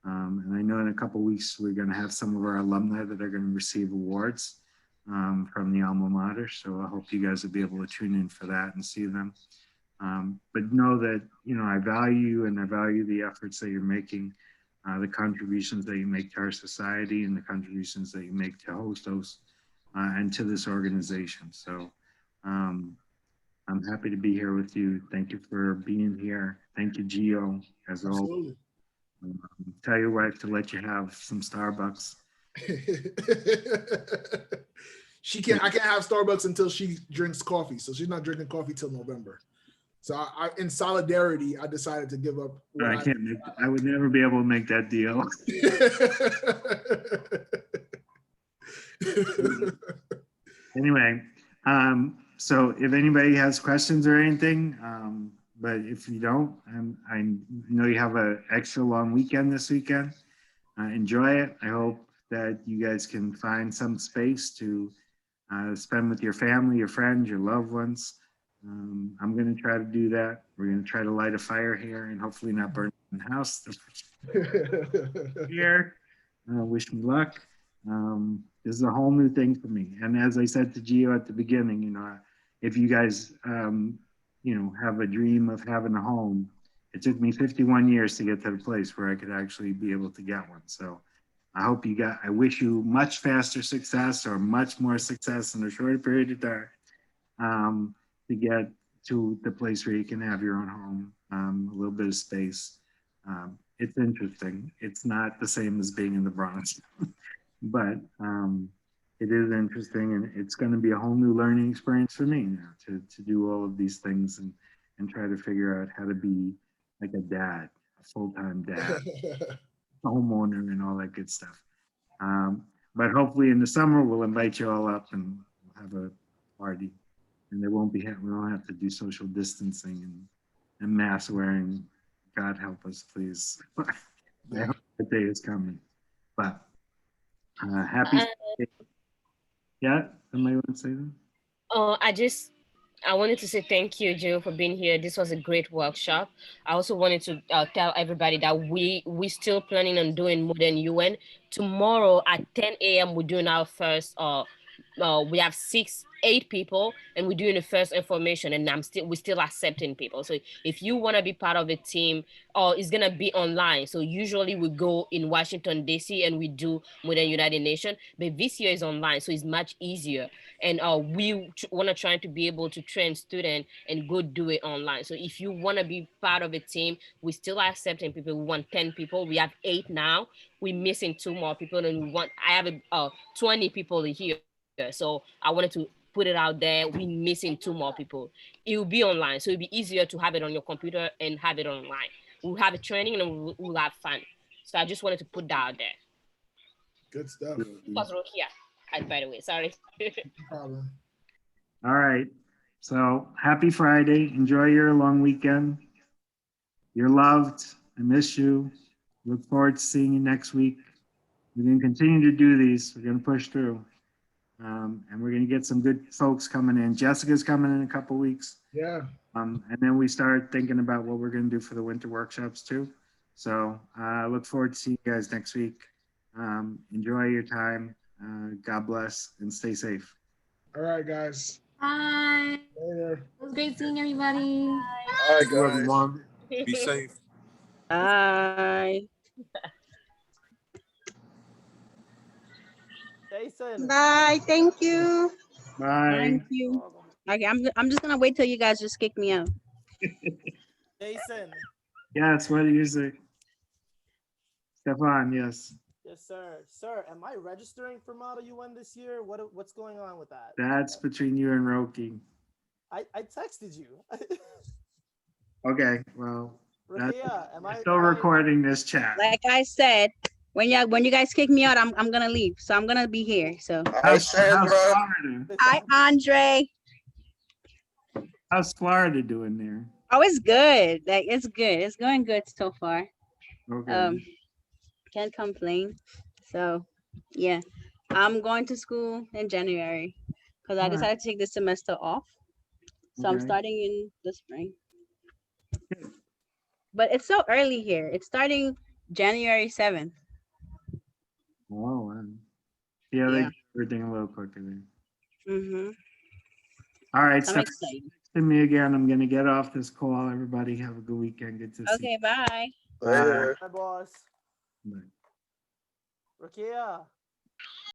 And I know in a couple of weeks, we're going to have some of our alumni that are going to receive awards from the alma mater. So I hope you guys will be able to tune in for that and see them. But know that, you know, I value you and I value the efforts that you're making, the contributions that you make to our society and the contributions that you make to Hostos and to this organization. So I'm happy to be here with you. Thank you for being here. Thank you, Geo, as always. Tell your wife to let you have some Starbucks. I can't have Starbucks until she drinks coffee. So she's not drinking coffee till November. So I in solidarity, I decided to give up. I would never be able to make that deal. Anyway, so if anybody has questions or anything, but if you don't, I know you have an extra long weekend this weekend. Enjoy it. I hope that you guys can find some space to spend with your family, your friends, your loved ones. I'm going to try to do that. We're going to try to light a fire here and hopefully not burn the house here. Wish me luck. This is a whole new thing for me. And as I said to Gio at the beginning, you know, if you guys, you know, have a dream of having a home, it took me 51 years to get to the place where I could actually be able to get one. So I hope I wish you much faster success or much more success in a shorter period of time to get to the place where you can have your own home, a little bit of space. It's interesting. It's not the same as being in the Bronx, but it is interesting, and it's going to be a whole new learning experience for me now to do all of these things and try to figure out how to be like a dad, a full-time dad, homeowner, and all that good stuff. But hopefully in the summer we'll invite you all up and we'll have a party, and we don't have to do social distancing and mask wearing. God help us, please. I hope that day is coming. But happy. Yeah, somebody want to say that? Oh, I wanted to say thank you, Joe, for being here. This was a great workshop. I also wanted to tell everybody that we still planning on doing more than UN. Tomorrow at 10 a.m. we're doing our first. We have 8 people, and we're doing the first information, and we're still accepting people. So if you want to be part of a team, it's gonna be online. So usually we go in Washington D.C. and we do more than United Nations, but this year is online, so it's much easier. And we want to try to be able to train students and go do it online. So if you want to be part of a team, we still are accepting people. We want 10 people. We have 8 now. We're missing 2 more people, and I have 20 people here. So I wanted to put it out there. We're missing 2 more people. It will be online, so it'll be easier to have it on your computer and have it online. We'll have a training and we'll have fun. So I just wanted to put that out there. Good stuff. Was Rokia, by the way, sorry. No problem. All right. So happy Friday. Enjoy your long weekend. You're loved. I miss you. Look forward to seeing you next week. We're going to continue to do these. We're going to push through. And we're going to get some good folks coming in. Jessica's coming in a couple weeks. Yeah. And then we start thinking about what we're going to do for the winter workshops too. So I look forward to seeing you guys next week. Enjoy your time. God bless and stay safe. All right, guys. Bye. Later. It was great seeing everybody. All right, guys. Everyone. Be safe. Bye. Jason. Bye. Thank you. Bye. Thank you. Okay, I'm just gonna wait till you guys just kick me out. Jason. Yes, what do you say? Stefan, yes. Yes, sir. Sir, am I registering for Model UN this year? What's going on with that? That's between you and Roki. I texted you. Okay, well, Rakia, am I still recording this chat. Like I said, when you guys kick me out, I'm gonna leave. So I'm gonna be here. So How's Florida? hi, Andre. How's Florida doing there? Oh, it's good. Like it's good. It's going good so far. Okay. Can't complain. So yeah, I'm going to school in January because I Alright. decided to take this semester off. So I'm Okay. starting in the spring. But it's so early here. It's starting January 7th. Oh, yeah, they Yeah. do everything a little quicker there. Mm-hmm. All right, I'm so excited. to me again, I'm gonna get off this call. Everybody have a good weekend. Good to see Okay, bye. you. Bye. Later. Hi, boss. Bye. Rukia.